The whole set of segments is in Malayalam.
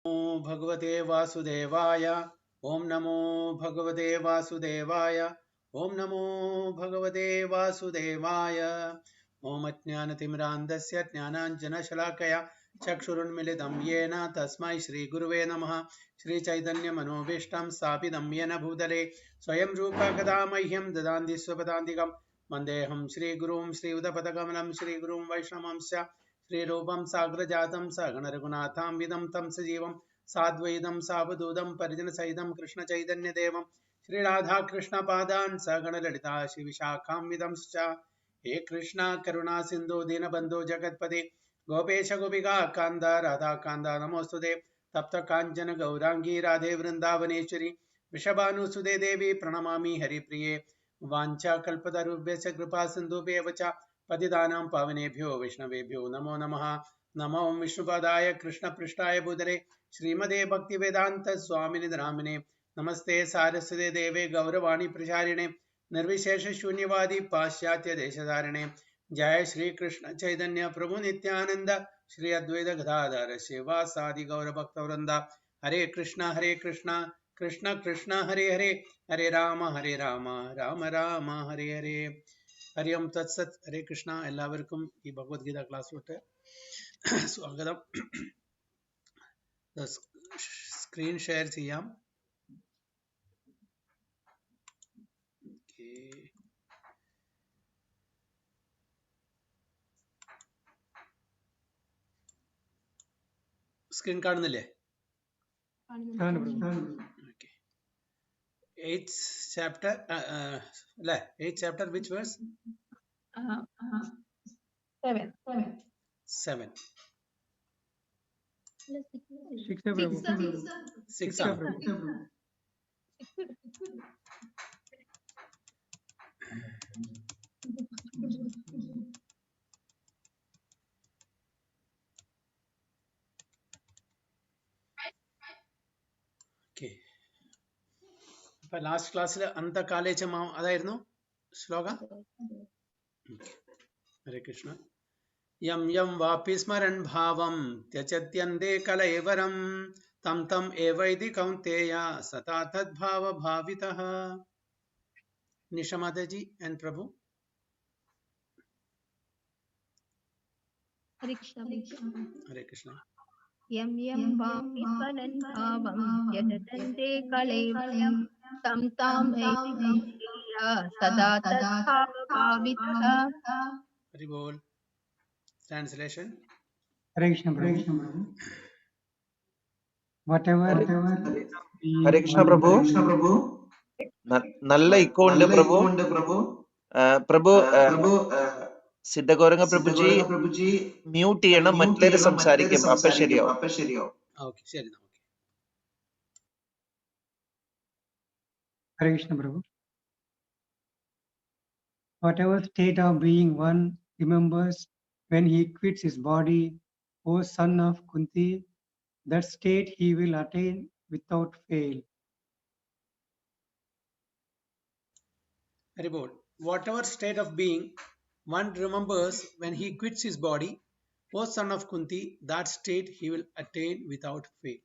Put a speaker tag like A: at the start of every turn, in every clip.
A: भगवते वासुदेवाय ओम नमो भगवते वासुदेवाय ओम नमो भगवते वासुदेवाय ओम अज्ञानतिमिरान्धस्य ज्ञानाञ्जनशलाकया चक्षुरुन्मिलितं येन तस्मै श्रीगुरुवे नमः। श्रीचैतन्यमनोभीष्टं स्थापितं येन भूतले स्वयं रूपा कदा मह्यं ददाति स्वपदान्तिकं वन्देऽहं श्रीगुरुं श्रीयुतपदकमलं श्रीगुरुं वैष्णवंश्च श्रीरूपं साग्रजातं सगणरघुनाथान्वितं तं सजीवं साद्वैतं सावधूतं परिजनसहितं कृष्णचैतन्यदेवं श्रीराधाकृष्णपादान् सगणललिता श्रीविशाखान्वितं च। हे कृष्ण करुणा सिन्धु दीनबन्धो जगत्पते गोपेश गोपिका कान्त राधा कान्त नमोस्तुते तप्त काञ्चन गौरांगी राधे वृन्दावनेश्वरी वृषभानुसुते देवी प्रणमामि हरिप्रिये वाञ्छाकल्पतरुभ्यश्च कृपा सिन्धुभ्येव च पतितानां पावनेभ्यो वैष्णवेभ्यो नमो नमः। नमो विष्णुपादाय कृष्णपृष्ठाय भूतले श्रीमदे भक्तिवेदांत स्वामिने नामिने नमस्ते सारस्वते देवे गौरवाणी प्रचारिणे निर्विशेष शून्यवादी पाश्चात्य देशधारिणे जय श्री कृष्ण चैतन्य प्रभु नित्यानंद श्री अद्वैत गदाधर शिवासादि गौर भक्तवृंदा हरे कृष्ण कृष्ण कृष्ण हरे हरे हरे राम राम राम हरे हरे। हरि ओम तत्सत। हरे कृष्ण എല്ലാവർക്കും ഈ ഭഗവത്ഗീത ക്ലാസ്സിലോട്ട് സ്വാഗതം. സ്ക്രീൻ ഷെയർ ചെയ്യാം. സ്ക്രീൻ കാണുന്നില്ലേ? Eighth chapter, eighth chapter, which verse? 7. 6. Okay. Last ക്ലാസ്സിൽ അന്തകാലേച്ച മാം അതായിരുന്നു ശ്ലോകം. ഹരേ കൃഷ്ണ. യം യം വാപി സ്മരൻ ഭാവം ത്യജത്യന്തേ കലൈവരം തം തം ഏവൈതി കൗന്തേയ സതാ തദ്ഭാവ ഭാവിതഃ. നിഷ മാതാജി ആൻഡ് പ്രഭു. ഹരേ കൃഷ്ണ.
B: यं यं वापि स्मरन् भावं यतन्ते कलेवरं तं ताम् एति कौन्तेय सदा तद्भावभावितः.
A: हरि बोल. Translation.
C: Hare Krishna whatever
D: Hare Krishna Prabhu. നല്ല ഇക്കോ ഉണ്ട് പ്രഭു. പ്രഭു സിദ്ധഗൗരംഗ പ്രഭുജി മ്യൂട്ട് ചെയ്യണം, മറ്റുള്ളവർ സംസാരിക്കും, അപ്പൊ ശരിയാവും.
A: ഓക്കെ, ശരി.
C: Hare Krishna Prabhu. Whatever state of being one remembers when he quits his body, O son of Kunti, that state he will attain without fail.
A: Very good. Whatever state of being one remembers when he quits his body, O son of Kunti, that state he will attain without fail.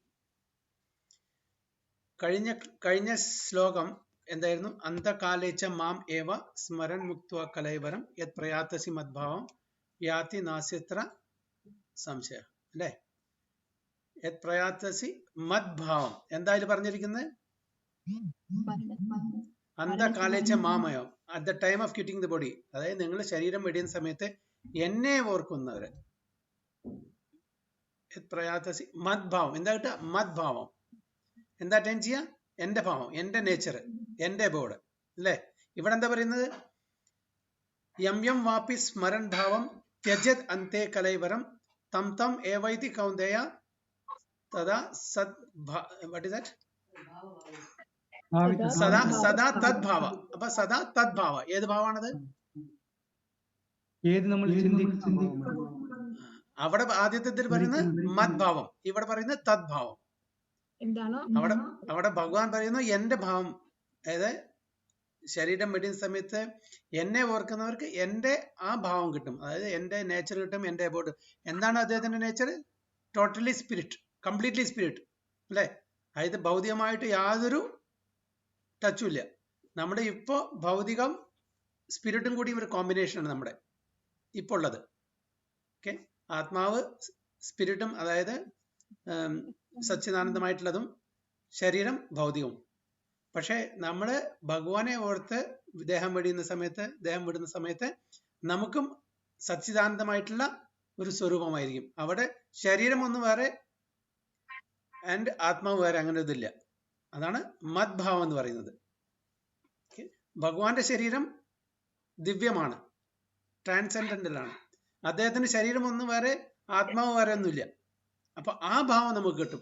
A: കഴിഞ്ഞ ശ്ലോകം എന്തായിരുന്നു? അന്തകാലേച്ച മാം ഏവ സ്മരൻ മുക്ത്വ കലൈവരം യത് പ്രയാതസി മദ്ഭാവം യാതി നാസ്യത്ര സംശയ, അല്ലേ? യത് പ്രയാതസി മദ്ഭാവം എന്തായാലും പറഞ്ഞിരിക്കുന്നത്? അന്തകാലേച്ച മാമയോ, at the time of quitting the body, അതായത് നിങ്ങൾ ശരീരം വെടിയുന്ന സമയത്ത് എന്നെ ഓർക്കുന്നവര്. പ്രയാതസി മദ്ഭാവം എന്താ? മദ്ഭാവം എന്താ അറ്റൈൻ ചെയ്യുക? എന്റെ ഭാവം, എന്റെ നേച്ചർ, എന്റെ ബോർഡ്, അല്ലേ? ഇവിടെ എന്താ പറയുന്നത്? യം യം വാപി സ്മരൺ ഭാവം ത്യജത് അന്തേ കലൈവരം തം തം ഏവൈതി കൗന്ദേയ തദാ സദ്. What is that? സദാ തദ്ഭാവ. അപ്പൊ സദാ തദ്ഭാവ ഏത് ഭാവമാണത്? അവിടെ ആദ്യത്തെ പറയുന്നത് മദ്ഭാവം, ഇവിടെ പറയുന്നത് തദ്ഭാവം. അവിടെ ഭഗവാൻ പറയുന്നു എന്റെ ഭാവം, അതായത് ശരീരം വെടിയുന്ന സമയത്ത് എന്നെ ഓർക്കുന്നവർക്ക് എന്റെ ആ ഭാവം കിട്ടും, അതായത് എന്റെ നേച്ചർ കിട്ടും, എന്റെ ബോഡി. എന്താണ് അദ്ദേഹത്തിന്റെ nature? Totally spirit, completely spirit അല്ലേ? അതായത് ഭൗതികമായിട്ട് യാതൊരു ടച്ചും ഇല്ല. നമ്മുടെ ഇപ്പോൾ ഭൗതികം സ്പിരിറ്റും കൂടി ഒരു കോമ്പിനേഷനാണ് നമ്മുടെ ഇപ്പോൾ ഉള്ളത്. ഓക്കെ, ആത്മാവ് സ്പിരിറ്റും, അതായത് സച്ചിദാനന്ദമായിട്ടുള്ളതും, ശരീരം ഭൗതികവും. പക്ഷെ നമ്മൾ ഭഗവാനെ ഓർത്ത് ദേഹം വിടുന്ന സമയത്ത് നമുക്കും സച്ചിദാനന്ദമായിട്ടുള്ള ഒരു സ്വരൂപമായിരിക്കും. അവിടെ ശരീരം ഒന്ന് വേറെ ആൻഡ് ആത്മാവ് വേറെ, അങ്ങനെ ഇതില്ല. അതാണ് മദ്ഭാവം എന്ന് പറയുന്നത്. ഭഗവാന്റെ ശരീരം ദിവ്യമാണ്, ട്രാൻസെൻഡന്റൽ ആണ്. അദ്ദേഹത്തിന്റെ ശരീരം ഒന്ന് വേറെ, ആത്മാവ് വേറെ ഒന്നുമില്ല. അപ്പൊ ആ ഭാവം നമുക്ക് കിട്ടും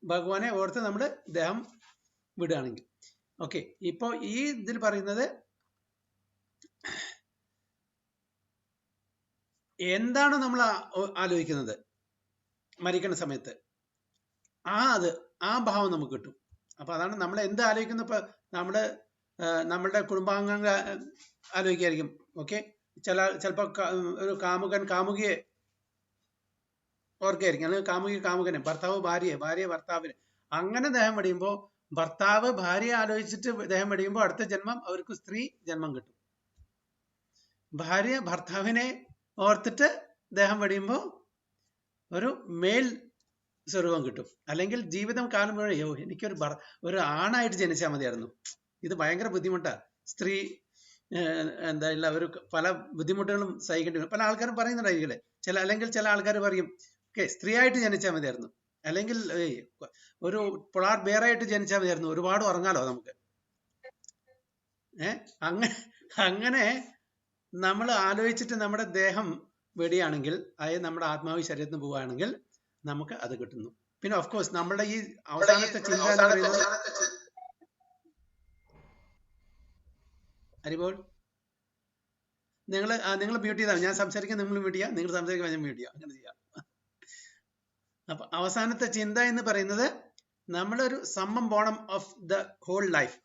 A: ഭഗവാനെ ഓർത്ത് നമ്മൾ ദേഹം വിടുകയാണെങ്കിൽ. ഓക്കെ, ഇപ്പൊ ഈ ഇതിൽ പറയുന്നത് എന്താണ് നമ്മൾ ആലോചിക്കുന്നത് മരിക്കുന്ന സമയത്ത്, ആ ഭാവം നമുക്ക് കിട്ടും. അപ്പൊ അതാണ് നമ്മൾ എന്ത് ആലോചിക്കുന്നു. ഇപ്പൊ നമ്മളുടെ കുടുംബാംഗങ്ങൾ ആലോചിക്കായിരിക്കും. ഓക്കെ, ചിലപ്പോ ഒരു കാമുകൻ കാമുകിയെ ഓർക്കായിരിക്കും, അല്ലെങ്കിൽ കാമുകനെ, ഭർത്താവ് ഭാര്യയെ ഭർത്താവിനെ. അങ്ങനെ ദേഹം വെടിയുമ്പോൾ ഭർത്താവ് ഭാര്യയെ ആലോചിച്ചിട്ട് ദേഹം വെടിയുമ്പോൾ അടുത്ത ജന്മം അവർക്ക് സ്ത്രീ ജന്മം കിട്ടും. ഭാര്യ ഭർത്താവിനെ ഓർത്തിട്ട് ദേഹം വെടിയുമ്പോൾ ഒരു മേൽ സ്വരൂപം കിട്ടും. അല്ലെങ്കിൽ ജീവിതം കാലം മുഴുവൻ എനിക്കൊരു ആണായിട്ട് ജനിച്ചാൽ മതിയായിരുന്നു. ഇത് ഭയങ്കര ബുദ്ധിമുട്ടാ. സ്ത്രീ എന്താ അവർ പല ബുദ്ധിമുട്ടുകളും സഹിക്കേണ്ടി വരും. പല ആൾക്കാരും പറയുന്നുണ്ടായിരിക്കില്ലേ, അല്ലെങ്കിൽ ചില ആൾക്കാർ പറയും ഓക്കെ സ്ത്രീ ആയിട്ട് ജനിച്ചാൽ മതിയായിരുന്നു, അല്ലെങ്കിൽ ഒരു പൊളാർ ബെയറായിട്ട് ജനിച്ചാൽ മതിയായിരുന്നു, ഒരുപാട് ഉറങ്ങാലോ നമുക്ക്. അങ്ങനെ നമ്മൾ ആലോചിച്ചിട്ട് നമ്മുടെ ദേഹം വെടിയാണെങ്കിൽ, അതായത് നമ്മുടെ ആത്മാവ് ശരീരത്തിന് പോവുകയാണെങ്കിൽ നമുക്ക് അത് കിട്ടുന്നു. പിന്നെ ഓഫ് കോഴ്സ് നമ്മുടെ ഈ അവസാനത്തെ ചിന്ത എന്ന് പറയുന്നത്, ഹരിബോൾ നിങ്ങൾ മ്യൂട്ട് ചെയ്താൽ ഞാൻ സംസാരിക്കാൻ നിങ്ങൾ മ്യൂട്ട് ചെയ്യാം, നിങ്ങൾ സംസാരിക്കാൻ ഞാൻ മ്യൂട്ട് ചെയ്യാം, അങ്ങനെ ചെയ്യാം. അപ്പൊ അവസാനത്തെ ചിന്ത എന്ന് പറയുന്നത് നമ്മളൊരു സമ്മം ബോണം ഓഫ് ദ ഹോൾ ലൈഫ്.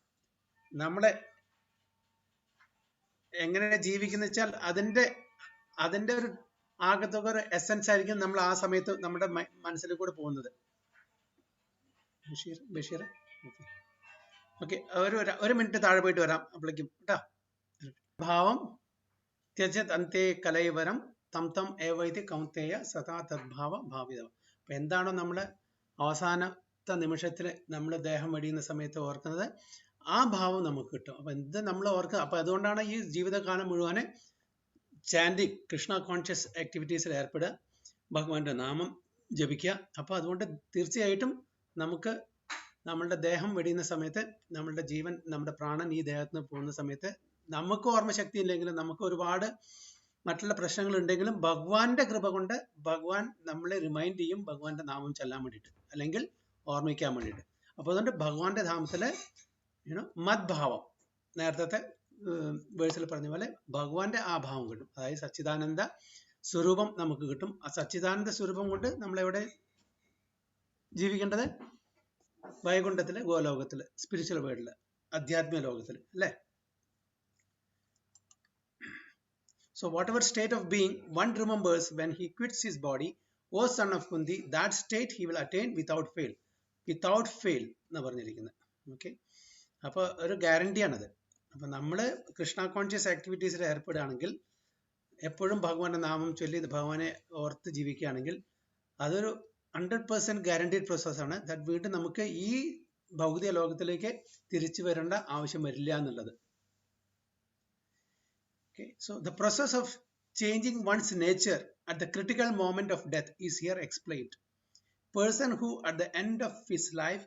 A: നമ്മളെ എങ്ങനെ ജീവിക്കുന്ന വെച്ചാൽ അതിന്റെ ഒരു ആകത്തുക ഒരു എസൻസ് ആയിരിക്കും നമ്മൾ ആ സമയത്ത് നമ്മുടെ മനസ്സിൽ കൂടെ പോകുന്നത്. ബഷീർ ഓക്കെ, ഒരു മിനിറ്റ് താഴെ പോയിട്ട് വരാം അപ്പോഴേക്കും കേട്ടാ. ഭാവം ത്യജത് അന്തേ കലൈവരം തം തം ഏവൈതി കൗന്തേയ സദാ തദ്ഭാവ ഭാവിതം. അപ്പൊ എന്താണോ നമ്മൾ അവസാനത്തെ നിമിഷത്തിൽ നമ്മൾ ദേഹം വെടിയുന്ന സമയത്ത് ഓർക്കുന്നത്, ആ ഭാവം നമുക്ക് കിട്ടും. അപ്പൊ എന്ത് നമ്മൾ ഓർക്കുക. അപ്പൊ അതുകൊണ്ടാണ് ഈ ജീവിതകാലം മുഴുവൻ ചാൻഡിങ്, കൃഷ്ണ കോൺഷ്യസ് ആക്ടിവിറ്റീസിൽ ഏർപ്പെടുക, ഭഗവാന്റെ നാമം ജപിക്കുക. അപ്പൊ അതുകൊണ്ട് തീർച്ചയായിട്ടും നമുക്ക് നമ്മളുടെ ദേഹം വെടിയുന്ന സമയത്ത്, നമ്മളുടെ ജീവൻ, നമ്മുടെ പ്രാണൻ ഈ ദേഹത്തിന് പോകുന്ന സമയത്ത് നമുക്ക് ഓർമ്മശക്തി ഇല്ലെങ്കിലും, നമുക്ക് ഒരുപാട് മറ്റുള്ള പ്രശ്നങ്ങൾ ഉണ്ടെങ്കിലും ഭഗവാന്റെ കൃപ കൊണ്ട് ഭഗവാൻ നമ്മളെ റിമൈൻഡ് ചെയ്യും ഭഗവാന്റെ നാമം ചൊല്ലാൻ വേണ്ടിയിട്ട്, അല്ലെങ്കിൽ ഓർമ്മിക്കാൻ വേണ്ടിയിട്ട്. അപ്പൊ അതുകൊണ്ട് ഭഗവാന്റെ ധാമത്തില് മദ്ഭാവം, നേരത്തെ വേഴ്സിൽ പറഞ്ഞ പോലെ ഭഗവാന്റെ ആ ഭാവം കിട്ടും. അതായത് സച്ചിദാനന്ദ സ്വരൂപം നമുക്ക് കിട്ടും. ആ സച്ചിദാനന്ദ സ്വരൂപം കൊണ്ട് നമ്മളെവിടെ ജീവിക്കേണ്ടത്? വൈകുണ്ഠത്തില്, ഗോലോകത്തില്, സ്പിരിച്വൽ വേൾഡില്, അധ്യാത്മിക ലോകത്തില്, അല്ലേ? So whatever state of being one remembers when he quits his body, O son of Kunti, that state he will attain without fail. Without fail എന്ന് പറഞ്ഞിരിക്കുന്നത്. ഓക്കെ, അപ്പൊ ഒരു ഗ്യാരണ്ടിയാണത്. അപ്പൊ നമ്മള് കൃഷ്ണ കോൺഷ്യസ് ആക്ടിവിറ്റീസിൽ ഏർപ്പെടുകയാണെങ്കിൽ, എപ്പോഴും ഭഗവാന്റെ നാമം ചൊല്ലി ഭഗവാനെ ഓർത്ത് ജീവിക്കുകയാണെങ്കിൽ, അതൊരു 100% ഗ്യാരണ്ടീഡ് പ്രോസസ്സാണ്. ദാറ്റ് വീണ്ടും നമുക്ക് ഈ ഭൗതിക ലോകത്തിലേക്ക് തിരിച്ചു വരേണ്ട ആവശ്യം വരില്ല എന്നുള്ളത്. Okay, so the process of changing one's nature at the critical moment of death is here explained. Person who at the end of his life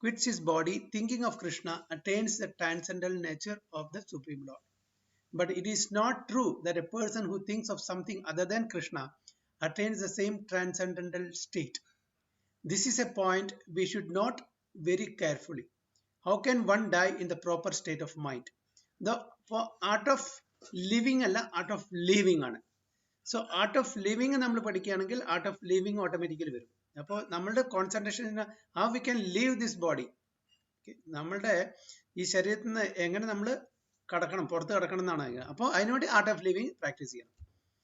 A: quits his body thinking of Krishna attains the transcendental nature of the Supreme Lord. But it is not true that a person who thinks of something other than Krishna attains the same transcendental state. This is a point we should note very carefully. How can one die in the proper state of mind? The art of living അല്ല, ആർട്ട് ഓഫ് ലീവിങ് ആണ്. സോ ആർട്ട് ഓഫ് ലിവിങ് നമ്മൾ പഠിക്കുകയാണെങ്കിൽ ആർട്ട് ഓഫ് ലിവിങ് ഓട്ടോമാറ്റിക്കലി വരും. അപ്പോൾ നമ്മളുടെ concentration how we can leave this body, നമ്മളുടെ ഈ ശരീരത്തിൽ നിന്ന് എങ്ങനെ നമ്മൾ കടക്കണം, പുറത്ത് കടക്കണം എന്നാണ്. അപ്പോൾ അതിനുവേണ്ടി ആർട്ട് ഓഫ് ലിവിങ് പ്രാക്ടീസ് ചെയ്യണം.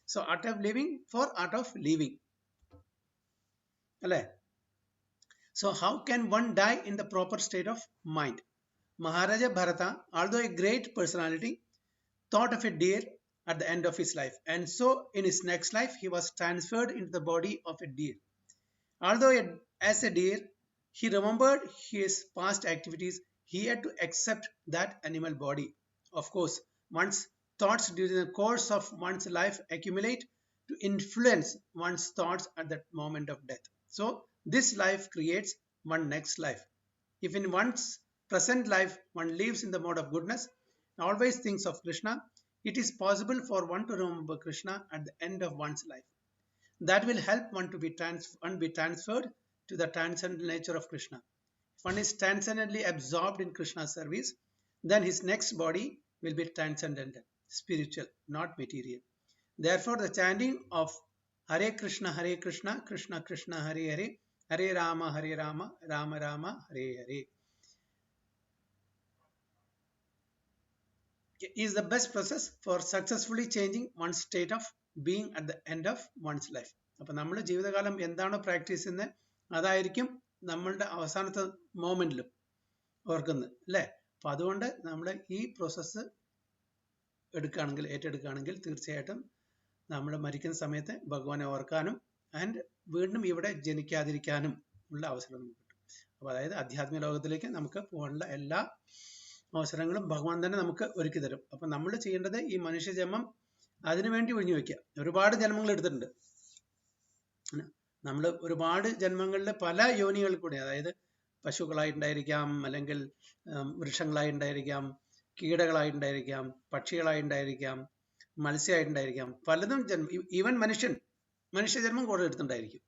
A: So art of living for art of leaving, അല്ലേ? So how can one die in the proper state of mind? Maharaja Bharata, although a great personality, thought of a deer at the end of his life, and so in his next life he was transferred into the body of a deer. Although as a deer, he remembered his past activities, he had to accept that animal body. Of course, one's thoughts during the course of one's life accumulate to influence one's thoughts at that moment of death. So, this life creates one next life. If in one's present life one lives in the mode of goodness, always thinks of Krishna, it is possible for one to remember Krishna at the end of one's life. That will help one to be transferred to the transcendental nature of Krishna. If one is transcendently absorbed in Krishna's service, then his next body will be transcendental, spiritual, not material. Therefore, the chanting of Hare Krishna, Krishna Krishna, Hare Hare, Hare Rama, Rama Rama, Hare Hare is the best process for successfully changing one's state of being at the end of one's life. അപ്പോൾ നമ്മൾ ജീവിതകാലം എന്താണോ പ്രാക്ടീസ് ചെയ്യുന്നത് അതായിരിക്കും നമ്മളുടെ അവസാനത്തെ മൊമെന്റിലും ഓർക്കുന്നത് അല്ലേ? അപ്പൊ അതുകൊണ്ട് നമ്മൾ ഈ പ്രോസസ്സ് ഏറ്റെടുക്കുകയാണെങ്കിൽ തീർച്ചയായിട്ടും നമ്മൾ മരിക്കുന്ന സമയത്ത് ഭഗവാനെ ഓർക്കാനും ആൻഡ് വീണ്ടും ഇവിടെ ജനിക്കാതിരിക്കാനും ഉള്ള അവസരം നമുക്ക് കിട്ടും. അപ്പോൾ അതായത് ആധ്യാത്മിക ലോകത്തിലേക്ക് നമുക്ക് പോകാനുള്ള എല്ലാ അവസരങ്ങളും ഭഗവാൻ തന്നെ നമുക്ക് ഒരുക്കി തരും. അപ്പൊ നമ്മൾ ചെയ്യേണ്ടത് ഈ മനുഷ്യജന്മം അതിനുവേണ്ടി ഒഴിഞ്ഞു വെക്കുക. ഒരുപാട് ജന്മങ്ങൾ എടുത്തിട്ടുണ്ട് നമ്മൾ, ഒരുപാട് ജന്മങ്ങളിൽ പല യോനികളിൽ കൂടി, അതായത് പശുക്കളായിട്ടുണ്ടായിരിക്കാം, അല്ലെങ്കിൽ വൃക്ഷങ്ങളായിട്ടുണ്ടായിരിക്കാം, കീടകളായിട്ടുണ്ടായിരിക്കാം, പക്ഷികളായിട്ടുണ്ടായിരിക്കാം, മത്സ്യമായിട്ടുണ്ടായിരിക്കാം, പലതും ഈവൻ മനുഷ്യജന്മം കൂടെ എടുത്തിട്ടുണ്ടായിരിക്കും.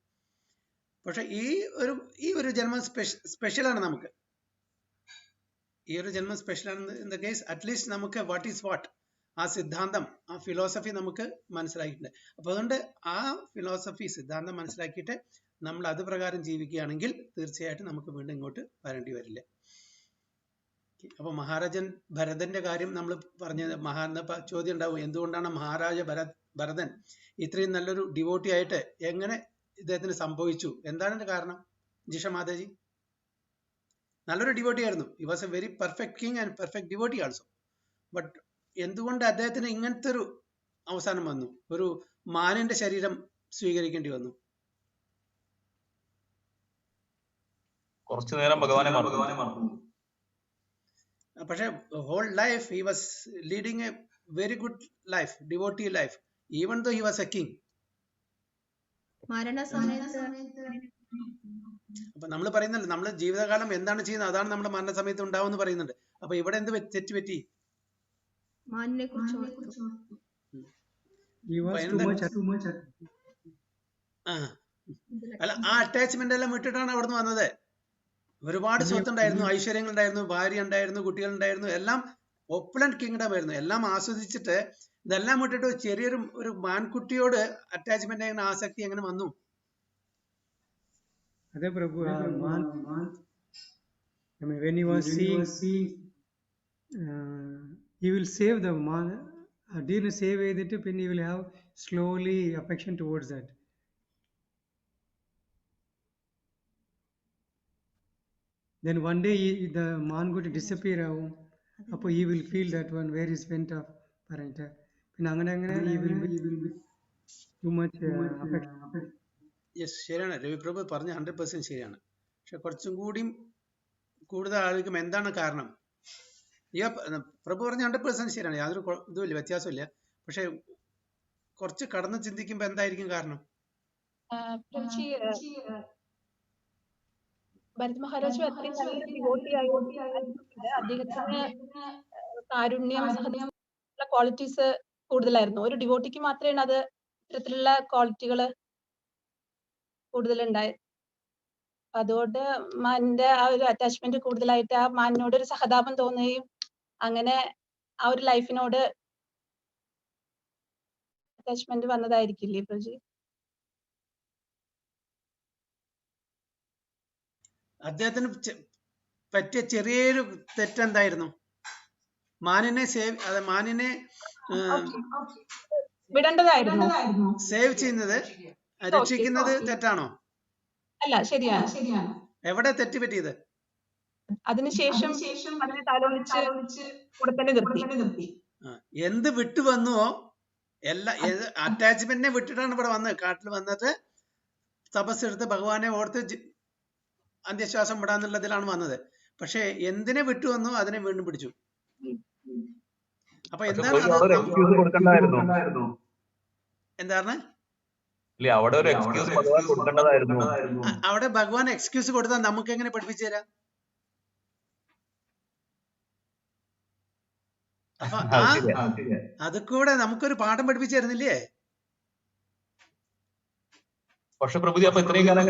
A: പക്ഷെ ഈ ഒരു ജന്മം സ്പെഷ്യലാണ് നമുക്ക്. ഈ ഒരു ജന്മം സ്പെഷ്യലാണ്. ഇൻ ദ കേസ് അറ്റ്ലീസ്റ്റ് നമുക്ക് വാട്ട് ഈസ് വാട്ട്, ആ സിദ്ധാന്തം, ആ ഫിലോസഫി നമുക്ക് മനസ്സിലാക്കിയിട്ടുണ്ട്. അപ്പൊ അതുകൊണ്ട് ആ ഫിലോസഫി സിദ്ധാന്തം മനസ്സിലാക്കിയിട്ട് നമ്മൾ അത് പ്രകാരം ജീവിക്കുകയാണെങ്കിൽ തീർച്ചയായിട്ടും നമുക്ക് വീണ്ടും ഇങ്ങോട്ട് വരേണ്ടി വരില്ല. അപ്പൊ മഹാരാജൻ ഭരതന്റെ കാര്യം നമ്മൾ പറഞ്ഞത്, ചോദ്യം ഉണ്ടാവും, എന്തുകൊണ്ടാണ് മഹാരാജ ഭരതൻ ഇത്രയും നല്ലൊരു ഡിവോട്ടി ആയിട്ട് എങ്ങനെ ഇദ്ദേഹത്തിന് സംഭവിച്ചു? എന്താണ് അതിന്റെ കാരണം? ജിഷ മാതാജി, നല്ലൊരു ഡിവോട്ടി ആയിരുന്നു. He was A very perfect king and perfect devotee also. But എന്തുകൊണ്ട് അദ്ദേഹത്തിന് ഇങ്ങനത്തെ ഒരു അവസാനം വന്നു? ഒരു മാനിന്റെ ശരീരം സ്വീകരിക്കേണ്ടി വന്നു.
E: കുറച്ചു നേരം ഭഗവാനെ മറന്നു.
A: പക്ഷെ whole life he was leading a very good life, devotee life, even though he was a king. അപ്പൊ നമ്മൾ പറയുന്നല്ലോ, നമ്മൾ ജീവിതകാലം എന്താണ് ചെയ്യുന്നത് അതാണ് നമ്മുടെ മരണസമയത്ത് ഉണ്ടാവും പറയുന്നുണ്ട്. അപ്പൊ ഇവിടെ എന്ത് തെറ്റുപറ്റി? അല്ല, ആ അറ്റാച്ച്മെന്റ് എല്ലാം വിട്ടിട്ടാണ് അവിടുന്ന് വന്നത്. ഒരുപാട് സ്വത്തുണ്ടായിരുന്നു, ഐശ്വര്യങ്ങൾ ഉണ്ടായിരുന്നു, ഭാര്യ ഉണ്ടായിരുന്നു, കുട്ടികൾ ഉണ്ടായിരുന്നു, എല്ലാം ഒപ്പുലന്റ് കിങ്ഡം ആയിരുന്നു. എല്ലാം ആസ്വദിച്ചിട്ട് ഇതെല്ലാം വിട്ടിട്ട് ചെറിയൊരു മാൻകുട്ടിയോട് അറ്റാച്ച്മെന്റ് എങ്ങനെ, ആസക്തി എങ്ങനെ വന്നു?
C: അതെ പ്രഭു, when he was seeing he will save the man, deer save ചെയ്തിട്ട് പിന്നെ he will have slowly affection towards that. Then one day the man going to disappear ആവും. അപ്പോൾ he will feel that one where is went off പറഞ്ഞിട്ട് പിന്നെ അങ്ങനെ he will be too much affection.
A: Yes, ശരിയാണ് രവിപ്രഭു പറഞ്ഞ 100% ശരിയാണ്. പക്ഷെ കുറച്ചും കൂടി കൂടുതൽ ആലോചിക്കും എന്താണ് കാരണം. പ്രഭു പറഞ്ഞ 100% ശരിയാണ്, യാതൊരു ഇതുമില്ല, വ്യത്യാസമില്ല. പക്ഷെ കുറച്ച് കടന്ന് ചിന്തിക്കുമ്പോ എന്തായിരിക്കും കാരണം?
F: ഭരത് മഹാരാജ് അത്രയും നല്ലൊരു ഡിവോട്ടി ആയതുകൊണ്ട് അദ്ദേഹത്തിന് കാരുണ്യം, സഹനീയം ക്വാളിറ്റീസ് കൂടുതലായിരുന്നു. ഒരു ഡിവോട്ടിക്ക് മാത്രമേ അത് ഇത്തരത്തിലുള്ള ക്വാളിറ്റികള് കൂടുതലുണ്ടായത്. അതുകൊണ്ട് മാനിന്റെ ആ ഒരു അറ്റാച്ച്മെന്റ് കൂടുതലായിട്ട് ആ മാനിനോട് ഒരു സഹതാപം തോന്നുകയും അങ്ങനെ ആ ഒരു ലൈഫിനോട് അറ്റാച്ച്മെന്റ് വന്നതായിരിക്കില്ലേ പ്രജി?
A: അദ്ദേഹത്തിന് പറ്റിയ ചെറിയൊരു തെറ്റെന്തായിരുന്നു? മാനിനെ
F: വിടേണ്ടതായിരുന്നു.
A: സേവ് ചെയ്യുന്നത്, രക്ഷിക്കുന്നത് തെറ്റാണോ?
F: അല്ല, ശരിയാണ്.
A: എവിടെ തെറ്റ് പറ്റിയത്?
F: അതിനുശേഷം അതിനെ താലോലിച്ച് കൂടെ തന്നെ നിർത്തി.
A: എന്ത് വിട്ടു വന്നുവോ അറ്റാച്ച്മെന്റിനെ വിട്ടിട്ടാണ് ഇവിടെ വന്നത്. കാട്ടിൽ വന്നിട്ട് തപസ്സെടുത്ത് ഭഗവാനെ ഓർത്ത് അന്ത്യശ്വാസം വിടാന്നുള്ളതിലാണ് വന്നത്. പക്ഷെ എന്തിനെ വിട്ടു വന്നു അതിനെ വീണ്ടും പിടിച്ചു. അപ്പൊ എന്താണ് എന്താണ് അവിടെ ഭഗവാൻ എക്സ്ക്യൂസ് കൊടുത്താൽ നമുക്ക് എങ്ങനെ പഠിപ്പിച്ചു തരാം? അപ്പൊ അത് കൂടെ നമുക്കൊരു പാഠം പഠിപ്പിച്ചു തരുന്നില്ലേ?
E: പക്ഷെ പ്രഭുജി അപ്പൊ ഇത്രയും കാലം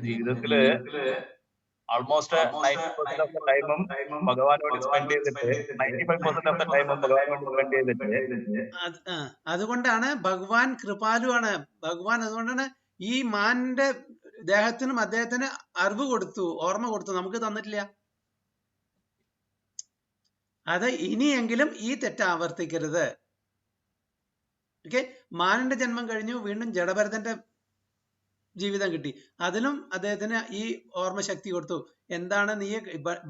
E: ജീവിതത്തില് ആൾമോസ്റ്റ് 90% ഓഫ് ദ ടൈമും ഭഗവാനോട് സ്പെൻഡ് ചെയ്തിട്ട് 95% ഓഫ് ദ ടൈമും ഭഗവാനോട് സ്പെൻഡ് ചെയ്തിട്ട്
A: അതുകൊണ്ടാണ് ഭഗവാൻ കൃപാലുവാണ്. ഭഗവാൻ അതുകൊണ്ടാണ് ഈ മാന്റെ ദേഹത്തിനും അദ്ദേഹത്തിന് അറിവ് കൊടുത്തു, ഓർമ്മ കൊടുത്തു, നമുക്ക് തന്നിട്ടില്ല. അത് ഇനിയെങ്കിലും ഈ തെറ്റ് ആവർത്തിക്കരുത്. ഓക്കെ, മാനിന്റെ ജന്മം കഴിഞ്ഞു, വീണ്ടും ജഡഭരതന്റെ ജീവിതം കിട്ടി. അതിലും അദ്ദേഹത്തിന് ഈ ഓർമ്മ ശക്തി കൊടുത്തു. എന്താണ് നീ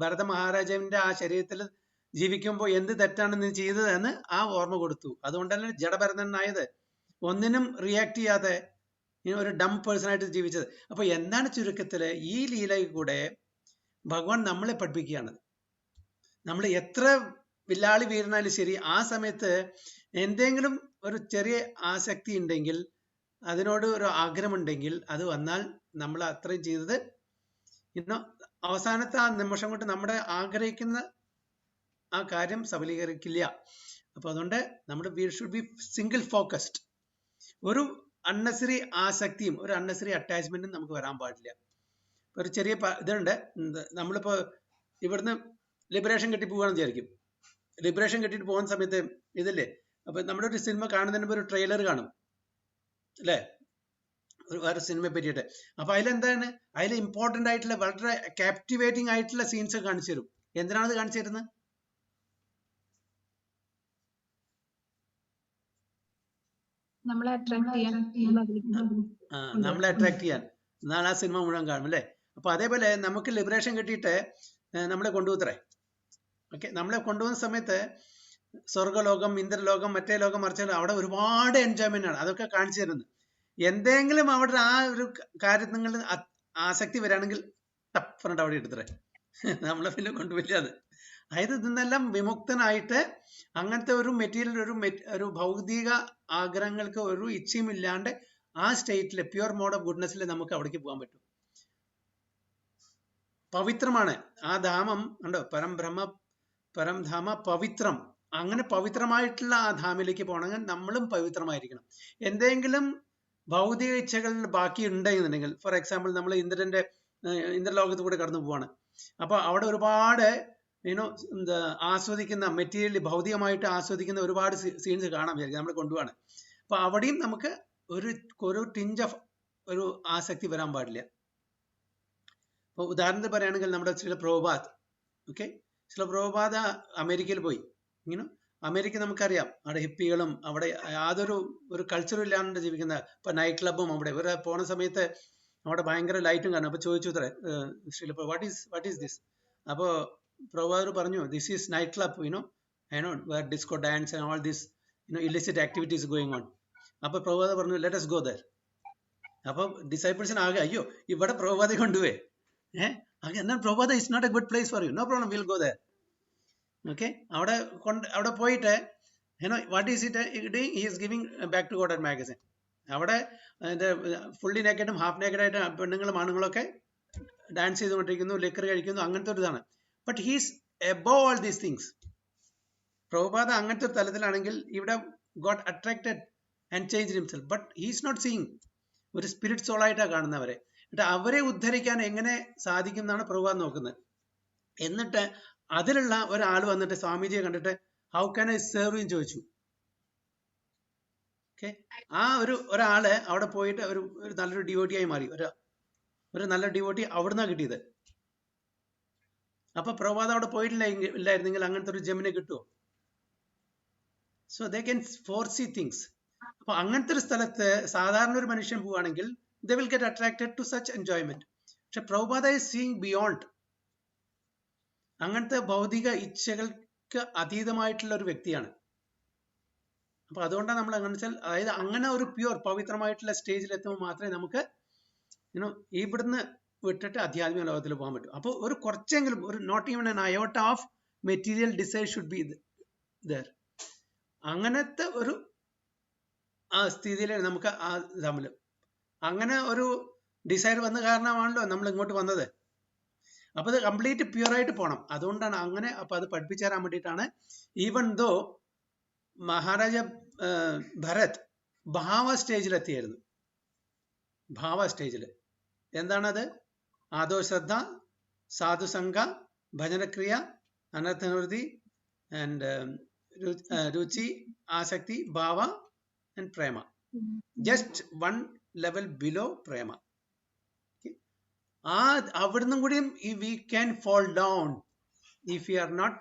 A: ഭരത മഹാരാജാവിന്റെ ആ ശരീരത്തിൽ ജീവിക്കുമ്പോൾ എന്ത് തെറ്റാണ് നീ ചെയ്തത് എന്ന് ആ ഓർമ്മ കൊടുത്തു. അതുകൊണ്ടല്ലേ ജഡഭരതനായത്, ഒന്നിനും റിയാക്ട് ചെയ്യാതെ ഒരു ഡം പേഴ്സൺ ആയിട്ട് ജീവിച്ചത്. അപ്പൊ എന്താണ് ചുരുക്കത്തില് ഈ ലീലയിൽ കൂടെ ഭഗവാൻ നമ്മളെ പഠിപ്പിക്കുകയാണ്. നമ്മൾ എത്ര വില്ലാളി വീരനായാലും ശരി, ആ സമയത്ത് എന്തെങ്കിലും ഒരു ചെറിയ ആസക്തി ഉണ്ടെങ്കിൽ, അതിനോട് ഒരു ആഗ്രഹമുണ്ടെങ്കിൽ അത് വന്നാൽ നമ്മൾ അത്രയും ചെയ്തത് അവസാനത്തെ ആ നിമിഷം കൊണ്ട് നമ്മുടെ ആഗ്രഹിക്കുന്ന ആ കാര്യം സഫലീകരിക്കില്ല. അപ്പൊ അതുകൊണ്ട് നമ്മുടെ we should be single focused. ഒരു അൺനെസറി ആസക്തിയും ഒരു അൺനെസറി അറ്റാച്ച്മെന്റും നമുക്ക് വരാൻ പാടില്ല. ഒരു ചെറിയ ഇതുണ്ട്, നമ്മളിപ്പോ ഇവിടുന്ന് ലിബറേഷൻ കെട്ടി പോവുകയാണെന്ന് വിചാരിക്കും. ലിബറേഷൻ കെട്ടിട്ട് പോകുന്ന സമയത്ത് ഇതില്ലേ, അപ്പൊ നമ്മുടെ ഒരു സിനിമ കാണുന്നതിന് മുമ്പ് ഒരു ട്രെയിലർ കാണും അല്ലേ, വേറെ സിനിമയെ പറ്റിയിട്ട്. അപ്പൊ അതിലെന്താണ്, അതിൽ ഇമ്പോർട്ടന്റ് ആയിട്ടുള്ള വളരെ ക്യാപ്റ്റിവേറ്റിംഗ് ആയിട്ടുള്ള സീൻസ് കാണിച്ചു തരും. എന്തിനാണത് കാണിച്ചു തരുന്നത്?
F: നമ്മളെ അട്രാക്ട്
A: ചെയ്യാൻ എന്നാൽ ആ സിനിമ മുഴുവൻ കാണും അല്ലേ. അപ്പൊ അതേപോലെ നമുക്ക് ലിബറേഷൻ കിട്ടിയിട്ട് നമ്മളെ കൊണ്ടുപോത്രേ. ഓക്കെ, നമ്മളെ കൊണ്ടുപോകുന്ന സമയത്ത് സ്വർഗലോകം, ഇന്ദ്രലോകം, മറ്റേ ലോകം, മറിച്ചാലും അവിടെ ഒരുപാട് എൻജോയ്മെന്റ് ആണ്. അതൊക്കെ കാണിച്ചു തരുന്നത്. എന്തെങ്കിലും അവിടെ ആ ഒരു കാര്യത്തിൽ ആസക്തി വരികയാണെങ്കിൽ ടഫ്രണ്ട് അവിടെ എടുത്തേ, നമ്മളെ പിന്നെ കൊണ്ടുപോയില്ല. അത് അതായത് ഇതെന്നെല്ലാം വിമുക്തനായിട്ട് അങ്ങനത്തെ ഒരു മെറ്റീരിയൽ, ഒരു ഭൗതിക ആഗ്രഹങ്ങൾക്ക് ഒരു ഇച്ഛയും ഇല്ലാണ്ട് ആ സ്റ്റേറ്റിലെ പ്യുവർ മോഡ് ഓഫ് ഗുഡ്നെസ്സിൽ നമുക്ക് അവിടേക്ക് പോകാൻ പറ്റും. പവിത്രമാണ് ആ ധാമം, ഉണ്ടോ, പരംധാമ പവിത്രം. അങ്ങനെ പവിത്രമായിട്ടുള്ള ആ ധാമിലേക്ക് പോകണമെങ്കിൽ നമ്മളും പവിത്രമായിരിക്കണം. എന്തെങ്കിലും ഭൗതിക ഇച്ഛകളിൽ ബാക്കി ഉണ്ടെന്നുണ്ടെങ്കിൽ, ഫോർ എക്സാമ്പിൾ നമ്മൾ ഇന്ദ്രലോകത്ത് കൂടെ കടന്നു പോവാണ്. അപ്പൊ അവിടെ ഒരുപാട് എന്താ ആസ്വദിക്കുന്ന മെറ്റീരിയൽ, ഭൗതികമായിട്ട് ആസ്വദിക്കുന്ന ഒരുപാട് സീൻസ് കാണാൻ വിചാരിക്കും, നമ്മൾ കൊണ്ടുപോവാണ്. അപ്പൊ അവിടെയും നമുക്ക് ഒരു ടിഞ്ച് ഓഫ് ഒരു ആസക്തി വരാൻ പാടില്ല. ഇപ്പൊ ഉദാഹരണത്തിന് പറയുകയാണെങ്കിൽ നമ്മുടെ ചില പ്രഭുപാദ്, ഓക്കെ, ചില പ്രഭുപാദ് അമേരിക്കയിൽ പോയി. ഇങ്ങനെ അമേരിക്ക നമുക്കറിയാം, അവിടെ ഹിപ്പികളും അവിടെ ഒരു കൾച്ചറും ഇല്ലാണ്ട് ജീവിക്കുന്ന, ഇപ്പൊ നൈറ്റ് ക്ലബും അവിടെ ഇവരെ പോണ സമയത്ത് അവിടെ ഭയങ്കര ലൈറ്റും കാണും. അപ്പൊ ചോദിച്ചു അത്രേ വാട്ട് ഈസ് ദിസ്? അപ്പോ പ്രഭുപാദർ പറഞ്ഞു, this is night club, where disco dance and all this illicit activities going on. അപ്പൊ പ്രഭുപാദർ പറഞ്ഞു, ലെറ്റ് us go there. അപ്പൊ ഡിസൈപ്പിൾസിന് ആകെ, അയ്യോ ഇവിടെ പ്രഭുപാദെ കൊണ്ടുപോയി, എന്നാൽ Prabhupada is not a good place for you, no problem, will go there. Okay, അവിടെ പോയിട്ട് what is it he is giving back to God magazine. അവിടെ ഫുള്ളി നേക്കഡും ഹാഫ് നേക്കഡായിട്ട് പെണ്ണുങ്ങളും ആണുങ്ങളൊക്കെ ഡാൻസ് ചെയ്തുകൊണ്ടിരിക്കുന്നു, ലിക്കർ കഴിക്കുന്നു, അങ്ങനത്തെ ഒരു ഇതാണ്. But he's above all these things. Prabhupada അങ്ങനത്തെ ഒരു തലത്തിലാണെങ്കിൽ ഇവിടെ got attracted and change himself. But he's not seeing, ഒരു സ്പിരിറ്റ് സോൾ ആയിട്ടാണ് കാണുന്നവരെ. എന്നിട്ട് അവരെ ഉദ്ധരിക്കാൻ എങ്ങനെ സാധിക്കും എന്നാണ് പ്രഭുപാദ നോക്കുന്നത്. എന്നിട്ട് അതിലുള്ള ഒരാൾ വന്നിട്ട് സ്വാമിജിയെ കണ്ടിട്ട് ഹൗ ക്യാൻ ഐ സെർവ് എന്ന് ചോദിച്ചു. ഓക്കെ, ആ ഒരാള് അവിടെ പോയിട്ട് ഒരു നല്ലൊരു ഡിവോട്ടിയായി മാറി. ഒരു നല്ല ഡിവോട്ടി അവിടുന്ന് കിട്ടിയത്. അപ്പൊ പ്രഭുപാദ അവിടെ ഇല്ലായിരുന്നെങ്കിൽ അങ്ങനത്തെ ഒരു ജെമിനെ കിട്ടുമോ? So they can foresee things. അപ്പൊ അങ്ങനത്തെ ഒരു സ്ഥലത്ത് സാധാരണ ഒരു മനുഷ്യൻ പോവുകയാണെങ്കിൽ they will get attracted to such enjoyment. പക്ഷെ പ്രഭുപാദ is seeing beyond. അങ്ങനത്തെ ഭൗതിക ഇച്ഛകൾക്ക് അതീതമായിട്ടുള്ള ഒരു വ്യക്തിയാണ്. അപ്പൊ അതുകൊണ്ടാണ് നമ്മൾ അങ്ങനെ വെച്ചാൽ, അതായത് അങ്ങനെ ഒരു പ്യൂർ പവിത്രമായിട്ടുള്ള സ്റ്റേജിൽ എത്തുമ്പോൾ മാത്രമേ നമുക്ക് ഇവിടുന്ന് വിട്ടിട്ട് ആധ്യാത്മിക ലോകത്തിൽ പോകാൻ പറ്റും. അപ്പോൾ ഒരു കുറച്ചെങ്കിലും ഒരു not even an iota of material desire should be there. അങ്ങനത്തെ ഒരു ആ സ്ഥിതിയിൽ നമുക്ക് ആ തമ്മിൽ അങ്ങനെ ഒരു ഡിസൈർ വന്ന കാരണമാണല്ലോ നമ്മൾ ഇങ്ങോട്ട് വന്നത്. അപ്പൊ അത് കംപ്ലീറ്റ് പ്യൂർ ആയിട്ട് പോകണം. അതുകൊണ്ടാണ് അങ്ങനെ. അപ്പൊ അത് പഠിപ്പിച്ചു തരാൻ വേണ്ടിയിട്ടാണ്. ഈവൻ ദോ മഹാരാജ ഭരത് ഭാവ സ്റ്റേജിലെത്തിയായിരുന്നു. ഭാവ സ്റ്റേജിൽ എന്താണത്? ആദോ ശ്രദ്ധ, സാധുസംഘ, ഭജനക്രിയ, അനർത്ഥനിവൃത്തി ആൻഡ് രുചി, ആസക്തി, ഭാവ ആൻഡ് പ്രേമ. ജസ്റ്റ് 1 level below പ്രേമ. ആ അവിടുന്നും കൂടിയും we can fall down if you are not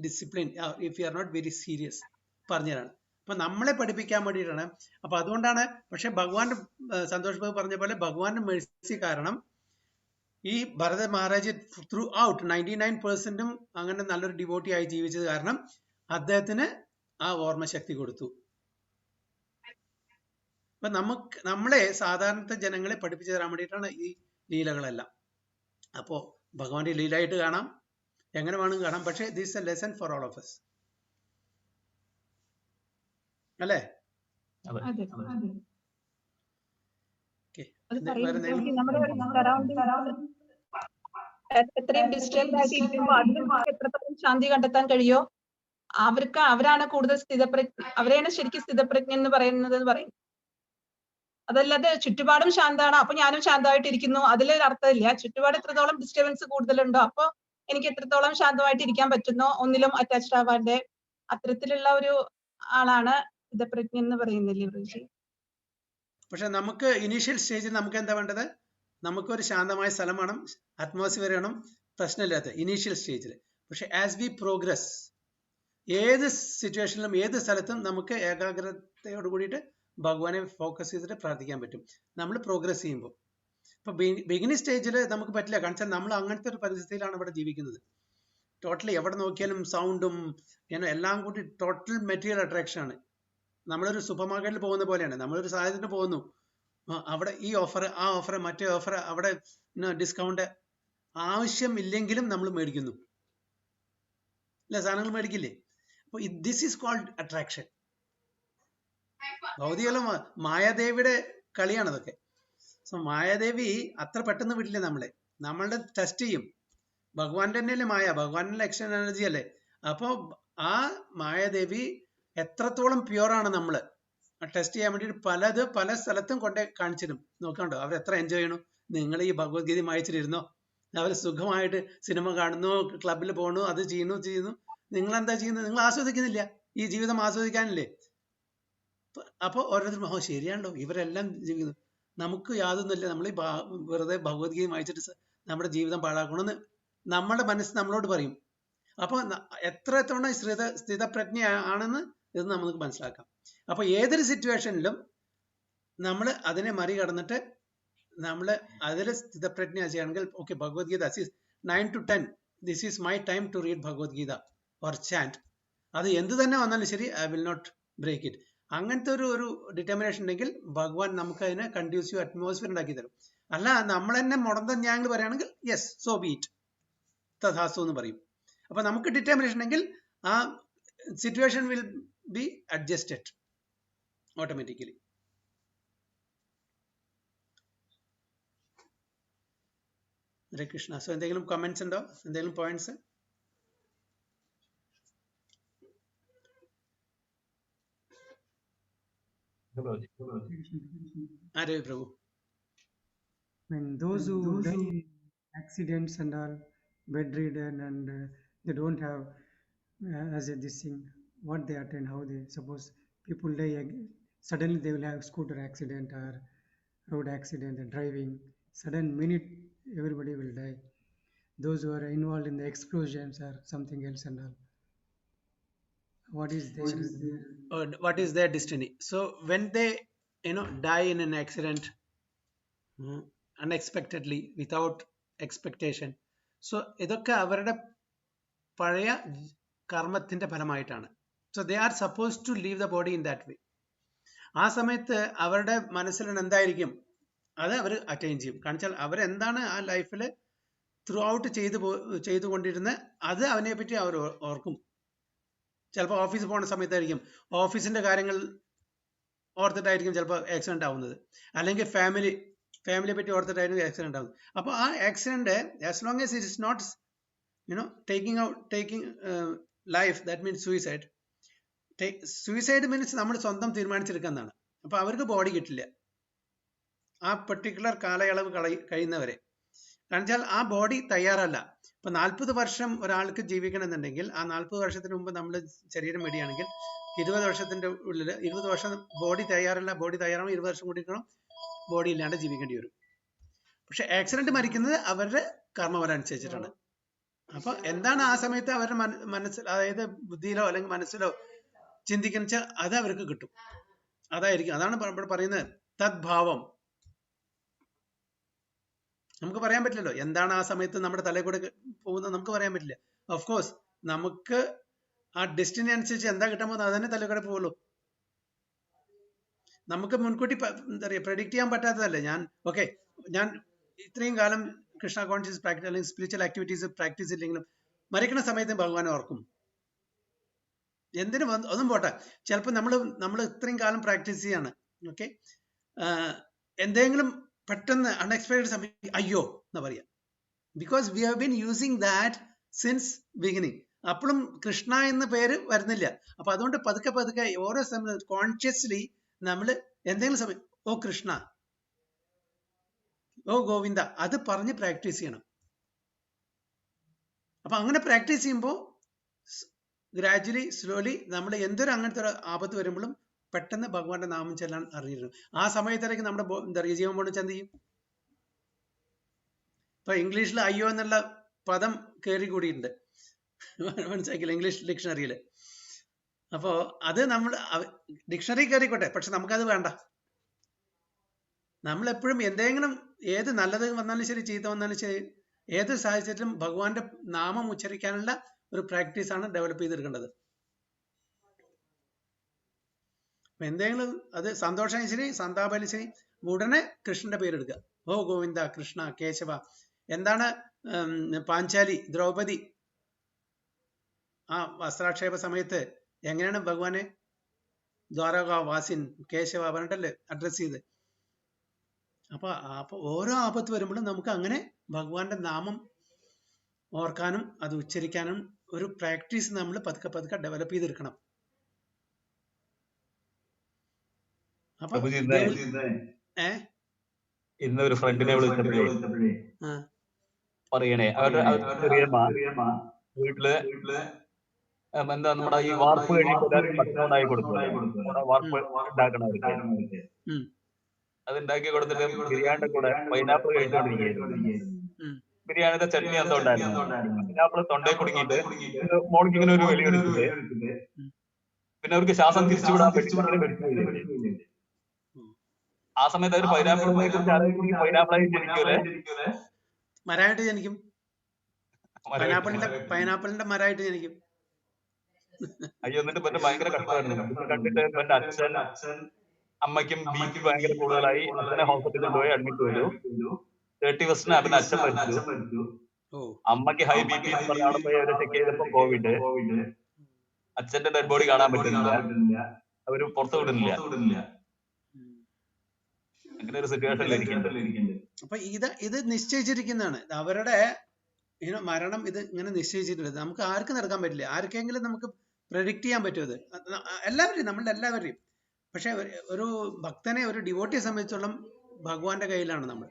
A: discipline, if you are not very serious പറഞ്ഞതാണ്. അപ്പൊ നമ്മളെ പഠിപ്പിക്കാൻ വേണ്ടിയിട്ടാണ്. അപ്പൊ അതുകൊണ്ടാണ്. പക്ഷെ ഭഗവാന്റെ സന്തോഷ് ബാബു പറഞ്ഞ പോലെ ഭഗവാന്റെ മെഴ്സി കാരണം ഈ ഭരത മഹാരാജ് ത്രൂ ഔട്ട് 99% അങ്ങനെ നല്ലൊരു ഡിവോട്ടി ആയി ജീവിച്ചത് കാരണം അദ്ദേഹത്തിന് ആ ഓർമ്മശക്തി കൊടുത്തു. അപ്പൊ നമ്മളെ സാധാരണ ജനങ്ങളെ പഠിപ്പിച്ചു തരാൻ വേണ്ടിയിട്ടാണ് ഈ ലീലകളെല്ലാം. അപ്പോ ഭഗവാന്റെ ലീലയായിട്ട് കാണാം, എങ്ങനെ വേണമെങ്കിൽ കാണാം. പക്ഷെ this A lesson for all of us അല്ലേ?
F: അതെ.
A: Okay.
F: അത്
A: വേറെ
F: പറയുന്നത്
A: എന്തെങ്കിലും?
F: നമ്മുടെ സറൗണ്ടിങ്സ് എത്രയും ഡിസ്റ്റന്റ് ആയിട്ട് ഇരിക്കുമ്പോൾ അതിൽ നമുക്ക് എത്രത്തോളം ശാന്തി കണ്ടെത്താൻ കഴിയോ അവരാണ് കൂടുതൽ അവരെയാണ് ശരിക്കും സ്ഥിതപ്രജ്ഞ എന്ന് പറയുന്നത് പറയും. അതല്ലാതെ ചുറ്റുപാടും ശാന്താണ് അപ്പൊ ഞാനും ശാന്തമായിട്ടിരിക്കുന്നു അതിലൊരു അർത്ഥമില്ല. ചുറ്റുപാട് എത്രത്തോളം ഡിസ്റ്റർബൻസ് കൂടുതലുണ്ടോ അപ്പൊ എനിക്ക് എത്രത്തോളം ശാന്തമായിട്ട് ഇരിക്കാൻ പറ്റുന്നോ, ഒന്നിലും അറ്റാച്ച്ഡ് ആവാന്റെ അത്തരത്തിലുള്ള ഒരു ആളാണ് സ്ഥിതപ്രജ്ഞ എന്ന് പറയുന്നില്ലേ ഗുരുജി?
A: പക്ഷെ നമുക്ക് ഇനീഷ്യൽ സ്റ്റേജിൽ നമുക്ക് എന്താ വേണ്ടത്? നമുക്കൊരു ശാന്തമായ സ്ഥലം വേണം, അറ്റ്മോസ്ഫിയർ വേണം, പ്രശ്നമില്ലാത്ത ഇനീഷ്യൽ സ്റ്റേജിൽ. പക്ഷെ ആസ് വി പ്രോഗ്രസ് ഏത് സിറ്റുവേഷനിലും ഏത് സ്ഥലത്തും നമുക്ക് ഏകാഗ്രതയോട് കൂടിയിട്ട് ഭഗവാനെ ഫോക്കസ് ചെയ്തിട്ട് പ്രാർത്ഥിക്കാൻ പറ്റും നമ്മൾ പ്രോഗ്രസ് ചെയ്യുമ്പോൾ. ഇപ്പൊ ബിഗിനിങ് സ്റ്റേജിൽ നമുക്ക് പറ്റില്ല. കാരണം വെച്ചാൽ നമ്മൾ അങ്ങനത്തെ ഒരു പരിസ്ഥിതിയിലാണ് ഇവിടെ ജീവിക്കുന്നത്. ടോട്ടലി എവിടെ നോക്കിയാലും സൗണ്ടും എല്ലാം കൂടി ടോട്ടൽ മെറ്റീരിയൽ അട്രാക്ഷൻ ആണ്. നമ്മളൊരു സൂപ്പർ മാർക്കറ്റിൽ പോകുന്ന പോലെയാണ്. നമ്മളൊരു സാഹചര്യത്തിന് പോകുന്നു, അവിടെ ഈ ഓഫർ, ആ ഓഫർ, മറ്റേ ഓഫർ, അവിടെ ഡിസ്കൗണ്ട്, ആവശ്യമില്ലെങ്കിലും നമ്മൾ മേടിക്കുന്നു അല്ലെ? സാധനങ്ങൾ മേടിക്കില്ലേ? അപ്പൊ ദിസ് ഈസ് കോൾഡ് അട്രാക്ഷൻ. ഭൗതികല മായാദേവിയുടെ കളിയാണ് അതൊക്കെ. സോ മായാദേവി അത്ര പെട്ടെന്ന് വിടില്ല നമ്മളെ. നമ്മളുടെ ടെസ്റ്റ് ചെയ്യും. ഭഗവാന്റെ തന്നെയല്ലേ മായ, ഭഗവാന്റെ എക്സ്റ്റേണൽ എനർജി അല്ലേ. അപ്പോ ആ മായാദേവി എത്രത്തോളം പ്യുവറാണ് നമ്മൾ ടെസ്റ്റ് ചെയ്യാൻ വേണ്ടിയിട്ട് പല സ്ഥലത്തും കൊണ്ടേ കാണിച്ചിരും. നോക്കണ്ടോ അവർ എത്ര എൻജോയ് ചെയ്യണു. നിങ്ങൾ ഈ ഭഗവത്ഗീത വായിച്ചിരുന്നോ? അവർ സുഖമായിട്ട് സിനിമ കാണുന്നു, ക്ലബിൽ പോകണു, അത് ചെയ്യുന്നു. നിങ്ങൾ എന്താ ചെയ്യുന്നത്? നിങ്ങൾ ആസ്വദിക്കുന്നില്ല. ഈ ജീവിതം ആസ്വദിക്കാനില്ലേ? അപ്പൊ ഓരോരുത്തരും ശരിയാണല്ലോ ഇവരെല്ലാം ജീവിക്കുന്നു, നമുക്ക് യാതൊന്നുമില്ല, നമ്മൾ ഈ വെറുതെ ഭഗവത്ഗീത വായിച്ചിട്ട് നമ്മുടെ ജീവിതം പാഴാക്കണമെന്ന് നമ്മുടെ മനസ്സ് നമ്മളോട് പറയും. അപ്പൊ എത്രത്തോളം സ്ഥിതപ്രജ്ഞ ആണെന്ന് ഇത് നമുക്ക് മനസ്സിലാക്കാം. അപ്പൊ ഏതൊരു സിറ്റുവേഷനിലും നമ്മൾ അതിനെ മറികടന്നിട്ട് നമ്മൾ അതിൽ സ്ഥിതപ്രജ്ഞ ചെയ്യുകയാണെങ്കിൽ okay, Bhagavad Gita 9 to 10 this is my time to read Bhagavad Gita or chant. അത് എന്ത് തന്നെ വന്നാലും ശരി, I will not break it. അങ്ങനത്തെ ഒരു ഡിറ്റർമിനേഷൻ ഉണ്ടെങ്കിൽ ഭഗവാൻ നമുക്ക് അതിനെ കൺഡ്യൂസീവ് അറ്റ്മോസ്ഫിയർ ഉണ്ടാക്കി തരും. അല്ല നമ്മൾ തന്നെ മുടന്ത ഞാങ്ങൾ പറയുകയാണെങ്കിൽ യെസ്, സോ ബീറ്റ്, തഥാസ്തു എന്ന് പറയും. അപ്പൊ നമുക്ക് ഡിറ്റർമിനേഷൻ ഉണ്ടെങ്കിൽ ആ situation will be adjusted automatically. Hare Krishna. So എന്തെങ്കിലും കമന്റ്സ് ഉണ്ടോ? എന്തെങ്കിലും points? Hare Prabhu.
C: When those who die in accidents and are bedridden and they don't have as a this thing, what they attend, how they suppose people die suddenly they will have scooter accident or road accident and driving sudden minute everybody will die. Those who are involved in the explosions or something else and all, what is their
A: What is their destiny? So when they die in an accident unexpectedly without expectation. So ഇതൊക്കെ അവരുടെ പഴയ കർമ്മത്തിന്റെ ഫലമായിട്ടാണ്. So they are supposed to leave the body in that way. ആ സമയത്ത് അവരുടെ മനസ്സിൽ എന്തായിരിക്കും അത് അവർ അറ്റൈൻ ചെയ്യും. കാരണം വെച്ചാൽ അവരെന്താണ് ആ ലൈഫിൽ ത്രൂ ഔട്ട് ചെയ്തുകൊണ്ടിരുന്നത് അത് അവനെ പറ്റി അവർ ഓർക്കും. ചിലപ്പോൾ ഓഫീസിൽ പോകുന്ന സമയത്തായിരിക്കും ഓഫീസിന്റെ കാര്യങ്ങൾ ഓർത്തിട്ടായിരിക്കും ചിലപ്പോൾ ആക്സിഡന്റ് ആവുന്നത്, അല്ലെങ്കിൽ ഫാമിലിയെ പറ്റി ഓർത്തിട്ടായിരിക്കും ആക്സിഡന്റ് ആവുന്നത്. അപ്പോൾ ആ accident as long as it is not taking life, that means suicide. Suicide means നമ്മൾ സ്വന്തം തീരുമാനിച്ചെടുക്കുന്നതാണ്. അപ്പൊ അവർക്ക് ബോഡി കിട്ടില്ല ആ പെർട്ടിക്കുലർ കാലയളവ് കഴിയുന്നവരെ. കാരണം വെച്ചാൽ ആ ബോഡി തയ്യാറല്ല. ഇപ്പൊ 40 വർഷം ഒരാൾക്ക് ജീവിക്കണമെന്നുണ്ടെങ്കിൽ ആ 40 വർഷത്തിന് മുമ്പ് നമ്മൾ ശരീരം വെടിയാണെങ്കിൽ 20 വർഷത്തിന്റെ ഉള്ളിൽ 20 വർഷം ബോഡി തയ്യാറല്ല. ബോഡി തയ്യാറാവും 20 വർഷം കൂടി ഇരിക്കണം, ബോഡി ഇല്ലാണ്ട് ജീവിക്കേണ്ടി വരും. പക്ഷെ ആക്സിഡന്റ് മരിക്കുന്നത് അവരുടെ കർമ്മഫലം അനുസരിച്ചിട്ടാണ്. അപ്പൊ എന്താണ് ആ സമയത്ത് അവരുടെ മനസ്സിൽ, അതായത് ബുദ്ധിയിലോ അല്ലെങ്കിൽ മനസ്സിലോ ചിന്തിക്കുന്ന വെച്ചാൽ അത് അവർക്ക് കിട്ടും. അതായിരിക്കും, അതാണ് ഇവിടെ പറയുന്നത് തദ്ഭാവം. നമുക്ക് പറയാൻ പറ്റില്ലല്ലോ എന്താണ് ആ സമയത്ത് നമ്മുടെ തലയിൽ കൂടെ പോകുന്നത്, നമുക്ക് പറയാൻ പറ്റില്ല. ഓഫ് കോഴ്സ് നമുക്ക് ആ ഡെസ്റ്റിനി അനുസരിച്ച് എന്താ കിട്ടാൻ പോകുന്നത് അത് തന്നെ തലയിൽ കൂടെ പോകുള്ളൂ. നമുക്ക് മുൻകൂട്ടി എന്താ പറയുക പ്രെഡിക്റ്റ് ചെയ്യാൻ പറ്റാത്തതല്ലേ. ഞാൻ ഇത്രയും കാലം കൃഷ്ണ കോൺഷ്യസ് പ്രാക്ടീസ് അല്ലെങ്കിൽ സ്പിരിച്വൽ ആക്ടിവിറ്റീസ് പ്രാക്ടീസ് ഇല്ലെങ്കിലും മരിക്കുന്ന സമയത്ത് ഭഗവാനെ ഓർക്കും. എന്തിനും ഒന്നും പോട്ടെ, ചിലപ്പോൾ നമ്മൾ ഇത്രയും കാലം പ്രാക്ടീസ് ചെയ്യാണ്, ഓക്കെ, എന്തെങ്കിലും പെട്ടെന്ന് അൺഎക്സ്പെക്ടഡ് സമയം അയ്യോ എന്നാ പറയാ. Because we have been using that since beginning. അപ്പോഴും കൃഷ്ണ എന്ന പേര് വരുന്നില്ല. അപ്പൊ അതുകൊണ്ട് പതുക്കെ ഓരോ സമയം കോൺഷ്യസ്ലി നമ്മൾ എന്തെങ്കിലും സമയം ഓ കൃഷ്ണ, ഓ ഗോവിന്ദ, അത് പറഞ്ഞ് പ്രാക്ടീസ് ചെയ്യണം. അപ്പൊ അങ്ങനെ പ്രാക്ടീസ് ചെയ്യുമ്പോൾ ഗ്രാജുവലി സ്ലോലി നമ്മൾ എന്തൊരു അങ്ങനത്തെ ഒരു ആപത്ത് വരുമ്പോഴും പെട്ടെന്ന് ഭഗവാന്റെ നാമം ചെല്ലാൻ അറിഞ്ഞിരുന്നു. ആ സമയത്തേക്ക് നമ്മുടെ എന്താ പറയുക ജീവൻ കൊണ്ട് എന്ത് ചെയ്യും. ഇപ്പൊ ഇംഗ്ലീഷിൽ അയ്യോ എന്നുള്ള പദം കയറി കൂടിയിട്ടുണ്ട്, മനസ്സിലാക്കില്ല, ഇംഗ്ലീഷ് ഡിക്ഷണറിയിൽ. അപ്പോ അത് നമ്മൾ ഡിക്ഷണറി കയറിക്കോട്ടെ, പക്ഷെ നമുക്കത് വേണ്ട. നമ്മളെപ്പോഴും എന്തെങ്കിലും ഏത് നല്ലത് വന്നാലും ശരി ചീത്ത വന്നാലും ശരി ഏത് സാഹചര്യത്തിലും ഭഗവാന്റെ നാമം ഉച്ചരിക്കാനുള്ള ഒരു പ്രാക്ടീസാണ് ഡെവലപ്പ് ചെയ്തെടുക്കേണ്ടത്. എന്തെങ്കിലും അത് സന്തോഷം ശരി സന്താപം ശരി ഉടനെ കൃഷ്ണന്റെ പേരെടുക്കുക. ഓ ഗോവിന്ദ, കൃഷ്ണ, കേശവ. എന്താണ് പാഞ്ചാലി, ദ്രൗപദി ആ വസ്ത്രാക്ഷേപ സമയത്ത് എങ്ങനെയാണ് ഭഗവാനെ ദ്വാരക വാസിൻ കേശവ പറഞ്ഞിട്ടല്ലേ അഡ്രസ് ചെയ്ത്. അപ്പൊ ഓരോ ആപത്ത് വരുമ്പോഴും നമുക്ക് അങ്ങനെ ഭഗവാന്റെ നാമം ഓർക്കാനും അത് ഉച്ചരിക്കാനും ഒരു പ്രാക്ടീസ് നമ്മൾ പതുക്കെ ഡെവലപ്പ് ചെയ്തെടുക്കണം. അപ്പൊ
E: ഇന്ന് ഒരു ഫ്രണ്ടിനെ വിളിച്ചപ്പോഴേ പറയണേ അവരുടെ വീട്ടില് എന്താ നമ്മുടെ ഈ വാർപ്പ് കഴിഞ്ഞിട്ട് എല്ലാവരും ഭക്ഷണം ഉണ്ടാക്കി കൊടുക്കുമല്ലോ, വാർപ്പ് ഉണ്ടാക്കണവർക്ക്. അത് ഉണ്ടാക്കി കൊടുത്തിട്ട് ബിരിയാണിയുടെ കൂടെ പൈനാപ്പിൾ കഴിച്ചുകൊണ്ടിരിക്കുകയായിരുന്നു. ബിരിയാണിയുടെ ചട്നി എന്തോ ഉണ്ടായിരുന്നു. പൈനാപ്പിൾ തൊണ്ടയിൽ കുടുങ്ങിയിട്ട് മോൾക്ക് ഇങ്ങനെ ഒരു വെളി എടുത്തിട്ട് പിന്നെ അവർക്ക് ശ്വാസം തിരിച്ചുവിടാൻ പറ്റും. ആ സമയത്ത് അവർ പൈനാപ്പിളിനെ കുറിച്ച് ആലോചിക്കും. പൈനാപ്പിളായി ജനിക്കൂലേ,
A: മരമായിട്ട് ജനിക്കും. പൈനാപ്പിളിന്റെ മരമായിട്ട് ജനിക്കും.
E: അയ്യോ, എന്നിട്ട് പിന്നെ ഭയങ്കര കഷ്ടമായിരുന്നു. ഇത് കണ്ടിട്ട് എന്റെ അച്ഛൻ അമ്മയ്ക്കും ബി.പി ഭയങ്കര കൂടുതലായി. അച്ഛനെ ഹോസ്പിറ്റലിൽ പോയി അഡ്മിറ്റ് ചെയ്തു. 30 അതിന് അച്ഛൻ മരിച്ചു. അമ്മയ്ക്ക് ഹൈ ബി.പി എന്ന് പറഞ്ഞ അവിടെ പോയി അവരെ ചെക്ക് ചെയ്തപ്പോ കോവിഡ്. അച്ഛന്റെ ഡെഡ് ബോഡി കാണാൻ പറ്റുന്നില്ല, അവര് പുറത്തു വിടുന്നില്ല. അങ്ങനെ ഒരു സിറ്റുവേഷനിലിരിക്കുന്നുണ്ട്.
A: അപ്പൊ ഇത് നിശ്ചയിച്ചിരിക്കുന്നതാണ് അവരുടെ മരണം. ഇത് ഇങ്ങനെ നിശ്ചയിച്ചിട്ടുണ്ട്. നമുക്ക് ആർക്കും നടക്കാൻ പറ്റില്ല. ആർക്കെങ്കിലും നമുക്ക് പ്രെഡിക്റ്റ് ചെയ്യാൻ പറ്റും അത് എല്ലാവരെയും, നമ്മളുടെ എല്ലാവരെയും. പക്ഷെ ഒരു ഭക്തനെ, ഒരു ഡിവോട്ടിയെ സംബന്ധിച്ചോളം ഭഗവാന്റെ കയ്യിലാണ് നമ്മൾ.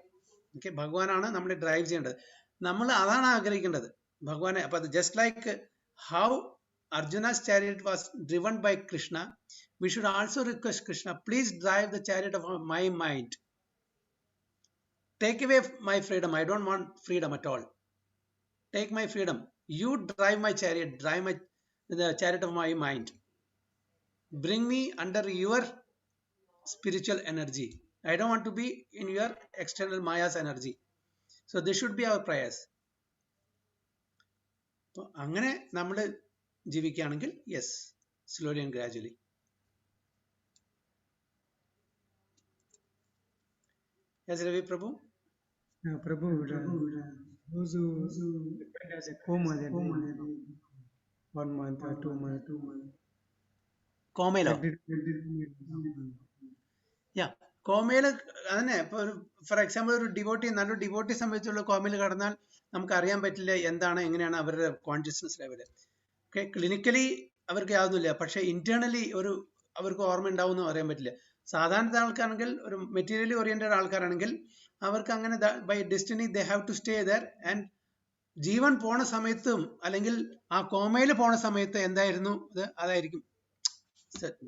A: ഓക്കെ, ഭഗവാനാണ് നമ്മളെ ഡ്രൈവ് ചെയ്യേണ്ടത്. നമ്മൾ അതാണ് ആഗ്രഹിക്കേണ്ടത് ഭഗവാനെ. അപ്പൊ അത് just like how Arjuna's chariot was driven by Krishna, we should also request Krishna, please drive the chariot of my mind. Take away my freedom. I don't want freedom at all. Take my freedom. You drive my chariot, the chariot of my mind. Bring me under your spiritual energy. I don't want to be in your external Maya's energy. So this should be our prayers. അപ്പോൾ അങ്ങനെ നമ്മൾ ജീവിക്കുകയാണെങ്കിൽ yes, slowly and gradually. Yes Ravi Prabhu.
C: Prabhu, those who depend as a coma, then 1 month or 2 months.
A: കോമയിലോ? യാ, കോമയിൽ അതന്നെ. ഇപ്പൊ ഫോർ എക്സാമ്പിൾ ഒരു ഡിവോട്ടി, നല്ലൊരു ഡിവോട്ടി സംബന്ധിച്ചുള്ള കോമയിൽ കടന്നാൽ നമുക്ക് അറിയാൻ പറ്റില്ല എന്താണ് എങ്ങനെയാണ് അവരുടെ കോൺഷ്യസ്നസ് ലെവല്. ഓക്കെ, ക്ലിനിക്കലി അവർക്ക് യാതൊന്നുമില്ല, പക്ഷെ ഇന്റേണലി ഒരു അവർക്ക് ഓർമ്മ ഉണ്ടാവുമെന്ന് അറിയാൻ പറ്റില്ല. സാധാരണ ആൾക്കാരാണെങ്കിൽ, ഒരു മെറ്റീരിയലി ഓറിയന്റഡ് ആൾക്കാരാണെങ്കിൽ അവർക്ക് അങ്ങനെ by destiny they have to stay there. And ജീവൻ പോണ സമയത്തും അല്ലെങ്കിൽ ആ കോമയിൽ പോണ സമയത്ത് എന്തായിരുന്നു അത്, അതായിരിക്കും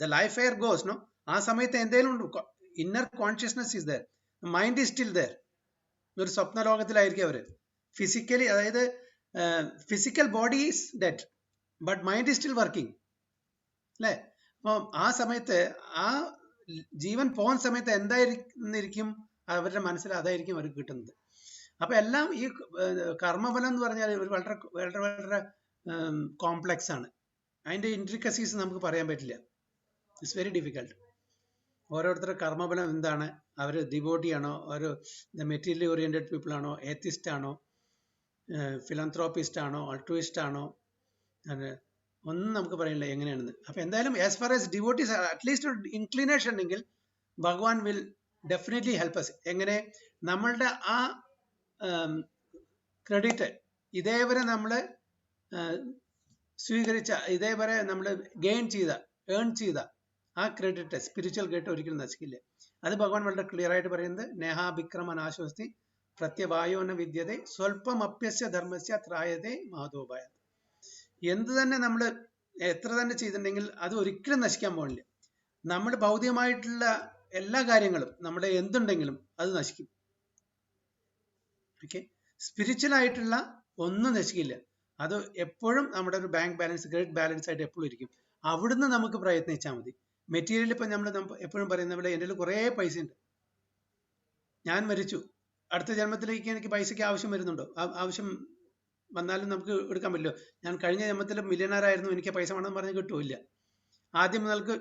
A: the life air goes no. ആ സമയത്ത് എന്തെങ്കിലും inner consciousness is there, mind is still there. ഒരു സ്വപ്ന ലോകത്തിലായിരിക്കും അവര്. ഫിസിക്കലി, അതായത് physical body is dead but mind is still working അല്ലേ. അപ്പം ആ സമയത്ത്, ആ ജീവൻ പോകുന്ന സമയത്ത് എന്തായിരിക്കും അവരുടെ മനസ്സിൽ, അതായിരിക്കും അവർക്ക് കിട്ടുന്നത്. അപ്പൊ എല്ലാം ഈ കർമ്മഫലം എന്ന് പറഞ്ഞാൽ ഒരു വളരെ വളരെ വളരെ കോംപ്ലക്സ് ആണ്. അതിന്റെ ഇൻട്രിക്കസീസ് നമുക്ക് പറയാൻ പറ്റില്ല. It's very difficult. ഓരോരുത്തരുടെ കർമ്മഫലം എന്താണ്, അവർ ഡിവോട്ടി ആണോ, ഒരു മെറ്റീരിയലി ഓറിയന്റഡ് പീപ്പിൾ ആണോ, ഏത്തിസ്റ്റ് ആണോ, ഫിലന്ത്രോപ്പിസ്റ്റ് ആണോ, അൾട്രൂയിസ്റ്റ് ആണോ, ഒന്നും നമുക്ക് പറയില്ല എങ്ങനെയാണെന്ന്. അപ്പൊ എന്തായാലും as far as devotees at least ഒരു ഇൻക്ലിനേഷൻ ഉണ്ടെങ്കിൽ ഭഗവാൻ വിൽ ഡെഫിനറ്റ്ലി ഹെൽപ്പ് അസ്. എങ്ങനെ? നമ്മളുടെ ആ ക്രെഡിറ്റ് ഇതേവരെ നമ്മൾ സ്വീകരിച്ച, ഇതേവരെ നമ്മൾ ഗെയിൻ ചെയ്ത, ഏൺ ചെയ്ത ആ ക്രെഡിറ്റ്, സ്പിരിച്വൽ ക്രെഡിറ്റ് ഒരിക്കലും നശിക്കില്ല. അത് ഭഗവാൻ വളരെ ക്ലിയർ ആയിട്ട് പറയുന്നത്, നേഹാഭിക്രമനാശ്വസ്തി പ്രത്യവായോന വിദ്യതേ സ്വല്പം അപ്യസ്യ ധർമ്മസ്യ ത്രായതേ മഹതോപായ. എന്ത് തന്നെ നമ്മൾ എത്ര തന്നെ ചെയ്തിട്ടുണ്ടെങ്കിൽ അത് ഒരിക്കലും നശിക്കാൻ പോകില്ല. നമ്മുടെ ഭൗതികമായിട്ടുള്ള എല്ലാ കാര്യങ്ങളും, നമ്മുടെ എന്തുണ്ടെങ്കിലും അത് നശിക്കും. ഓക്കെ, സ്പിരിച്വൽ ആയിട്ടുള്ള ഒന്നും നശിക്കില്ല. അത് എപ്പോഴും നമ്മുടെ ഒരു ബാങ്ക് ബാലൻസ്, ക്രെഡിറ്റ് ബാലൻസ് ആയിട്ട് എപ്പോഴും ഇരിക്കും. അവിടുന്ന് നമുക്ക് പ്രയത്നിച്ചാൽ മതി. മെറ്റീരിയൽ ഇപ്പം നമ്മൾ എപ്പോഴും പറയുന്ന പോലെ എൻ്റെ കുറേ പൈസ ഉണ്ട്, ഞാൻ മരിച്ചു, അടുത്ത ജന്മത്തിലേക്ക് എനിക്ക് പൈസയ്ക്ക് ആവശ്യം വരുന്നുണ്ടോ? ആവശ്യം വന്നാലും നമുക്ക് എടുക്കാൻ പറ്റില്ലോ. ഞാൻ കഴിഞ്ഞ ജന്മത്തിൽ മില്യണറായിരുന്നു, എനിക്ക് പൈസ വേണമെന്ന് പറഞ്ഞ് കിട്ടൂല്ല. ആദ്യം മുതൽക്ക്.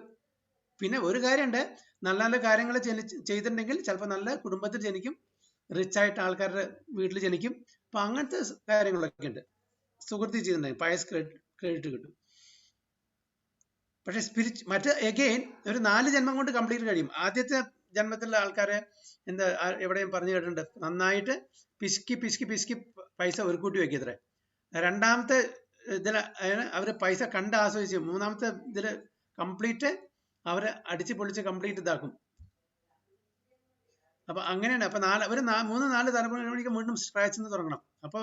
A: പിന്നെ ഒരു കാര്യമുണ്ട്, നല്ല നല്ല കാര്യങ്ങൾ ചെയ്തിട്ടുണ്ടെങ്കിൽ ചിലപ്പോൾ നല്ല കുടുംബത്തിൽ ജനിക്കും, റിച്ച് ആയിട്ട് ആൾക്കാരുടെ വീട്ടിൽ ജനിക്കും. അപ്പൊ അങ്ങനത്തെ കാര്യങ്ങളൊക്കെ ഉണ്ട്. സുഹൃത്തി ചെയ്തിട്ടുണ്ടെങ്കിൽ പയസ് ക്രെഡിറ്റ് കിട്ടും. പക്ഷെ മറ്റ് എഗെയിൻ ഒരു 4 ജന്മം കൊണ്ട് കംപ്ലീറ്റ് കഴിയും. ആദ്യത്തെ ജന്മത്തിലുള്ള ആൾക്കാരെ എന്താ എവിടെയും പറഞ്ഞു കേട്ടിട്ടുണ്ട്, നന്നായിട്ട് പിശുക്കി പിശുക്കി പിശുക്കി പൈസ ഒരു കൂട്ടി വെക്കത്രേ. രണ്ടാമത്തെ ഇതിൽ അവര് പൈസ കണ്ട് ആസ്വദിച്ച്, മൂന്നാമത്തെ ഇതില് കംപ്ലീറ്റ് അവര് അടിച്ച് പൊളിച്ച് കംപ്ലീറ്റ് ഇതാക്കും. അപ്പൊ അങ്ങനെയാണ്. അപ്പൊ ഒരു 3-4 തലമുറകളിലേക്ക് വീണ്ടും സ്ക്രാച്ച് നിന്ന് തുടങ്ങണം. അപ്പൊ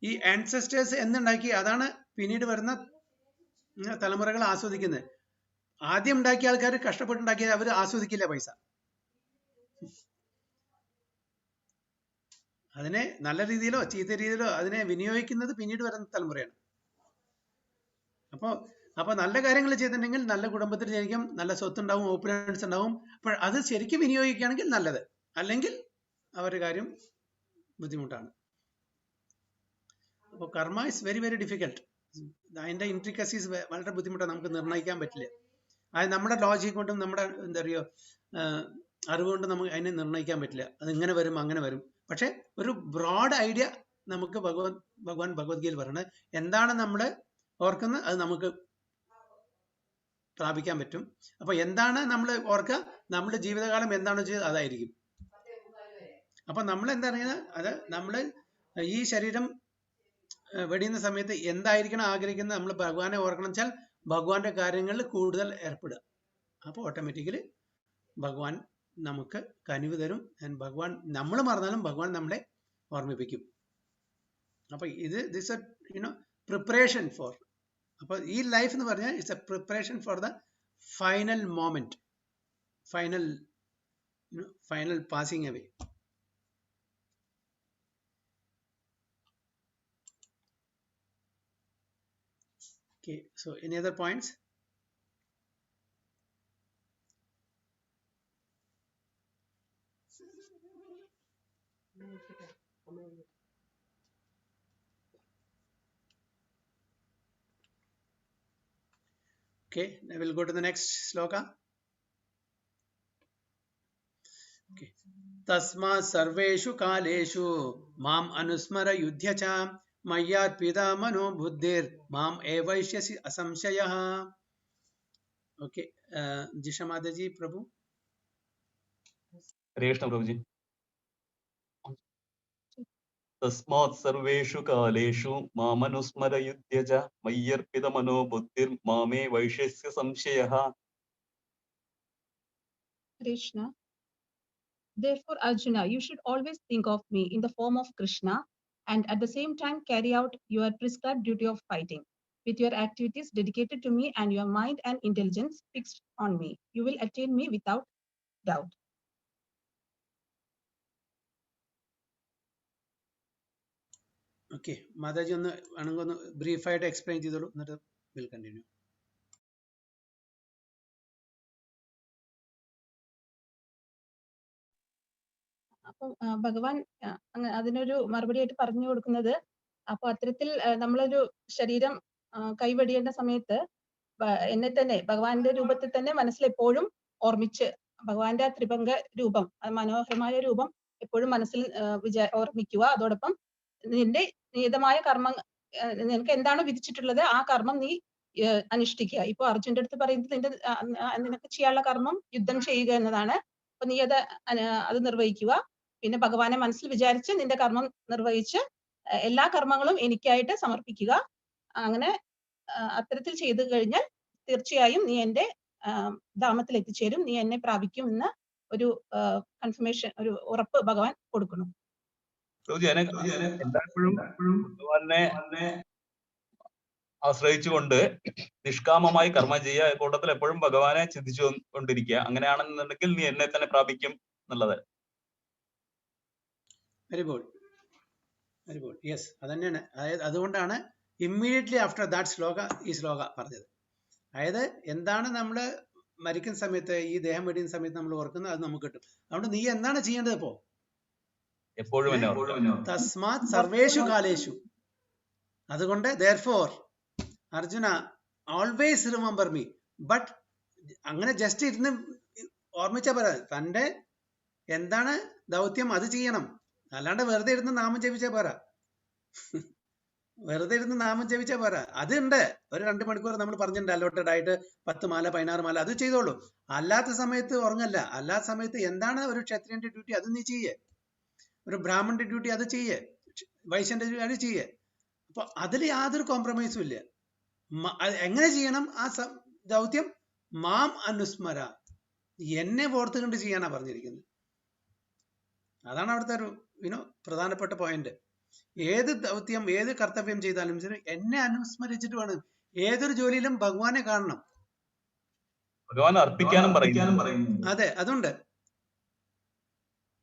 A: ഈ ആൻസെസ്റ്റേഴ്സ് എന്തുണ്ടാക്കി അതാണ് പിന്നീട് വരുന്ന തലമുറകൾ ആസ്വദിക്കുന്നത്. ആദ്യം ഉണ്ടാക്കിയ ആൾക്കാർ കഷ്ടപ്പെട്ടുണ്ടാക്കിയത് അവർ ആസ്വദിക്കില്ല പൈസ. അതിനെ നല്ല രീതിയിലോ ചീത്ത രീതിയിലോ അതിനെ വിനിയോഗിക്കുന്നത് പിന്നീട് വരുന്ന തലമുറയാണ്. അപ്പൊ നല്ല കാര്യങ്ങൾ ചെയ്തിട്ടുണ്ടെങ്കിൽ നല്ല കുടുംബത്തിൽ ജനിക്കും, നല്ല സ്വത്തുണ്ടാവും, ഓപ്പുലൻസ് ഉണ്ടാവും. അപ്പോൾ അത് ശരിക്കും വിനിയോഗിക്കുകയാണെങ്കിൽ നല്ലത്, അല്ലെങ്കിൽ അവരുടെ കാര്യം ബുദ്ധിമുട്ടാണ്. അപ്പോൾ കർമ്മ ഇസ് വെരി വെരി ഡിഫിക്കൽട്ട്. അതിന്റെ ഇൻട്രിക്കസീസ് വളരെ ബുദ്ധിമുട്ടാണ്, നമുക്ക് നിർണ്ണയിക്കാൻ പറ്റില്ല. അത് നമ്മുടെ ലോജിക് കൊണ്ടും നമ്മുടെ എന്താ പറയുക അറിവുകൊണ്ട് നമുക്ക് അതിനെ നിർണ്ണയിക്കാൻ പറ്റില്ല. അത് ഇങ്ങനെ വരും അങ്ങനെ വരും. പക്ഷെ ഒരു ബ്രോഡ് ഐഡിയ നമുക്ക് ഭഗവാൻ ഭഗവത്ഗീതയിൽ പറയുന്നത് എന്താണ് നമ്മൾ ഓർക്കുന്നത് അത് നമുക്ക് പ്രാപിക്കാൻ പറ്റും. അപ്പൊ എന്താണ് നമ്മൾ ഓർക്കുക, നമ്മുടെ ജീവിതകാലം എന്താണോ ചെയ്തത് അതായിരിക്കും. അപ്പൊ നമ്മൾ എന്താ പറയുന്നത്, അത് നമ്മൾ ഈ ശരീരം വെടിയുന്ന സമയത്ത് എന്തായിരിക്കണം ആഗ്രഹിക്കുന്നത്, നമ്മൾ ഭഗവാനെ ഓർക്കണം വെച്ചാൽ ഭഗവാന്റെ കാര്യങ്ങളിൽ കൂടുതൽ ഏർപ്പെടുക. അപ്പോൾ ഓട്ടോമാറ്റിക്കലി ഭഗവാൻ നമുക്ക് കനിവ് തരും. ഭഗവാൻ നമ്മൾ മറന്നാലും ഭഗവാൻ നമ്മളെ ഓർമ്മിപ്പിക്കും. അപ്പൊ ദിസ് പ്രിപ്പറേഷൻ ഫോർ, അപ്പൊ ഈ ലൈഫ് എന്ന് പറഞ്ഞാൽ it's A preparation for the final moment, final passing away. Okay, so any other points? Okay, I will go to the next sloka. Okay. Tasma sarveshu kaleshu mam anusmara yudhya cha mayyarpida mano buddhir mam evaishyasi asamshayah. Okay, Jisha Mataji, Prabhu.
E: हरे कृष्ण प्रभु जी. तस्मात् सर्वेषु कालेषु मामनुस्मर युध्यज मय्यर्पितमनो बुद्धिर्मामे वैश्यस्य संशयः.
F: Krishna. Therefore, Arjuna, you should always think of me in the form of Krishna and at the same time carry out your prescribed duty of fighting. With your activities dedicated to me and your mind and intelligence fixed on me, you will attain me without doubt.
A: Okay, Mataji ഒന്ന് brief ആയിട്ട് explain ചെയ്തോളൂ, എന്നിട്ട് will continue.
F: അപ്പം ഭഗവാൻ അതിനൊരു മറുപടിയായിട്ട് പറഞ്ഞു കൊടുക്കുന്നത്, അപ്പൊ അത്തരത്തിൽ നമ്മളൊരു ശരീരം കൈവടിയേണ്ട സമയത്ത് എന്നെ തന്നെ ഭഗവാന്റെ രൂപത്തിൽ തന്നെ മനസ്സിൽ എപ്പോഴും ഓർമ്മിച്ച്, ഭഗവാന്റെ ആ ത്രിഭംഗ രൂപം, മനോഹരമായ രൂപം എപ്പോഴും മനസ്സിൽ ഓർമ്മിക്കുക. അതോടൊപ്പം നിന്റെ നിയതമായ കർമ്മം, നിനക്ക് എന്താണോ വിധിച്ചിട്ടുള്ളത് ആ കർമ്മം നീ അനുഷ്ഠിക്കുക. ഇപ്പൊ അർജുന്റെ അടുത്ത് പറയുന്നത് നിനക്ക് ചെയ്യാനുള്ള കർമ്മം യുദ്ധം ചെയ്യുക എന്നതാണ്. അപ്പൊ നീ അത് നിർവഹിക്കുക. പിന്നെ ഭഗവാനെ മനസ്സിൽ വിചാരിച്ച് നിന്റെ കർമ്മം നിർവഹിച്ച് എല്ലാ കർമ്മങ്ങളും എനിക്കായിട്ട് സമർപ്പിക്കുക. അങ്ങനെ അത്തരത്തിൽ ചെയ്തു കഴിഞ്ഞാൽ തീർച്ചയായും നീ എന്റെ ധാമത്തിൽ എത്തിച്ചേരും, നീ എന്നെ പ്രാപിക്കും എന്ന് ഒരു കൺഫർമേഷൻ, ഒരു ഉറപ്പ് ഭഗവാൻ കൊടുക്കുന്നു.
E: എല്ലായ്പ്പോഴും ഭഗവാനെ ആശ്രയിച്ചുകൊണ്ട് നിഷ്കാമമായി കർമ്മം ചെയ്യുക, കൂട്ടത്തിൽ എപ്പോഴും ഭഗവാനെ ചിന്തിച്ചു കൊണ്ടിരിക്കുക. അങ്ങനെയാണെന്നുണ്ടെങ്കിൽ നീ എന്നെ തന്നെ പ്രാപിക്കും എന്നുള്ളത്.
A: Very good, very good. Yes, അത് തന്നെയാണ്. അതായത് അതുകൊണ്ടാണ് ഇമ്മീഡിയറ്റ്ലി ആഫ്റ്റർ ദാറ്റ് ശ്ലോക ഈ ശ്ലോക പറഞ്ഞത്. അതായത് എന്താണ് നമ്മൾ മരിക്കുന്ന സമയത്ത്, ഈ ദേഹം വെടിയുന്ന സമയത്ത് നമ്മൾ ഓർക്കുന്നത്, അത് നമുക്ക് കിട്ടും. അതുകൊണ്ട് നീ എന്താണ് ചെയ്യേണ്ടത് ഇപ്പോ?
E: എപ്പോഴും
A: തസ്മാത് സർവേഷു കാലേഷു. അതുകൊണ്ട് therefore Arjuna always remember me. But അങ്ങനെ ജസ്റ്റ് ഇരുന്ന് ഓർമ്മിച്ചാ പോരാ, തന്റെ എന്താണ് ദൗത്യം അത് ചെയ്യണം. അല്ലാണ്ട് വെറുതെ ഇരുന്ന് നാമം ജപിച്ചാ പോരാ. വെറുതെ ഇരുന്ന് നാമം ജപിച്ചാ പോരാ. അതുണ്ട്, ഒരു 2 മണിക്കൂർ നമ്മൾ പറഞ്ഞിട്ടുണ്ട് അലോട്ടഡ് ആയിട്ട് 10 മാല 16 മാല അത് ചെയ്തോളൂ. അല്ലാത്ത സമയത്ത് ഉറങ്ങല്ല. അല്ലാത്ത സമയത്ത് എന്താണ് ഒരു ക്ഷത്രിയന്റെ ഡ്യൂട്ടി അത് നീ ചെയ്യേ, ഒരു ബ്രാഹ്മണന്റെ ഡ്യൂട്ടി അത് ചെയ്യേ, വൈശ്യന്റെ ഡ്യൂട്ടി അത് ചെയ്യേ. അപ്പൊ അതിൽ യാതൊരു കോംപ്രമൈസും ഇല്ല. എങ്ങനെ ചെയ്യണം ആ ദൗത്യം? മാം അനുസ്മര, എന്നെ ഓർത്തുകൊണ്ട് ചെയ്യാനാ പറഞ്ഞിരിക്കുന്നത്. അതാണ് അവിടുത്തെ ഒരു പ്രധാനപ്പെട്ട പോയിന്റ്. ഏത് ദൗത്യം, ഏത് കർത്തവ്യം ചെയ്താലും ശരി എന്നെ അനുസ്മരിച്ചിട്ട് വേണം. ഏതൊരു ജോലിയിലും ഭഗവാനെ കാണണം,
E: ഭഗവാൻ അർപ്പിക്കാനും പറയുന്നു.
A: അതെ, അതുണ്ട്.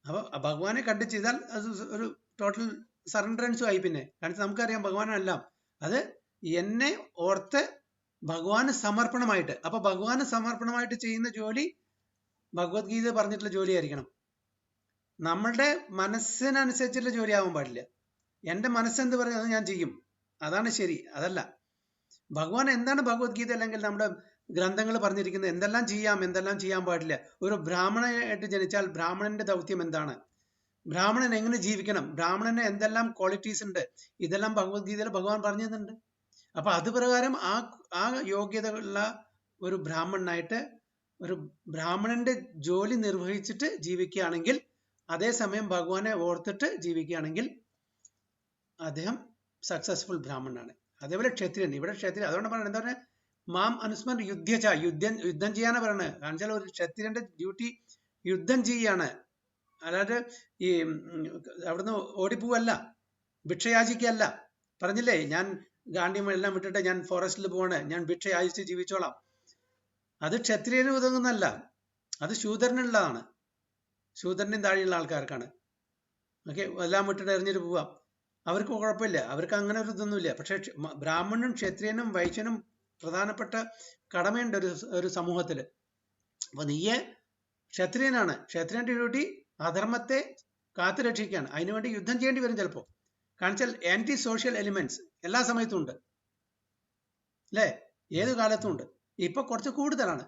A: അപ്പൊ ഭഗവാനെ കണ്ടു ചെയ്താൽ അത് ഒരു ടോട്ടൽ സറണ്ടറൻസും ആയി. പിന്നെ കാരണം നമുക്കറിയാം ഭഗവാനെല്ലാം അത് എന്നെ ഓർത്ത് ഭഗവാന് സമർപ്പണമായിട്ട്. അപ്പൊ ഭഗവാന് സമർപ്പണമായിട്ട് ചെയ്യുന്ന ജോലി ഭഗവത്ഗീത പറഞ്ഞിട്ടുള്ള ജോലിയായിരിക്കണം. നമ്മളുടെ മനസ്സിനനുസരിച്ചുള്ള ജോലി ആവാൻ പാടില്ല. എന്റെ മനസ്സെന്ത് പറയുന്നത് അത് ഞാൻ ചെയ്യും, അതാണ് ശരി. അതല്ല, ഭഗവാൻ എന്താണ് ഭഗവത്ഗീത അല്ലെങ്കിൽ നമ്മുടെ ഗ്രന്ഥങ്ങൾ പറഞ്ഞിരിക്കുന്നത്, എന്തെല്ലാം ചെയ്യാം എന്തെല്ലാം ചെയ്യാൻ പാടില്ല. ഒരു ബ്രാഹ്മണനായിട്ട് ജനിച്ചാൽ ബ്രാഹ്മണന്റെ ദൗത്യം എന്താണ്, ബ്രാഹ്മണൻ എങ്ങനെ ജീവിക്കണം, ബ്രാഹ്മണന് എന്തെല്ലാം ക്വാളിറ്റീസ് ഉണ്ട്, ഇതെല്ലാം ഭഗവത്ഗീതയിൽ ഭഗവാൻ പറഞ്ഞു തന്നിട്ടുണ്ട്. അപ്പൊ അത് പ്രകാരം ആ യോഗ്യതയുള്ള ഒരു ബ്രാഹ്മണനായിട്ട് ഒരു ബ്രാഹ്മണന്റെ ജോലി നിർവഹിച്ചിട്ട് ജീവിക്കുകയാണെങ്കിൽ, അതേസമയം ഭഗവാനെ ഓർത്തിട്ട് ജീവിക്കുകയാണെങ്കിൽ അദ്ദേഹം സക്സസ്ഫുൾ ബ്രാഹ്മണനാണ്. അതേപോലെ ക്ഷത്രിയൻ, ഇവിടെ ക്ഷത്രിയൻ അതുകൊണ്ട് പറയുന്നത് എന്താ പറയുക, മാം അനുസ്മർ യുദ്ധ യുദ്ധം ചെയ്യാനാണ് പറയുന്നത്. കാരണം വെച്ചാൽ ഒരു ക്ഷത്രിയന്റെ ഡ്യൂട്ടി യുദ്ധം ചെയ്യാണ്. അല്ലാതെ ഈ അവിടുന്ന് ഓടിപ്പോവല്ല, ഭിക്ഷയാചിക്കല്ല. പറഞ്ഞില്ലേ, ഞാൻ ഗാന്ധിയം എല്ലാം വിട്ടിട്ട് ഞാൻ ഫോറസ്റ്റിൽ പോവാണ്, ഞാൻ ഭിക്ഷയാചിച്ച് ജീവിച്ചോളാം. അത് ക്ഷത്രിയന് ഉതകുന്നല്ല, അത് ശൂദ്രനുള്ളതാണ്, ശൂദ്രനും താഴെയുള്ള ആൾക്കാർക്കാണ്. ഓക്കെ, എല്ലാം വിട്ടിട്ട് എറിഞ്ഞിട്ട് പോവാം, അവർക്ക് കുഴപ്പമില്ല, അവർക്ക് അങ്ങനെ ഒരു ഇതൊന്നുമില്ല. പക്ഷെ ബ്രാഹ്മണനും ക്ഷത്രിയനും വൈശ്യനും പ്രധാനപ്പെട്ട കടമയുണ്ട് ഒരു സമൂഹത്തിൽ. അപ്പൊ നീയെ ക്ഷത്രിയനാണ്, ക്ഷത്രിയന്റെ ഡ്യൂട്ടി അധർമ്മത്തെ കാത്തു രക്ഷിക്കുകയാണ്. അതിനുവേണ്ടി യുദ്ധം ചെയ്യേണ്ടി വരും ചിലപ്പോൾ. കാരണം വെച്ചാൽ ആന്റി സോഷ്യൽ എലിമെന്റ്സ് എല്ലാ സമയത്തും ഉണ്ട് അല്ലേ, ഏത് കാലത്തും ഉണ്ട്. ഇപ്പൊ കുറച്ച് കൂടുതലാണ്.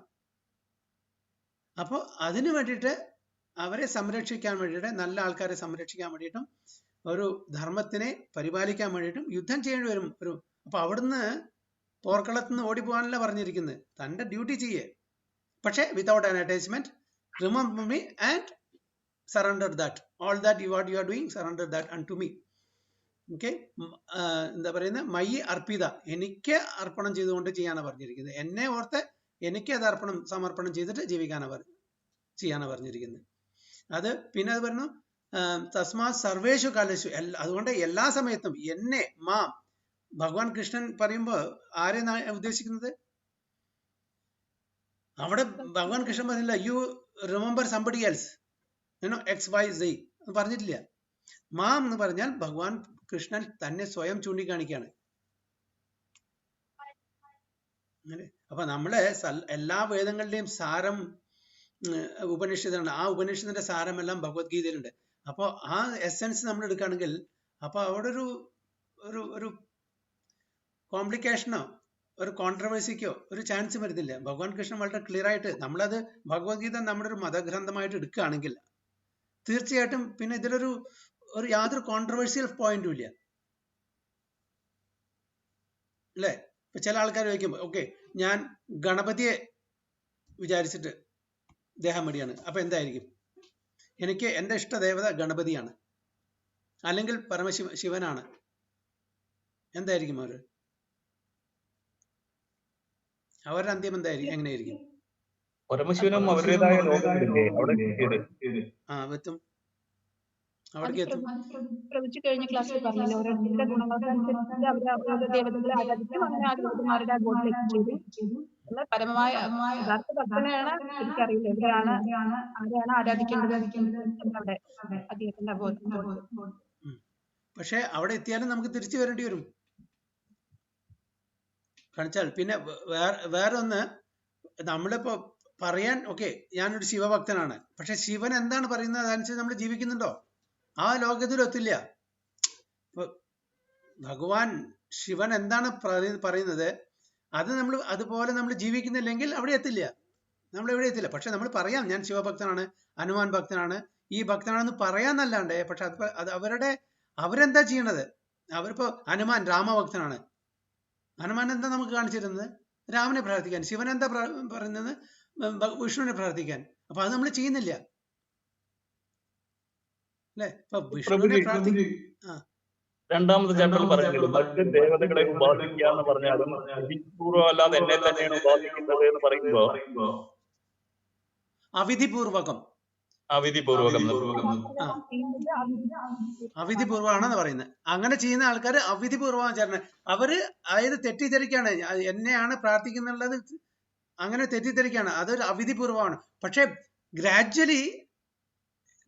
A: അപ്പോൾ അതിനു വേണ്ടിയിട്ട് അവരെ സംരക്ഷിക്കാൻ വേണ്ടിയിട്ട്, നല്ല ആൾക്കാരെ സംരക്ഷിക്കാൻ വേണ്ടിയിട്ടും ഒരു ധർമ്മത്തിനെ പരിപാലിക്കാൻ വേണ്ടിയിട്ടും യുദ്ധം ചെയ്യേണ്ടി വരും. അപ്പൊ അവിടുന്ന് പോർക്കളത്ത് നിന്ന് ഓടിപ്പോകാനല്ല പറഞ്ഞിരിക്കുന്നത്, തന്റെ ഡ്യൂട്ടി ചെയ്യേ. പക്ഷെ without an attachment, remember me and surrender that, all that you are doing, surrender that unto me. Okay, എന്താ പറയുന്നത്, മയ്യി അർപ്പിത, എനിക്ക് അർപ്പണം ചെയ്തുകൊണ്ട് ചെയ്യാനാണ് പറഞ്ഞിരിക്കുന്നത്. എന്നെ ഓർത്ത് എനിക്ക് അത് സമർപ്പണം ചെയ്തിട്ട് ചെയ്യാനാണ് പറഞ്ഞിരിക്കുന്നത്. അത് പിന്നെ അത് പറഞ്ഞു തസ്മാ സർവേഷു കാലേഷു, അതുകൊണ്ട് എല്ലാ സമയത്തും എന്നെ മാം. ഭഗവാൻ കൃഷ്ണൻ പറയുമ്പോൾ ആരെ ഉദ്ദേശിക്കുന്നത്? അവിടെ ഭഗവാൻ കൃഷ്ണൻ പറഞ്ഞില്ല you remember somebody else, X Y Z പറഞ്ഞിട്ടില്ല. മാം എന്ന് പറഞ്ഞാൽ ഭഗവാൻ കൃഷ്ണൻ തന്നെ സ്വയം ചൂണ്ടിക്കാണിക്കുകയാണ്. അപ്പൊ നമ്മളെ എല്ലാ വേദങ്ങളുടെയും സാരം ഉപനിഷത്താണ്. ആ ഉപനിഷത്തിന്റെ സാരമെല്ലാം ഭഗവത്ഗീതയിലുണ്ട്. അപ്പോൾ ആ എസെൻസ് നമ്മൾ എടുക്കുകയാണെങ്കിൽ അപ്പൊ അവിടെ ഒരു കോംപ്ലിക്കേഷനോ ഒരു കോൺട്രവേഴ്സിക്കോ ഒരു ചാൻസ് വരുന്നില്ല. ഭഗവാൻ കൃഷ്ണൻ വളരെ ക്ലിയർ ആയിട്ട്, നമ്മളത് ഭഗവത്ഗീത നമ്മുടെ ഒരു മതഗ്രന്ഥമായിട്ട് എടുക്കുകയാണെങ്കിൽ തീർച്ചയായിട്ടും പിന്നെ ഇതിലൊരു യാതൊരു കോൺട്രവേഴ്സിയൽ പോയിന്റും ഇല്ല അല്ലേ. ഇപ്പൊ ചില ആൾക്കാർ ചോദിക്കും, ഓക്കെ ഞാൻ ഗണപതിയെ വിചാരിച്ചിട്ട് ദേഹം മടിയാണ്, അപ്പൊ എന്തായിരിക്കും? എനിക്ക് എൻ്റെ ഇഷ്ടദേവത ഗണപതിയാണ്, അല്ലെങ്കിൽ ശിവനാണ്, എന്തായിരിക്കും അവരുടെ അന്ത്യം എന്തായിരിക്കും, എങ്ങനെയായിരിക്കും?
E: പരമശിവനും അവരുടേതായ ലോകങ്ങളില്ലേ അവിടെ
A: എത്തും,
F: അവിടേക്ക് എത്തും. പ്രവചിച്ചു കഴിഞ്ഞ ക്ലാസ്സിൽ പറഞ്ഞില്ല, ഓരോരുത്തരുടെ ഗുണങ്ങൾക്കനുസരിച്ച് അവരുടെ ദേവതകളെ ആരാധിക്കും, അങ്ങനെ ആ ദേവതമാരുടെ ഗോട്ടിലേക്ക് ചെയ്തു. എന്നാൽ പരമമായ യഥാർത്ഥ ഭക്തനെയാണ് എനിക്കറിയില്ല എവിടെയാണ് ആരെയാണ് ആരാധിക്കേണ്ടത് അവിടെ അദ്ദേഹത്തിന്റെ ബോധം.
A: പക്ഷെ അവിടെ എത്തിയാലും നമുക്ക് തിരിച്ചു വരേണ്ടി വരും. കാണിച്ചാൽ പിന്നെ വേറൊന്ന്, നമ്മളിപ്പോ പറയാൻ ഓക്കെ ഞാനൊരു ശിവഭക്തനാണ്, പക്ഷെ ശിവൻ എന്താണ് പറയുന്നത് അതനുസരിച്ച് നമ്മൾ ജീവിക്കുന്നുണ്ടോ? ആ ലോകത്തിലെത്തില്ല. ഭഗവാൻ ശിവൻ എന്താണ് പറയുന്നത് അത് നമ്മൾ അതുപോലെ നമ്മൾ ജീവിക്കുന്നില്ലെങ്കിൽ അവിടെ എത്തില്ല, നമ്മൾ എവിടെ എത്തില്ല. പക്ഷെ നമ്മൾ പറയാം ഞാൻ ശിവഭക്തനാണ്, ഹനുമാൻ ഭക്തനാണ്, ഈ ഭക്തനാണെന്ന് പറയാന്നല്ലാണ്ട്, പക്ഷെ അത് അവരെന്താ ചെയ്യണത്? അവരിപ്പോ ഹനുമാൻ രാമഭക്തനാണ്, ഹനുമാൻ എന്താ നമുക്ക് കാണിച്ചിരുന്നത്? രാമനെ പ്രാർത്ഥിക്കാൻ. ശിവൻ എന്താ പറയുന്നത്? വിഷ്ണുവിനെ പ്രാർത്ഥിക്കാൻ. അപ്പൊ അത് നമ്മൾ ചെയ്യുന്നില്ല അല്ലെ? ഇപ്പൊ വിഷ്ണുവിനെ
E: രണ്ടാമത്തെ ചാപ്റ്ററിൽ പറഞ്ഞില്ല മറ്റ് ദേവതകളെ ഉപാസിക്കുക എന്ന് പറഞ്ഞാലും വിധിപൂർവ്വം അല്ലാതെ എന്നെ തന്നെയാണ് ഉപാസിക്കുന്നത് എന്ന് പറയുമ്പോ
A: അവിധിപൂർവമാണെന്ന് പറയുന്നത്. അങ്ങനെ ചെയ്യുന്ന ആൾക്കാർ അവിധിപൂർവ്വം ചേർന്ന് അവര് അതായത് തെറ്റിദ്ധരിക്കാണ്, എന്നെയാണ് പ്രാർത്ഥിക്കുന്നുള്ളത്, അങ്ങനെ തെറ്റിദ്ധരിക്കാണ്, അതൊരു അവിധിപൂർവമാണ്. പക്ഷെ gradually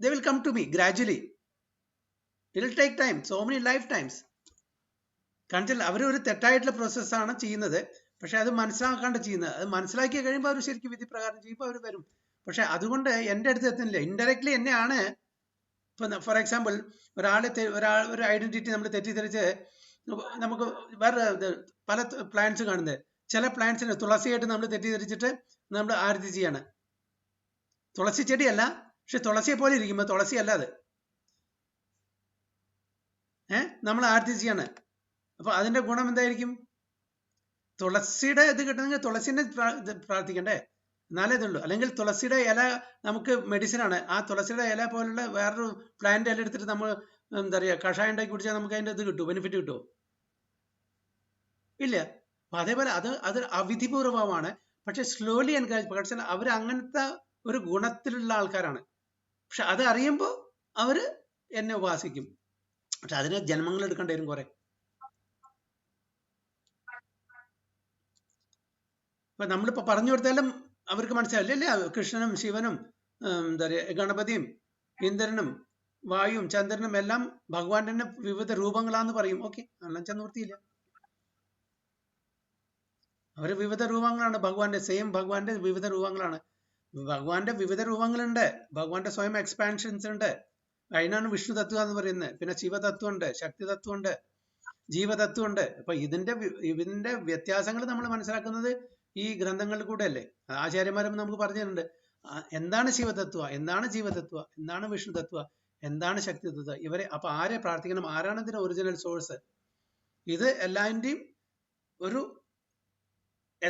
A: they will come to me gradually, it will take time, so many lifetimes. കാരണം അവർ ഒരു തെറ്റായിട്ടുള്ള പ്രോസസ്സാണ് ചെയ്യുന്നത്, പക്ഷെ അത് മനസ്സിലാക്കാണ്ട് ചെയ്യുന്നത്. അത് മനസ്സിലാക്കി കഴിയുമ്പോൾ അവർ ശരിക്കും വിധി പ്രകാരം ചെയ്യുമ്പോൾ അവർ വരും. പക്ഷെ അതുകൊണ്ട് എൻ്റെ അടുത്ത് എത്തുന്നില്ല, ഇൻഡയറക്ട്ലി എന്നെയാണ്. ഇപ്പൊ ഫോർ എക്സാമ്പിൾ ഒരു ഐഡന്റിറ്റി നമ്മൾ തെറ്റിദ്ധരിച്ച് നമുക്ക് വേറെ പല പ്ലാന്റ്സ് കാണുന്നത്, ചില പ്ലാന്റ്സിന് തുളസിയായിട്ട് നമ്മൾ തെറ്റിദ്ധരിച്ചിട്ട് നമ്മൾ ആരതി ചെയ്യാണ്. തുളസി ചെടിയല്ല, പക്ഷെ തുളസിയെ പോലെ ഇരിക്കുമ്പോൾ തുളസി അല്ല അത്, നമ്മൾ ആരതി ചെയ്യാണ്. അപ്പൊ അതിന്റെ ഗുണം എന്തായിരിക്കും? തുളസിയുടെ ഇത് കിട്ടണമെങ്കിൽ തുളസിനെ പ്രാർത്ഥിക്കണ്ടേ, എന്നാലേ ഇതുള്ളൂ. അല്ലെങ്കിൽ തുളസിയുടെ ഇല നമുക്ക് മെഡിസിൻ ആണ്, ആ തുളസിയുടെ ഇല പോലുള്ള വേറൊരു പ്ലാന്റ് ഇല എടുത്തിട്ട് നമ്മൾ എന്താ പറയുക കഷായം ഉണ്ടാക്കി കുടിച്ചാൽ നമുക്ക് അതിന്റെ ഇത് കിട്ടുമോ, ബെനിഫിറ്റ് കിട്ടുമോ? ഇല്ല. അപ്പൊ അതേപോലെ അത് അവിധിപൂർവമാണ്. പക്ഷെ സ്ലോലി എൻകറേജ്, പക്ഷേ അവർ അങ്ങനത്തെ ഒരു ഗുണത്തിലുള്ള ആൾക്കാരാണ്. പക്ഷെ അത് അറിയുമ്പോൾ അവര് എന്നെ ഉപാസിക്കും. പക്ഷെ അതിന് ജന്മങ്ങൾ എടുക്കേണ്ടി വരും കുറെ. ഇപ്പൊ നമ്മളിപ്പോ പറഞ്ഞു കൊടുത്താലും അവർക്ക് മനസ്സിലാവില്ല അല്ലേ? കൃഷ്ണനും ശിവനും എന്താ പറയുക ഗണപതിയും ഇന്ദ്രനും വായുവും ചന്ദ്രനും എല്ലാം ഭഗവാന്റെ തന്നെ വിവിധ രൂപങ്ങളാന്ന് പറയും. ഓക്കെ, എല്ലാം ചെന്നൂർത്തിയില്ല, അവര് വിവിധ രൂപങ്ങളാണ്. ഭഗവാന്റെ വിവിധ രൂപങ്ങളാണ്. ഭഗവാന്റെ വിവിധ രൂപങ്ങളുണ്ട്, ഭഗവാന്റെ സ്വയം എക്സ്പാൻഷൻസ് ഉണ്ട്. അതിനാണ് വിഷ്ണു തത്വം എന്ന് പറയുന്നത്. പിന്നെ ശിവതത്വമുണ്ട്, ശക്തി തത്വമുണ്ട്, ജീവതത്വമുണ്ട്. അപ്പൊ ഇതിന്റെ വ്യത്യാസങ്ങൾ നമ്മൾ മനസ്സിലാക്കുന്നത് ഈ ഗ്രന്ഥങ്ങളിൽ കൂടെ അല്ലേ. ആചാര്യന്മാരും നമുക്ക് പറഞ്ഞു തരുന്നുണ്ട് എന്താണ് ശിവതത്വ, എന്താണ് ജീവതത്വ, എന്താണ് വിഷ്ണു തത്വ, എന്താണ് ശക്തി തത്വ. ഇവരെ അപ്പൊ ആരെ പ്രാർത്ഥിക്കണം, ആരാണ് ഇതിന്റെ ഒറിജിനൽ സോഴ്സ്? ഇത് എല്ലാതിന്റെയും ഒരു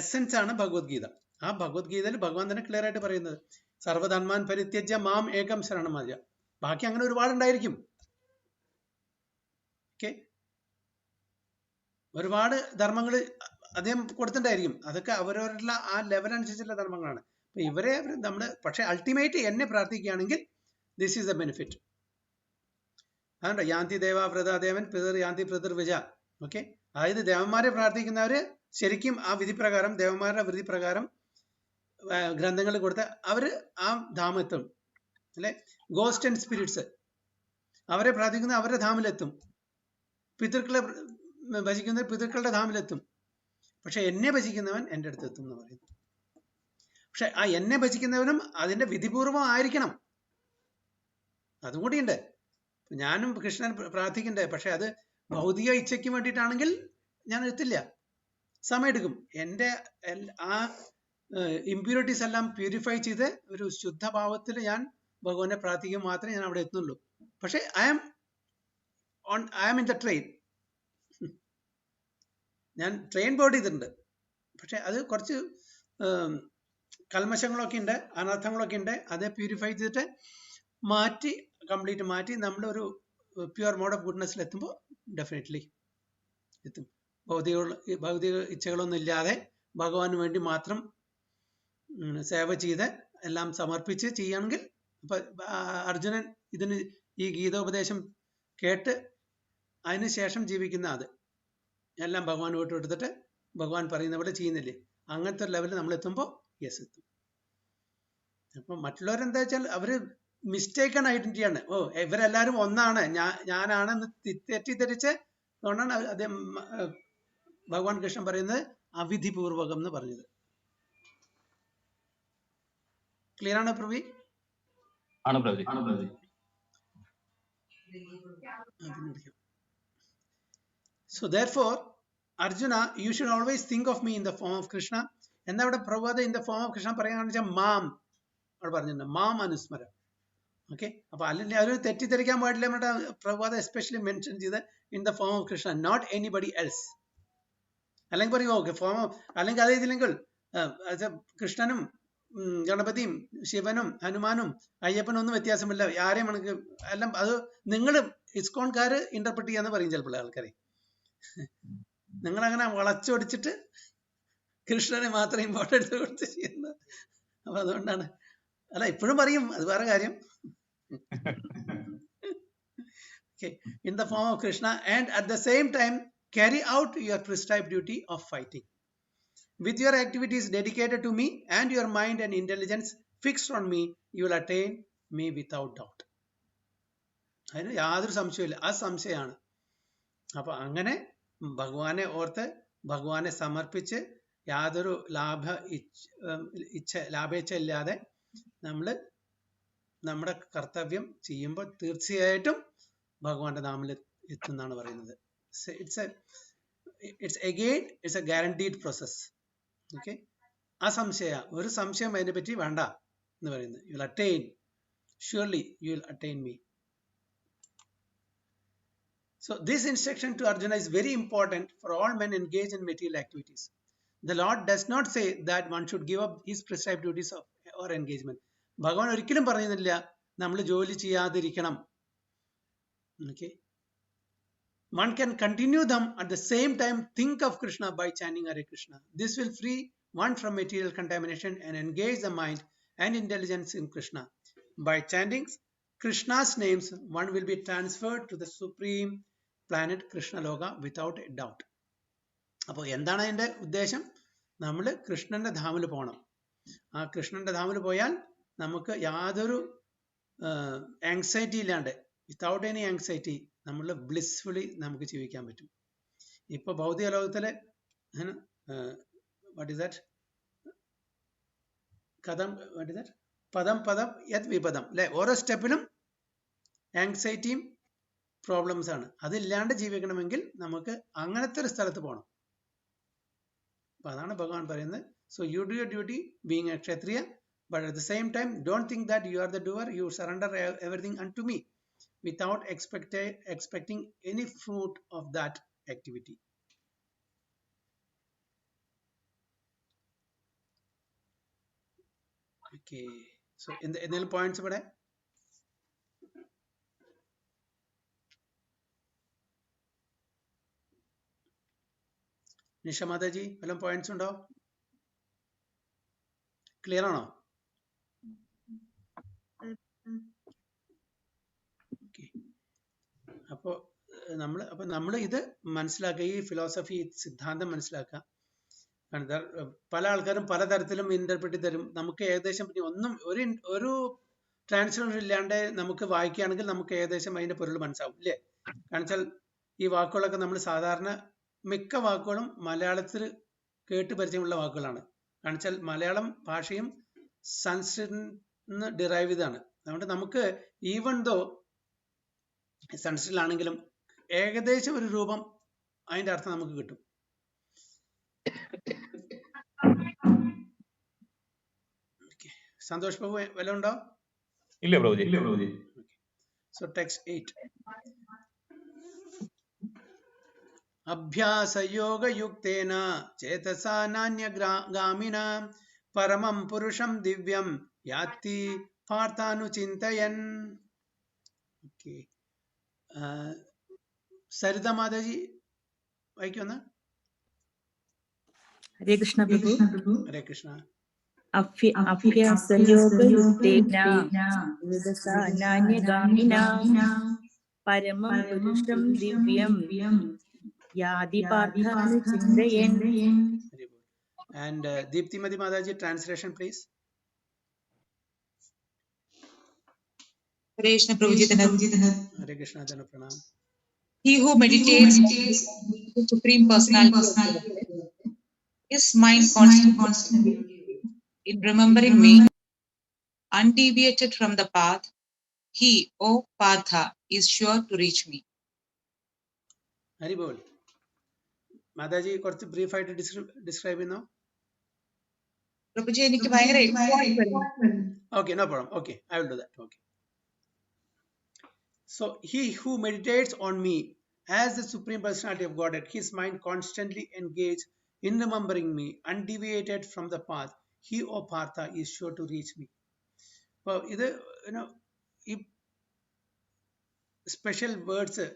A: എസെൻസ് ആണ് ഭഗവത്ഗീത. ആ ഭഗവത്ഗീതയിൽ ഭഗവാൻ തന്നെ ക്ലിയർ ആയിട്ട് പറയുന്നത് സർവധർമാൻ പരിത്യജ്യ മാം ഏകം ശരണം മജ. ബാക്കി അങ്ങനെ ഒരുപാടുണ്ടായിരിക്കും. ഓക്കെ, ഒരുപാട് ധർമ്മങ്ങൾ അദ്ദേഹം കൊടുത്തിട്ടുണ്ടായിരിക്കും. അതൊക്കെ അവരവരുടെ ആ ലെവൽ അനുസരിച്ചുള്ള ധർമ്മങ്ങളാണ്. അപ്പൊ ഇവരെ നമ്മള് പക്ഷെ അൾട്ടിമേറ്റ് എന്നെ പ്രാർത്ഥിക്കുകയാണെങ്കിൽ ദിസ് ഈസ് ദ ബെനിഫിറ്റ്. അതുകൊണ്ട് യാന്തി ദേവ വ്രതദേവൻ പിതൃ യാന്തി പിതൃ വിജ. ഓക്കെ, അതായത് ദേവന്മാരെ പ്രാർത്ഥിക്കുന്നവര് ശരിക്കും ആ വിധിപ്രകാരം, ദേവന്മാരുടെ വിധിപ്രകാരം ഗ്രന്ഥങ്ങൾ കൊടുത്ത അവര് ആ ധാമെത്തും അല്ലെ. ഗോസ്റ്റ് ആൻഡ് സ്പിരിറ്റ്സ് അവരെ പ്രാർത്ഥിക്കുന്ന അവരുടെ ധാമിലെത്തും. പിതൃക്കളെ ഭജിക്കുന്ന പിതൃക്കളുടെ ധാമിലെത്തും. പക്ഷെ എന്നെ ഭജിക്കുന്നവൻ എൻ്റെ അടുത്ത് എത്തും എന്ന് പറയുന്നു. പക്ഷെ ആ എന്നെ ഭജിക്കുന്നവനും അതിന്റെ വിധിപൂർവം ആയിരിക്കണം. അതും കൂടിയുണ്ട്. ഞാനും കൃഷ്ണൻ പ്രാർത്ഥിക്കണ്ടേ, പക്ഷെ അത് ഭൗതിക ഇച്ഛയ്ക്ക് വേണ്ടിയിട്ടാണെങ്കിൽ ഞാൻ എത്തില്ല, സമയമെടുക്കും. എൻ്റെ ആ ഇമ്പ്യൂരിറ്റീസ് എല്ലാം പ്യൂരിഫൈ ചെയ്ത് ഒരു ശുദ്ധഭാവത്തിൽ ഞാൻ ഭഗവാനെ പ്രാർത്ഥിക്കുമ്പോൾ മാത്രമേ ഞാൻ അവിടെ എത്തുന്നുള്ളൂ. പക്ഷെ I am in the train. ഞാൻ ട്രെയിൻ ബോർഡ് ചെയ്തിട്ടുണ്ട്. പക്ഷെ അത് കുറച്ച് കൽമശങ്ങളൊക്കെ ഉണ്ട്, അനർത്ഥങ്ങളൊക്കെ ഉണ്ട്. അത് പ്യൂരിഫൈ ചെയ്തിട്ട് മാറ്റി, കംപ്ലീറ്റ് മാറ്റി നമ്മൾ ഒരു പ്യുവർ മോഡ് ഓഫ് ഗുഡ്നെസ്സിൽ എത്തുമ്പോൾ ഡെഫിനറ്റ്ലി എത്തും. ഭൗതിക ഇച്ഛകളൊന്നും ഇല്ലാതെ ഭഗവാന് വേണ്ടി മാത്രം സേവ ചെയ്ത് എല്ലാം സമർപ്പിച്ച് ചെയ്യുകയാണെങ്കിൽ, ഇപ്പൊ അർജുനൻ ഇതിന് ഈ ഗീതോപദേശം കേട്ട് അതിന് ശേഷം ജീവിക്കുന്ന അത് എല്ലാം ഭഗവാൻ വിട്ടെടുത്തിട്ട് ഭഗവാൻ പറയുന്ന പോലെ ചെയ്യുന്നില്ലേ, അങ്ങനത്തെ ഒരു ലെവലിൽ നമ്മൾ എത്തുമ്പോൾ യെസ് എത്തും. അപ്പൊ മറ്റുള്ളവരെന്താ വെച്ചാൽ അവര് മിസ്റ്റേക്കൺ ഐഡന്റിറ്റിയാണ്. ഓ ഇവരെല്ലാരും ഒന്നാണ്, ഞാനാണെന്ന് തെറ്റിദ്ധരിച്ച് അതുകൊണ്ടാണ് അദ്ദേഹം ഭഗവാൻ കൃഷ്ണൻ പറയുന്നത് അവിധിപൂർവകം എന്ന് പറഞ്ഞത്. ക്ലിയർ ആണോ പ്രവി?
E: ആണ് Pravi.
A: So therefore, Arjuna, you should always think of me in the form of Krishna. എന്താ ഇവിടെ പ്രഭുവാദ in the form of Krishna പറയാന്ന് വെച്ചാൽ മാം അവിടെ പറഞ്ഞിട്ടുണ്ട്, മാം അനുസ്മരം. ഓക്കെ, അപ്പൊ അല്ലെങ്കിൽ അവർ തെറ്റിദ്ധരിക്കാൻ പാടില്ല. നമ്മുടെ പ്രഭുവാദ എസ്പെഷ്യലി മെൻഷൻ ചെയ്ത് in the form of Krishna, not anybody else. അല്ലെങ്കിൽ പറയും ഓക്കെ ഫോം, അല്ലെങ്കിൽ അതേ ഇതില്ലെങ്കിൽ കൃഷ്ണനും ഗണപതിയും ശിവനും ഹനുമാനും അയ്യപ്പനും ഒന്നും വ്യത്യാസമില്ല, ആരെയും നമുക്ക് എല്ലാം അത് നിങ്ങൾ ഇസ്കോൺകാര് ഇന്റർപ്രറ്റ് ചെയ്യാന്ന് പറയും ചിലപ്പോൾ ആൾക്കാരെ. നിങ്ങൾ അങ്ങനെ വളച്ചൊടിച്ചിട്ട് കൃഷ്ണനെ മാത്രം ഇമ്പോർട്ടൻസ് കൊടുത്ത് ചെയ്യുന്നത്. അപ്പൊ അതുകൊണ്ടാണ്, അല്ല ഇപ്പോഴും പറയും, അത് വേറെ കാര്യം. Okay, in the form of Krishna, and at the same time carry out your prescribed duty of fighting. With your activities dedicated to me and your mind and intelligence fixed on me, you will attain me without doubt. അതിന് യാതൊരു സംശയമില്ല, ആ സംശയമാണ്. അപ്പൊ അങ്ങനെ ഭഗവാനെ ഓർത്ത് ഭഗവാനെ സമർപ്പിച്ച് യാതൊരു ലാഭേച്ഛ ഇല്ലാതെ നമ്മൾ നമ്മുടെ കർത്തവ്യം ചെയ്യുമ്പോൾ തീർച്ചയായിട്ടും ഭഗവാന്റെ നാമിൽ എത്തുന്നാണ് പറയുന്നത്. It's a guaranteed process. Okay, ആ ഒരു സംശയം അതിനെ പറ്റി വേണ്ട എന്ന് പറയുന്നത്. You will attain, surely you will attain me. So this instruction to Arjuna is very important for all men engaged in material activities. The Lord does not say that one should give up his prescribed duties or engagement. ഭഗവാൻ ഒരിക്കലും പറയുന്നില്ല നമ്മൾ ജോലി ചെയ്യാതിരിക്കണം. Okay, one can continue them at the same time think of Krishna by chanting Hare Krishna. This will free one from material contamination and engage the mind and intelligence in Krishna. By chanting Krishna's names, one will be transferred to the supreme planet Krishna Loka without a doubt. അപ്പോൾ എന്താണ് അതിന്റെ ഉദ്ദേശം? നമ്മൾ കൃഷ്ണന്റെ ധാമിൽ പോകണം. ആ കൃഷ്ണന്റെ ധാമിൽ പോയാൽ നമുക്ക് യാതൊരു ആങ്സൈറ്റി ഇല്ലാണ്ട്, വിത്തൗട്ട് എനി ആങ്സൈറ്റി നമ്മൾ ബ്ലിസ്ഫുള്ളി നമുക്ക് ജീവിക്കാൻ പറ്റും. ഇപ്പൊ ഭൗതിക ലോകത്തിലെ പദം യത് വിപദം അല്ലെ, ഓരോ സ്റ്റെപ്പിലും ആങ്സൈറ്റിയും പ്രോബ്ലംസ് ആണ്. അതില്ലാണ്ട് ജീവിക്കണമെങ്കിൽ നമുക്ക് അങ്ങനത്തെ ഒരു സ്ഥലത്ത് പോകണം. അപ്പൊ അതാണ് ഭഗവാൻ പറയുന്നത്. So you do your duty being a Kshatriya, but at the same time don't think that you are the doer, you surrender everything unto me without expecting any fruit of that activity. Okay, so എന്തെങ്കിലും points ഇവിടെ? നിഷ മാതാജി വല്ല പോയിന്റ്സ് ഉണ്ടോ? ക്ലിയർ ആണോ? അപ്പോൾ നമ്മൾ ഇത് മനസ്സിലാക്കുക, ഈ ഫിലോസഫി സിദ്ധാന്തം മനസ്സിലാക്കുക. പല ആൾക്കാരും പലതരത്തിലും ഇന്റർപ്രറ്റ് തരും. നമുക്ക് ഏകദേശം ഒന്നും ഒരു ട്രാൻസ്ലേഷൻ ഇല്ലാണ്ട് നമുക്ക് വായിക്കുകയാണെങ്കിൽ നമുക്ക് ഏകദേശം അതിന്റെ പൊരുൾ മനസ്സിലാവും, ഇല്ലേ? കാരണം വെച്ചാൽ ഈ വാക്കുകളൊക്കെ നമ്മൾ സാധാരണ മിക്ക വാക്കുകളും മലയാളത്തിൽ കേട്ട് പരിചയമുള്ള വാക്കുകളാണ്. കാരണം വെച്ചാൽ മലയാളം ഭാഷയും സംസ്കൃതത്തിൽ നിന്ന് ഡിറൈവ് ചെയ്താണ്. അതുകൊണ്ട് നമുക്ക് ഈവൻ ദോ സംസ്കൃതത്തിലാണെങ്കിലും ഏകദേശം ഒരു രൂപം അതിന്റെ അർത്ഥം നമുക്ക് കിട്ടും. സന്തോഷ് ബാബു വല്ല ഉണ്ടോ?
E: ഇല്ല പ്രഭുജി.
A: So text 8. അഭ്യാസയോഗയുക്തേന ചേതസാ നാന്യഗാമിന പരമം പുരുഷം ദിവ്യം യാതി പാർത്ഥാനുചിന്തയൻ. ഓക്കെ, സരിത മാതാജി വായിക്കുമെന്ന്.
G: ഹരേ കൃഷ്ണ പ്രഭു.
A: ഹരേ കൃഷ്ണ.
G: അഭ്യാസയോഗയുക്തേന ചേതസാ നാന്യഗാമിന പരമം പുരുഷം ദിവ്യം യാതി പാർത്ഥാനുചിന്തയൻ.
A: And Deeptimati Mataji, translation please.
H: Hare Krishna Prabhuji.
A: Hare Krishna Jana Pranam.
H: He who meditates on the Supreme Personality, his mind constantly in remembering me, undeviated from the path, he, O Partha, is sure to reach me.
A: Hari Bol. Mataji, കുറച്ച് ബ്രീഫ് ആയിട്ട് ഡിസ്ക്രൈബ് ചെയ്യുന്നോ?
H: Prabhuji, എനിക്ക് ഭയങ്കര
A: Okay, no problem. Okay, I will do that. Okay. So he who meditates on me as the Supreme Personality of Godhead, his mind constantly engaged in remembering me, undeviated from the path, he, O Partha, is sure to reach me. Well, ഇത് ഈ special words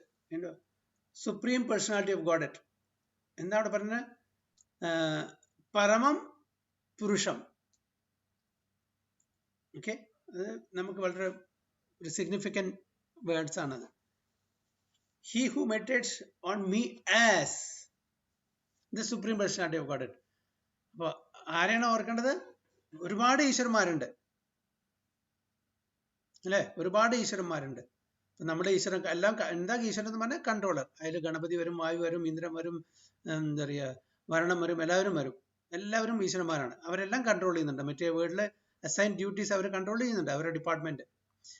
A: supreme personality of Godhead എന്താ അവിടെ പറഞ്ഞത്? പരമം പുരുഷം. ഓക്കെ, അത് നമുക്ക് വളരെ ഒരു സിഗ്നിഫിക്കൻറ്റ് വേർഡ്സ് ആണത്. He who meditates on me as the supreme personality of Godhead. അപ്പോൾ ആരെയാണ് ഓർക്കേണ്ടത്? ഒരുപാട് ഈശ്വരന്മാരുണ്ട്, അല്ലേ? ഒരുപാട് ഈശ്വരന്മാരുണ്ട്. നമ്മുടെ ഈശ്വരൻ എല്ലാം എന്താ ഈശ്വരൻ എന്ന് പറഞ്ഞാൽ കൺട്രോളർ. അതിൽ ഗണപതി വരും, വായു വരും, ഇന്ദ്രൻ വരും, എന്താ പറയുക, വരണം വരും, എല്ലാവരും വരും. എല്ലാവരും ഈശ്വരന്മാരാണ്. അവരെല്ലാം കൺട്രോൾ ചെയ്യുന്നുണ്ട്. മറ്റേ വേർഡിലെ അസൈൻ ഡ്യൂട്ടീസ് അവർ കൺട്രോൾ ചെയ്യുന്നുണ്ട്, അവരുടെ ഡിപ്പാർട്ട്മെന്റ്.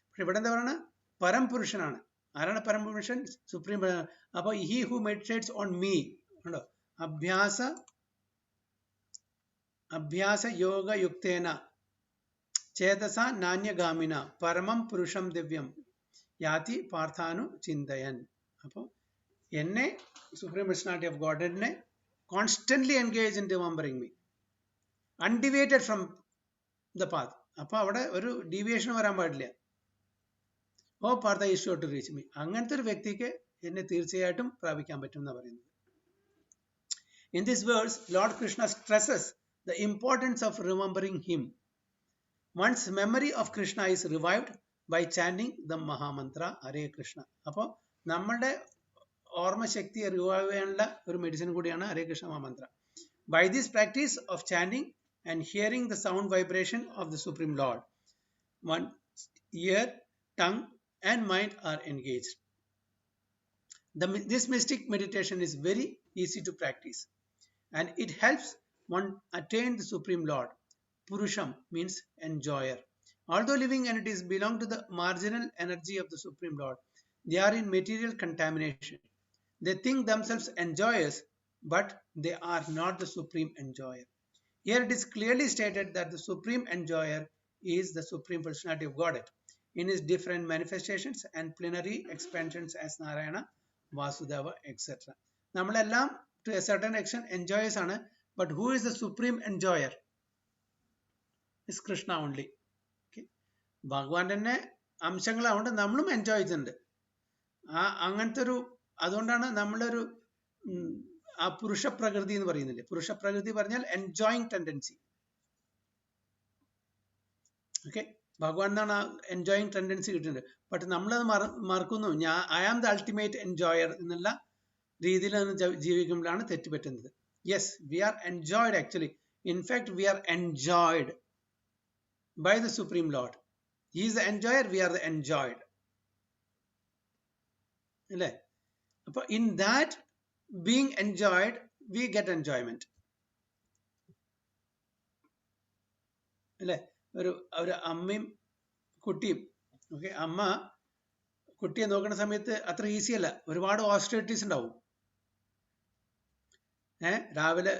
A: പക്ഷെ ഇവിടെ എന്താ പറയുക? പരംപുരുഷനാണ്. ആരാണ് പരംപുരുഷൻ? സുപ്രീം. അപ്പോൾ he who meditates on me ഉണ്ടോ? അഭ്യാസ യോഗയുക്തേന ചേതസ നാന്യഗാമിന പരമം പുരുഷം ദിവ്യം യാതി പാർത്ഥാനു ചിന്തയൻ. അപ്പോൾ എന്നെ സുപ്രീം പേഴ്സണാലിറ്റി ഓഫ് ഗോഡെഡിനെ constantly engage in remembering me, undeviated from the path. അപ്പോൾ അവിടെ ഒരു ഡീവിയേഷൻ വരാൻ പാടില്ല. O Partha is sure to reach me. അങ്ങനത്തെ ഒരു വ്യക്തിക്ക് എന്നെ തീർച്ചയായിട്ടും പ്രാപിക്കാൻ പറ്റും എന്നാണ് പറയുന്നത്. In this verse, Lord Krishna stresses the importance of remembering him. One's memory of Krishna is revived by chanting the Mahamantra Hare Krishna. അപ്പോൾ നമ്മളുടെ ഓർമ്മശക്തി റിവൈവ് ചെയ്യാനുള്ള ഒരു മെഡിസിൻ കൂടിയാണ് ഹരേ Krishna മഹാമന്ത്ര. By this practice of chanting and hearing the sound vibration of the Supreme Lord, one's ear, tongue and mind are engaged. This mystic meditation is very easy to practice and it helps one attain the Supreme Lord. Purusham means enjoyer. Although living entities belong to the marginal energy of the Supreme Lord, they are in material contamination. They think themselves enjoyers, but they are not the supreme enjoyer. Here it is clearly stated that the supreme enjoyer is the Supreme Personality of Godhead in his different manifestations and plenary expansions as Narayana, Vasudeva, etc. നമ്മളെല്ലാം to a certain extent enjoyers ആണ്, but who is the supreme enjoyer? Is Krishna only. Okay. ഭഗവാൻ തന്നെ അംശങ്ങളാവുകൊണ്ട് നമ്മളും എൻജോയ് ചെയ്യുന്നുണ്ട്. അങ്ങനത്തെ ഒരു അതുകൊണ്ടാണ് നമ്മളൊരു ആ പുരുഷ പ്രകൃതി എന്ന് പറയുന്നില്ലേ, പുരുഷ പ്രകൃതി പറഞ്ഞാൽ എൻജോയിങ് ടെൻഡൻസി. ഓക്കെ, ഭഗവാൻ എന്നാണ് ആ എൻജോയിങ് ടെൻഡൻസി കിട്ടുന്നത്. ബട്ട് നമ്മളത് മറക്കുന്നു. I am the ultimate enjoyer എന്നുള്ള രീതിയിൽ ജീവിക്കുമ്പോഴാണ് തെറ്റുപറ്റുന്നത്. Yes, we are enjoyed actually. In fact we are enjoyed by the supreme lord. He is the enjoyer, we are the enjoyed അല്ലേ? അപ്പൊ in that being enjoyed, we get enjoyment. അല്ലേ? ഒരു അമ്മയും കുട്ടിയും. ഓക്കെ, അമ്മ കുട്ടിയെ നോക്കുന്ന സമയത്ത് അത്ര ഈസി അല്ല, ഒരുപാട് ഓസ്റ്ററിറ്റീസ് ഉണ്ടാവും. രാവിലെ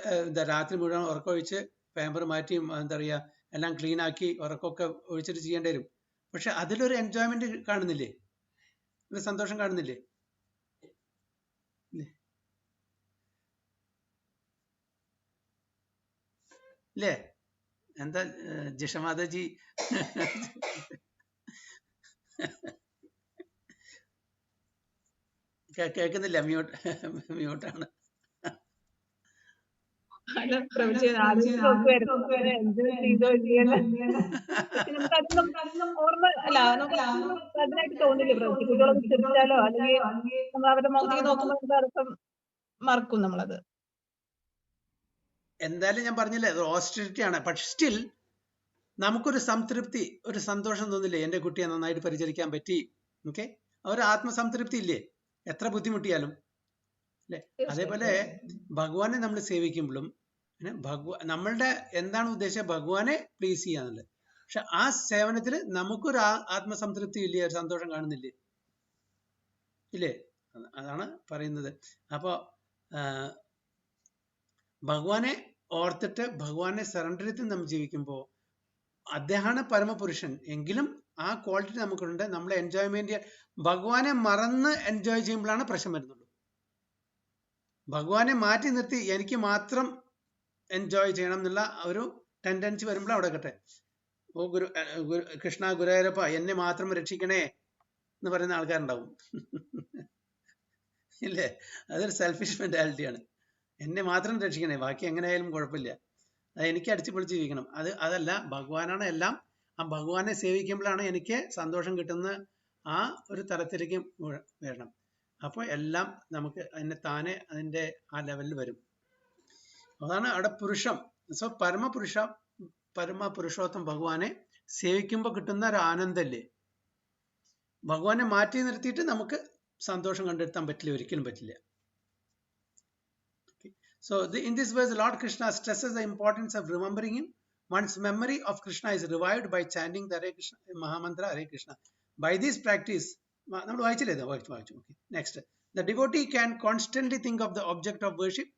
A: രാത്രി മുഴുവൻ ഉറക്കമൊഴിച്ച് പേമ്പർ മാറ്റി എന്താ പറയുക എല്ലാം ക്ലീൻ ആക്കി ഉറക്കമൊക്കെ ഒഴിച്ചിട്ട് ചെയ്യേണ്ടി വരും. പക്ഷെ അതിലൊരു എൻജോയ്മെന്റ് കാണുന്നില്ലേ, ഒരു സന്തോഷം കാണുന്നില്ലേ? ഇല്ലേ? എന്താ ജിഷമാതാജി കേൾക്കുന്നില്ല? മ്യൂട്ടാണ്.
F: മറക്കും നമ്മളത്.
A: എന്തായാലും ഞാൻ പറഞ്ഞില്ലേ, ഓസ്ട്രിറ്റി ആണ്. പക്ഷെ സ്റ്റിൽ നമുക്കൊരു സംതൃപ്തി, ഒരു സന്തോഷം തോന്നില്ലേ? എൻ്റെ കുട്ടിയെ നന്നായിട്ട് പരിചരിക്കാൻ പറ്റി. ഓക്കെ, ഒരു ആത്മസംതൃപ്തി ഇല്ലേ, എത്ര ബുദ്ധിമുട്ടിയാലും അല്ലേ? അതേപോലെ ഭഗവാനെ നമ്മൾ സേവിക്കുമ്പോഴും നമ്മളുടെ എന്താണ് ഉദ്ദേശം? ഭഗവാനെ പ്ലീസ് ചെയ്യാന്നുള്ളത്. പക്ഷെ ആ സേവനത്തിൽ നമുക്കൊരു ആത്മസംതൃപ്തി ഇല്ലേ, ഒരു സന്തോഷം കാണുന്നില്ലേ? ഇല്ലേ? അതാണ് പറയുന്നത്. അപ്പോ ഭഗവാനെ ഓർത്തിട്ട് ഭഗവാനെ സറണ്ടർ ചെയ്ത് നമ്മൾ ജീവിക്കുമ്പോൾ അദ്ദേഹമാണ് പരമപുരുഷൻ. എങ്കിലും ആ ക്വാളിറ്റി നമുക്കുണ്ട്. നമ്മൾ എൻജോയ്മെന്റ് ഭഗവാനെ മറന്ന് എൻജോയ് ചെയ്യുമ്പോഴാണ് പ്രശ്നം വരുന്നുള്ളൂ. ഭഗവാനെ മാറ്റി നിർത്തി എനിക്ക് മാത്രം എൻജോയ് ചെയ്യണം എന്നുള്ള ഒരു ടെൻഡൻസി വരുമ്പോൾ അവിടെ കട്ടെ, ഓ കൃഷ്ണ ഗുരുവായൂരപ്പ എന്നെ മാത്രം രക്ഷിക്കണേ എന്ന് പറയുന്ന ആൾക്കാരുണ്ടാവും. ഇല്ലേ? അതൊരു സെൽഫിഷ് മെന്റാലിറ്റിയാണ്. എന്നെ മാത്രം രക്ഷിക്കണേ, ബാക്കി എങ്ങനെയായാലും കുഴപ്പമില്ല, എനിക്ക് അടിച്ചു പൊളിച്ച് ജീവിക്കണം. അതല്ല, ഭഗവാനാണ് എല്ലാം. ആ ഭഗവാനെ സേവിക്കുമ്പോഴാണ് എനിക്ക് സന്തോഷം കിട്ടുന്ന ആ ഒരു തലത്തിലേക്ക് വരണം. അപ്പോൾ എല്ലാം നമുക്ക് അതിനെ താനെ അതിൻ്റെ ആ ലെവലിൽ വരും. അതാണ് അവിടെ പുരുഷം. സോ പരമപുരുഷോത്തം ഭഗവാനെ സേവിക്കുമ്പോൾ കിട്ടുന്ന ഒരു ആനന്ദല്ലേ. ഭഗവാനെ മാറ്റി നിർത്തിയിട്ട് നമുക്ക് സന്തോഷം കണ്ടെത്താൻ പറ്റില്ല, ഒരിക്കലും പറ്റില്ല. So in this verse, Lord Krishna stresses the importance of remembering him. One's memory of Krishna is revived by chanting the Hare Krishna Mahamantra Hare Krishna. By this practice, next, the devotee can constantly think of the object of worship,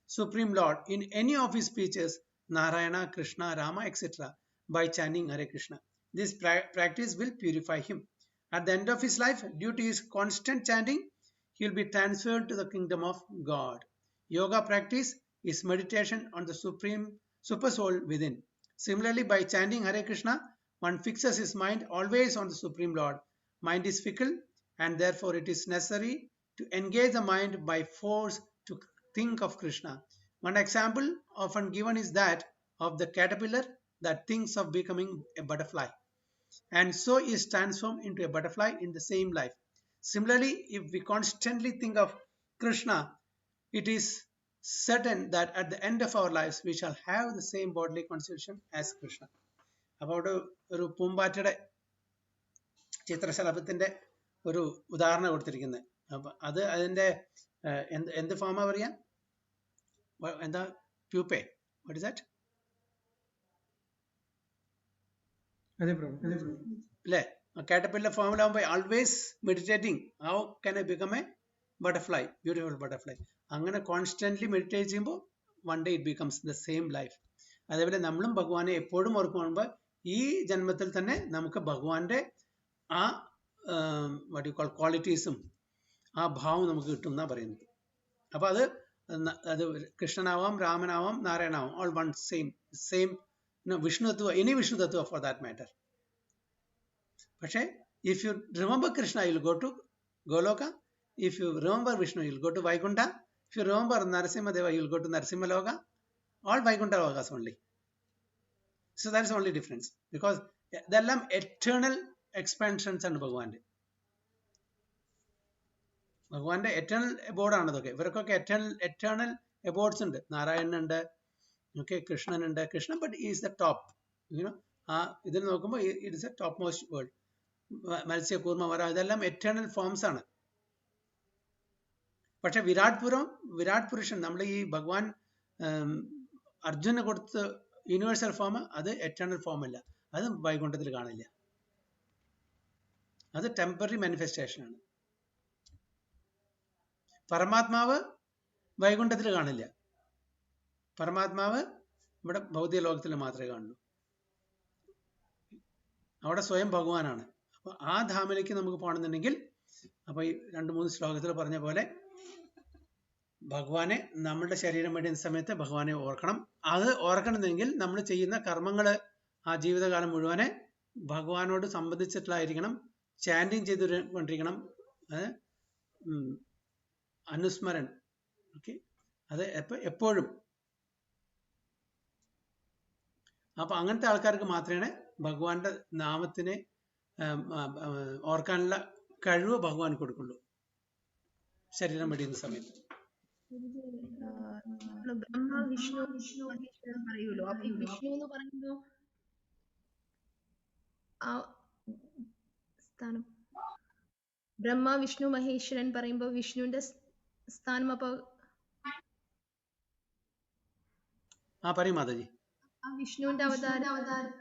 A: Supreme Lord, in any of his speeches, Narayana, Krishna, Rama, etc. by chanting Hare Krishna. This practice will purify him. At the end of his life, due to his constant chanting, he will be transferred to the kingdom of God. Yoga practice is meditation on the super soul within. Similarly, by chanting Hare Krishna, one fixes his mind always on the Supreme Lord. Mind is fickle, and therefore it is necessary to engage the mind by force to think of Krishna. One example often given is that of the caterpillar that thinks of becoming a butterfly, and so is transformed into a butterfly in the same life. Similarly, if we constantly think of Krishna, it is certain that at the end of our lives we shall have the same bodily constitution as Krishna. അപ്പോൾ ഒരു പൂമ്പാറ്റയുടെ ചിത്രശലഭത്തിന്റെ ഒരു ഉദാഹരണം കൊടുത്തിരിക്കുന്നത്. അപ്പൊ അത് അതിന്റെ എന്ത് ഫോമാ പറയാ? എന്താ? പ്യൂപ്പേ. What is that?
C: അതെ പ്രഭു.
A: അല്ലേ? കാറ്റർപില്ലർ ഫോമിലാകുമ്പോൾ always meditating how can I become a butterfly, beautiful butterfly. അങ്ങനെ കോൺസ്റ്റന്റ്ലി മെഡിറ്റേറ്റ് ചെയ്യുമ്പോൾ one day it becomes the same life. അതേപോലെ നമ്മളും ഭഗവാനെ എപ്പോഴും ഓർക്കുമ്പോൾ ഈ ജന്മത്തിൽ തന്നെ നമുക്ക് ഭഗവാന്റെ ആ വാട്ട് യു കോൾ ക്വാളിറ്റീസും ആ ഭാവം നമുക്ക് കിട്ടും എന്നാണ് പറയുന്നത്. അപ്പൊ അത് കൃഷ്ണനാവാം, രാമനാവാം, നാരായണാവാം, ഓൾ വൺ സെയിം വിഷ്ണു തത്വ, എനി വിഷ്ണു തത്വ ഫോർ ദാറ്റ് മാറ്റർ. പക്ഷേ if you remember Krishna you will go to Goloka, if you remember Vishnu you will go to Vaikuntha, if you remember Narasimha you will go to Narasimha Loka, all Vaikuntha Lokas only. So that is the only difference, because they are eternal expansions and Bhagwante eternal abode ആണതൊക്കെ. ഇവർക്കൊക്കെ eternal abodes ഉണ്ട്. നാരായണൻ ഉണ്ട്, okay, കൃഷ്ണൻ ഉണ്ട്. Krishnan but he is the top, you know. ഇതിൽ നോക്കുമ്പോൾ it is a topmost world. മത്സ്യ, കൂർമ്മ, വര ഇതെല്ലാം eternal forms ആണ്. പക്ഷെ വിരാട് പുരുഷൻ നമ്മൾ ഈ ഭഗവാൻ അർജുന് കൊടുത്ത യൂണിവേഴ്സൽ ഫോം അത് എറ്റേണൽ ഫോം അല്ല, അത് വൈകുണ്ഠത്തിൽ കാണില്ല, അത് ടെമ്പററി മാനിഫെസ്റ്റേഷൻ ആണ്. പരമാത്മാവ് വൈകുണ്ഠത്തിൽ കാണില്ല, പരമാത്മാവ് ഇവിടെ ഭൗതിക ലോകത്തിൽ മാത്രമേ കാണുള്ളൂ, അവിടെ സ്വയം ഭഗവാനാണ്. അപ്പൊ ആ ധാമിലേക്ക് നമുക്ക് പോകണമെന്നുണ്ടെങ്കിൽ അപ്പൊ ഈ 2-3 ശ്ലോകത്തിൽ പറഞ്ഞ പോലെ ഭഗവാനെ നമ്മളുടെ ശരീരം വേണ്ടുന്ന സമയത്ത് ഭഗവാനെ ഓർക്കണം. അത് ഓർക്കണമെങ്കിൽ നമ്മൾ ചെയ്യുന്ന കർമ്മങ്ങള് ആ ജീവിതകാലം മുഴുവനെ ഭഗവാനോട് സംബന്ധിച്ചിട്ടുള്ളതായിരിക്കണം, ചാൻഡിങ് ചെയ്തുകൊണ്ടിരിക്കണം, അനുസ്മരൺ, ഓക്കെ, അത് എപ്പോഴും. അപ്പൊ അങ്ങനത്തെ ആൾക്കാർക്ക് മാത്രമേ ഭഗവാന്റെ നാമത്തിനെ ഓർക്കാനുള്ള കഴിവ് ഭഗവാൻ കൊടുക്കുള്ളൂ ശരീരം വെടിയുന്ന സമയത്ത്.
B: ബ്രഹ്മ വിഷ്ണു മഹേശ്വരൻ പറയൂലോ, അപ്പൊ ഈ വിഷ്ണു എന്ന് പറയുമ്പോ ആ സ്ഥാനം, ബ്രഹ്മ വിഷ്ണു മഹേശ്വരൻ പറയുമ്പോ വിഷ്ണുവിന്റെ സ്ഥാനം അപ്പൊ
A: പറയും മാതാജി.
B: ആ വിഷ്ണുവിന്റെ അവതാരം.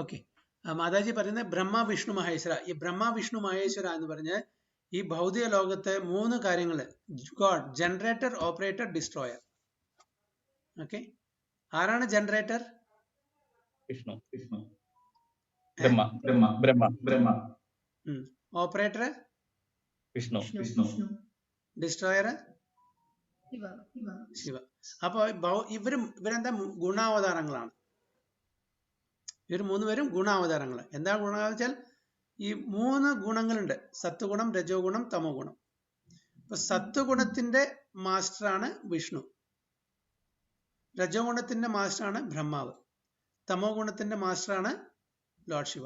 A: ഓക്കെ, മാതാജി പറയുന്നത് ബ്രഹ്മ വിഷ്ണു മഹേശ്വര. ഈ ബ്രഹ്മ വിഷ്ണു മഹേശ്വര എന്ന് പറഞ്ഞ് ഈ ഭൗതിക ലോകത്തെ 3 കാര്യങ്ങൾ, God, generator, operator, destroyer. Okay, ആരാണ് ജനറേറ്റർ?
E: വിഷ്ണു. ബ്രഹ്മ.
A: ഓപ്പറേറ്റർ
E: വിഷ്ണു.
A: ഡിസ്ട്രോയർ ശിവ. അപ്പൊ ഇവരെന്താ ഗുണാവതാരങ്ങളാണ്. ഇവർ 3 പേരും ഗുണാവതാരങ്ങൾ. എന്താ ഗുണം വെച്ചാൽ ഈ 3 ഗുണങ്ങളുണ്ട്, സത്വഗുണം, രജോ ഗുണം, തമോ ഗുണം. അപ്പൊ സത്വഗുണത്തിന്റെ മാസ്റ്ററാണ് വിഷ്ണു, രജോ ഗുണത്തിന്റെ മാസ്റ്ററാണ് ബ്രഹ്മാവ്, തമോ ഗുണത്തിന്റെ മാസ്റ്ററാണ് ലോർഡ് ശിവ.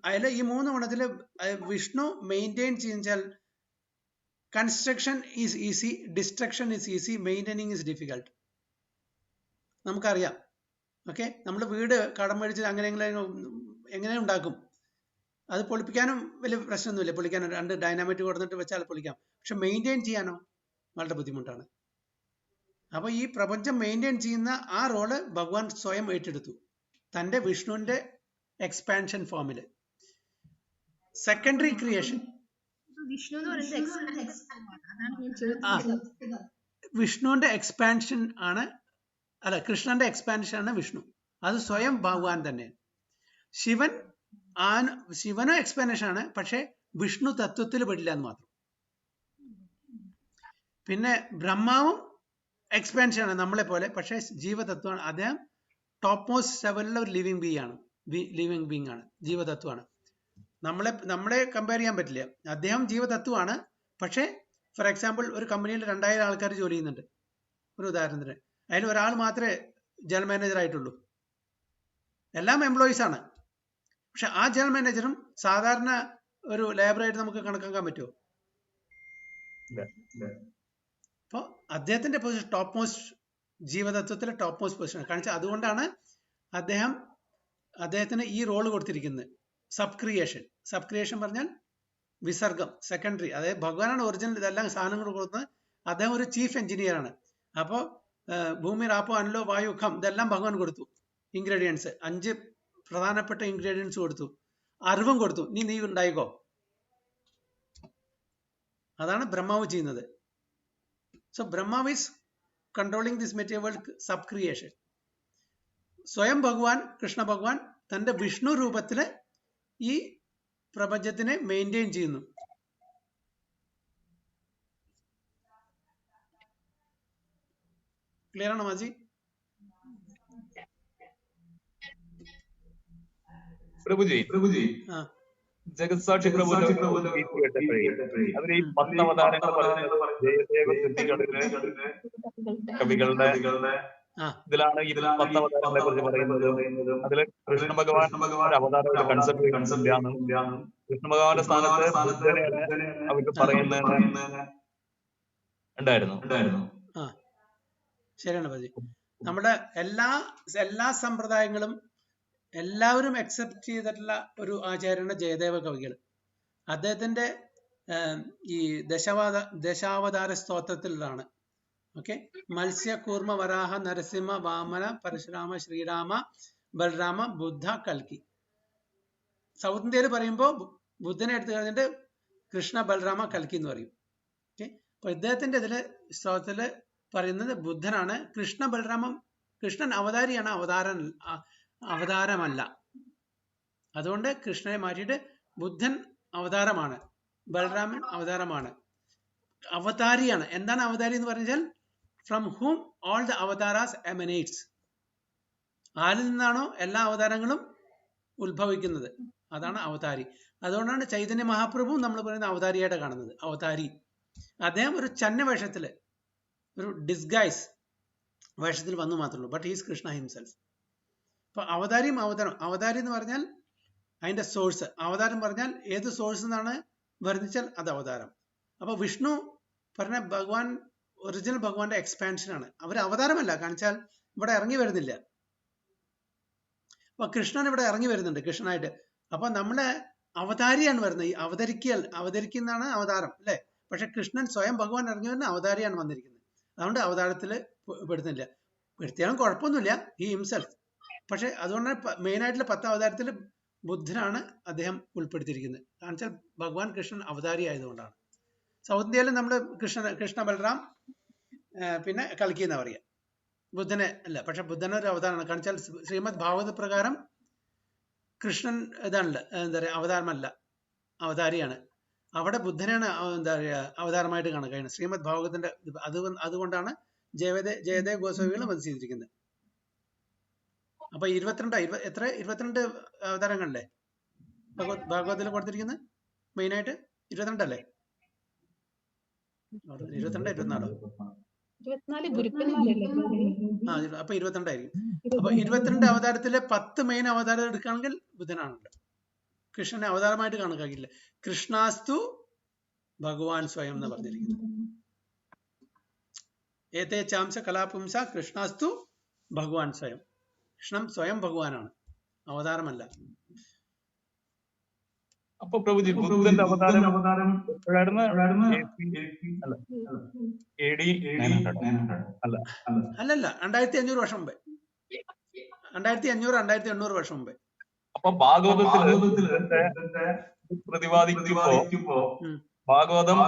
A: അതിൽ ഈ 3 ഗുണത്തില് വിഷ്ണു മെയിൻറ്റെയിൻ ചെയ്യുന്ന construction is easy, destruction is easy, maintaining is difficult. നമുക്കറിയാം. ഓക്കെ, നമ്മൾ വീട് കടം മേടിച്ച് എങ്ങനെ ഉണ്ടാക്കും, അത് പൊളിപ്പിക്കാനും വലിയ പ്രശ്നമൊന്നുമില്ല. പൊളിക്കാനും 2 ഡൈനാമൈറ്റ് കൊടുത്തിട്ട് വെച്ചാൽ പൊളിക്കാം. പക്ഷെ മെയിൻറ്റെയിൻ ചെയ്യാനോ വളരെ ബുദ്ധിമുട്ടാണ്. അപ്പൊ ഈ പ്രപഞ്ചം മെയിൻറ്റെയിൻ ചെയ്യുന്ന ആ റോള് ഭഗവാൻ സ്വയം ഏറ്റെടുത്തു തന്റെ വിഷ്ണുവിന്റെ എക്സ്പാൻഷൻ ഫോമില്. സെക്കൻഡറി ക്രിയേഷൻ, വിഷ്ണുവിന്റെ എക്സ്പാൻഷൻ ആണ്, അല്ല കൃഷ്ണന്റെ എക്സ്പാൻഷൻ ആണ് വിഷ്ണു, അത് സ്വയം ഭഗവാൻ തന്നെ. ശിവനും എക്സ്പാൻഷൻ ആണ്, പക്ഷെ വിഷ്ണു തത്വത്തിൽ പെടില്ല എന്ന് മാത്രം. പിന്നെ ബ്രഹ്മാവും എക്സ്പാൻഷൻ ആണ് നമ്മളെ പോലെ, പക്ഷെ ജീവതത്വമാണ്. അദ്ദേഹം ടോപ്പ് മോസ്റ്റ് ലെവലിലെ ഒരു ലിവിങ് ബീങ് ആണ്, ജീവതത്വമാണ്. നമ്മളെ കമ്പയർ ചെയ്യാൻ പറ്റില്ല. അദ്ദേഹം ജീവതത്വമാണ്, പക്ഷെ ഫോർ എക്സാമ്പിൾ ഒരു കമ്പനിയിൽ 2000 ആൾക്കാർ ജോലി ചെയ്യുന്നുണ്ട്, ഒരു ഉദാഹരണത്തിന്. അതിൽ ഒരാൾ മാത്രമേ ജനറൽ മാനേജർ ആയിട്ടുള്ളൂ, എല്ലാം എംപ്ലോയീസ് ആണ്. പക്ഷെ ആ ജനറൽ മാനേജറും സാധാരണ ഒരു ലേബറായിട്ട് നമുക്ക് കണക്കാക്കാൻ പറ്റുമോ? അപ്പോൾ അദ്ദേഹത്തിന്റെ പൊസിഷൻ ടോപ്പ് മോസ്റ്റ്, ജീവതത്വത്തിലെ ടോപ്പ് മോസ്റ്റ് പൊസിഷൻ കാണിച്ചാൽ. അതുകൊണ്ടാണ് അദ്ദേഹത്തിന് ഈ റോള് കൊടുത്തിരിക്കുന്നത്. സബ് ക്രിയേഷൻ പറഞ്ഞാൽ വിസർഗം, സെക്കൻഡറി. അതായത് ഭഗവാനാണ് ഒറിജിനൽ ഇതെല്ലാം സാധനങ്ങൾ കൊടുക്കുന്നത്. അദ്ദേഹം ഒരു ചീഫ് എഞ്ചിനീയർ ആണ്. അപ്പോൾ ഭൂമി, രാപ്പോ, അനലോ, വായു, ഖം ഇതെല്ലാം ഭഗവാൻ കൊടുത്തു. ഇൻഗ്രീഡിയൻസ് 5 പ്രധാനപ്പെട്ട ഇൻഗ്രീഡിയൻസ് കൊടുത്തു, അറിവും കൊടുത്തു, നീ ഉണ്ടായിക്കോ. അതാണ് ബ്രഹ്മാവ് ചെയ്യുന്നത്. സോ ബ്രഹ്മാവ് is controlling this material world sub creation. സ്വയം ഭഗവാൻ കൃഷ്ണ ഭഗവാൻ തന്റെ വിഷ്ണു രൂപത്തില് ഈ പ്രപഞ്ചത്തിനെ മെയിൻറ്റെയിൻ ചെയ്യുന്നു. ക്ലിയർ ആണോ മാജി?
E: പ്രഭുജി
A: ആ
E: ജഗത്സാക്ഷി പ്രഭു കേട്ടപ്പോഴേ അവര് ഈ 10 അവതാരങ്ങൾ പറയുന്നത് ജയദേവ കൃതികളില് കവികളുടെ
A: ആ
E: ഇതിലാണ് ഈ 10 അവതാരങ്ങളെ കുറിച്ച് പറയുന്നത്. അതില് കൃഷ്ണ ഭഗവാൻ ഒരു അവതാരം ഒരു കൺസെപ്റ്റ് ഇല്ലാന്നും കൃഷ്ണ ഭഗവാന്റെ സ്ഥാനത്ത് ബുദ്ധനെയാണ് അവർക്ക് പറയുന്നത് ഉണ്ടായിരുന്നു.
A: ആ ശരിയാണ് ബാജി. നമ്മുടെ എല്ലാ സമ്പ്രദായങ്ങളും എല്ലാവരും അക്സെപ്റ്റ് ചെയ്തിട്ടുള്ള ഒരു ആചാര്യനാണ് ജയദേവ കവികൾ. അദ്ദേഹത്തിന്റെ ഈ ദശാവതാര സ്തോത്രത്തിലാണ്. ഓക്കെ, മത്സ്യ കൂർമ്മ വരാഹ നരസിംഹ വാമന പരശുരാമ ശ്രീരാമ ബലരാമ ബുദ്ധ കൽക്കി. സൗത്ത് ഇന്ത്യയിൽ പറയുമ്പോൾ ബുദ്ധനെ എടുത്തു കഴിഞ്ഞിട്ട് കൃഷ്ണ ബലരാമ കൽക്കി എന്ന് പറയും. ഓക്കെ, അപ്പൊ ഇദ്ദേഹത്തിന്റെ ഇതില് സ്തോത്രത്തില് പറയുന്നത് ബുദ്ധനാണ്. കൃഷ്ണൻ അവതാരിയാണ്, അവതാരമല്ല. അതുകൊണ്ട് കൃഷ്ണനെ മാറ്റിയിട്ട് ബുദ്ധൻ അവതാരമാണ്, ബലരാമൻ അവതാരമാണ്, അവതാരിയാണ്. എന്താണ് അവതാരി എന്ന് പറഞ്ഞാൽ ഫ്രം ഹൂം ഓൾ ദ അവതാരാസ് എമനേറ്റ്സ്. ആരിൽ നിന്നാണോ എല്ലാ അവതാരങ്ങളും ഉത്ഭവിക്കുന്നത്, അതാണ് അവതാരി. അതുകൊണ്ടാണ് ചൈതന്യ മഹാപ്രഭു നമ്മൾ പറയുന്ന അവതാരിയായിട്ട് കാണുന്നത്. അവതാരി അദ്ദേഹം ഒരു ചന്ന വേഷത്തില്, ഒരു ഡിസ്ഗൈസ് വേഷത്തിൽ വന്നു മാത്രമേ ഉള്ളൂ. But he's Krishna himself. അപ്പൊ അവതാരിയും അവതാരി എന്ന് പറഞ്ഞാൽ അതിന്റെ സോഴ്സ്, അവതാരം പറഞ്ഞാൽ ഏത് സോഴ്സ് എന്നാണ് വർണ്ണിച്ചാൽ അത് അവതാരം. അപ്പൊ വിഷ്ണു പറഞ്ഞ ഭഗവാൻ ഒറിജിനൽ ഭഗവാന്റെ എക്സ്പാൻഷൻ ആണ്. അവർ അവതാരമല്ല, കാണിച്ചാൽ ഇവിടെ ഇറങ്ങി വരുന്നില്ല. അപ്പൊ കൃഷ്ണൻ ഇവിടെ ഇറങ്ങി വരുന്നുണ്ട് കൃഷ്ണനായിട്ട്. അപ്പൊ നമ്മുടെ അവതാരിയാണ് വരുന്നത്. ഈ അവതരിക്കുന്നതാണ് അവതാരം അല്ലെ. പക്ഷെ കൃഷ്ണൻ സ്വയം ഭഗവാൻ ഇറങ്ങി വരുന്ന അവതാരിയാണ് വന്നിരിക്കുന്നത്. അതുകൊണ്ട് അവതാരത്തില് പെടുന്നില്ല. പെടുത്തിയാലും കുഴപ്പമൊന്നുമില്ല, ഈ ഹിംസെൽഫ്. പക്ഷെ അതുകൊണ്ടാണ് മെയിൻ ആയിട്ടുള്ള 10 അവതാരത്തിൽ ബുദ്ധനാണ് അദ്ദേഹം ഉൾപ്പെടുത്തിയിരിക്കുന്നത്. കാരണം വെച്ചാൽ ഭഗവാൻ കൃഷ്ണൻ അവതാരി ആയതുകൊണ്ടാണ്. സൗത്ത് ഇന്ത്യയിൽ നമ്മൾ കൃഷ്ണ ബലറാം പിന്നെ കൽക്കി എന്നാ പറയുക, ബുദ്ധനെ അല്ല. പക്ഷെ ബുദ്ധനെ ഒരു അവതാരമാണ്. കാരണം വെച്ചാൽ ശ്രീമദ് ഭാഗവത പ്രകാരം കൃഷ്ണൻ ഇതാണല്ലോ, എന്താ പറയുക, അവതാരമല്ല, അവതാരിയാണ്. അവിടെ ബുദ്ധനെയാണ് എന്താ പറയുക അവതാരമായിട്ട് കാണാൻ കഴിയുന്നത് ശ്രീമദ് ഭാഗവതത്തിന്റെ. അതുകൊണ്ടാണ് ജയദേവ് ഗോസ്വാമികൾ വധിച്ചിരിക്കുന്നത്. അപ്പൊ 22 അവതാരങ്ങളല്ലേ ഭാഗവതത്തിൽ കൊടുത്തിരിക്കുന്നത്? മെയിൻ ആയിട്ട് 22 അല്ലേ? 22 24
F: 24 ഗുരുക്കന്മാരല്ലേ?
A: ആ, അപ്പൊ 22 ആയിരിക്കും. അപ്പൊ 22 അവതാരത്തിലെ 10 മെയിൻ അവതാരം എടുക്കുകയാണെങ്കിൽ ബുദ്ധനാണല്ലോ. കൃഷ്ണനെ അവതാരമായിട്ട് കാണാൻ കഴിയില്ല. കൃഷ്ണാസ്തു ഭഗവാൻ സ്വയം എന്ന് പറഞ്ഞിരിക്കുന്നത്. ഏതേ ചാംസ കലാപുംസ കൃഷ്ണാസ്തു ഭഗവാൻ സ്വയം. കൃഷ്ണൻ സ്വയം ഭഗവാനാണ്, അവതാരമല്ല.
E: അപ്പൊ പ്രഭുജി ബുദ്ധന്റെ അവതാരം
A: അല്ലല്ല 2500 വർഷം മുമ്പേ, 2500-2800 വർഷം മുമ്പേ.
E: അപ്പൊ ഭാഗവതത്തിൽ പ്രതിപാദിക്കുമ്പോ ഭാഗവതം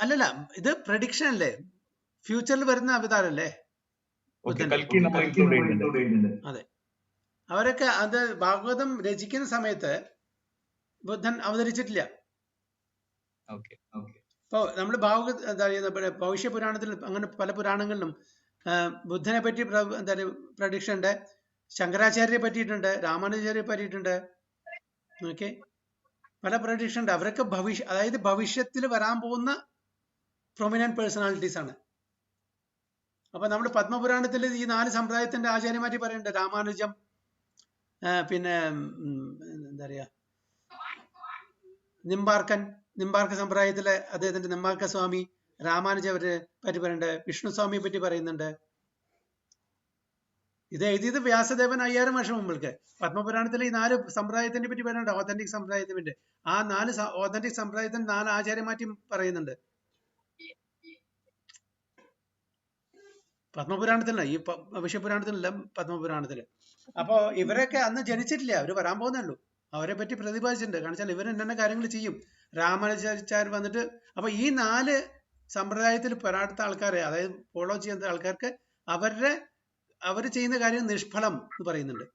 A: അല്ലല്ല, ഇത് പ്രഡിക്ഷൻ അല്ലേ, ഫ്യൂച്ചറിൽ വരുന്ന അവതാരല്ലേ അതെ. അവരൊക്കെ അത് ഭാഗവതം രചിക്കുന്ന സമയത്ത് ബുദ്ധൻ അവതരിച്ചിട്ടില്ല. ഇപ്പൊ നമ്മൾ ഭാഗവത എന്താ പറയുക, ഭവിഷ്യ പുരാണത്തിൽ അങ്ങനെ പല പുരാണങ്ങളിലും ബുദ്ധനെ പറ്റി എന്താ പ്രഡിക്ഷൻ ഉണ്ട്. ശങ്കരാചാര്യരെ പറ്റിയിട്ടുണ്ട്, രാമാനുജാചാര്യെ പറ്റിയിട്ടുണ്ട്. ഓക്കെ, പല പ്രഡിക്ഷൻ ഉണ്ട്. അവരൊക്കെ അതായത് ഭവിഷ്യത്തിൽ വരാൻ പോകുന്ന പ്രൊമിനന്റ് പേഴ്സണാലിറ്റീസ് ആണ്. അപ്പൊ നമ്മുടെ പത്മപുരാണത്തിൽ ഈ 4 സമ്പ്രദായത്തിന്റെ ആചാര്യമാറ്റി പറയുന്നുണ്ട്. രാമാനുജം, പിന്നെ എന്താ പറയാ നിമ്പാർക്ക സമ്പ്രദായത്തിലെ അദ്ദേഹത്തിന്റെ നിമ്പാർക്ക സ്വാമി, രാമാനുജരെ പറ്റി പറയുന്നുണ്ട്, വിഷ്ണു സ്വാമിയെ പറ്റി പറയുന്നുണ്ട്. ഇത് എഴുതിയത് വ്യാസദേവൻ 5000 വർഷം മുമ്പ്. പത്മപുരാണത്തിലെ ഈ 4 സമ്പ്രദായത്തിനെ പറ്റി പറയുന്നുണ്ട്, ഓതന്റിക് സമ്പ്രദായത്തിനെ പറ്റി. ആ 4 ഓതന്റിക് സമ്പ്രദായത്തിന് 4 ആചാര്യമാറ്റി പറയുന്നുണ്ട്. പത്മപുരാണത്തിലല്ല, ഈ വിഷയപുരാണത്തിലല്ല, പത്മപുരാണത്തില്. അപ്പോ ഇവരൊക്കെ അന്ന് ജനിച്ചിട്ടില്ല, അവര് വരാൻ പോകുന്നേ ഉള്ളൂ. അവരെ പറ്റി പ്രതിപാദിച്ചിട്ടുണ്ട്. കാരണം വെച്ചാൽ ഇവർ ഇന്ന കാര്യങ്ങൾ ചെയ്യും. രാമാനുജാചാര്യർ വന്നിട്ട്, അപ്പൊ ഈ 4 സമ്പ്രദായത്തിൽ പെടാത്ത ആൾക്കാരെ, അതായത് ഫോളോ ചെയ്യുന്ന ആൾക്കാർക്ക് അവർ ചെയ്യുന്ന കാര്യം നിഷ്ഫലം എന്ന് പറയുന്നുണ്ട്.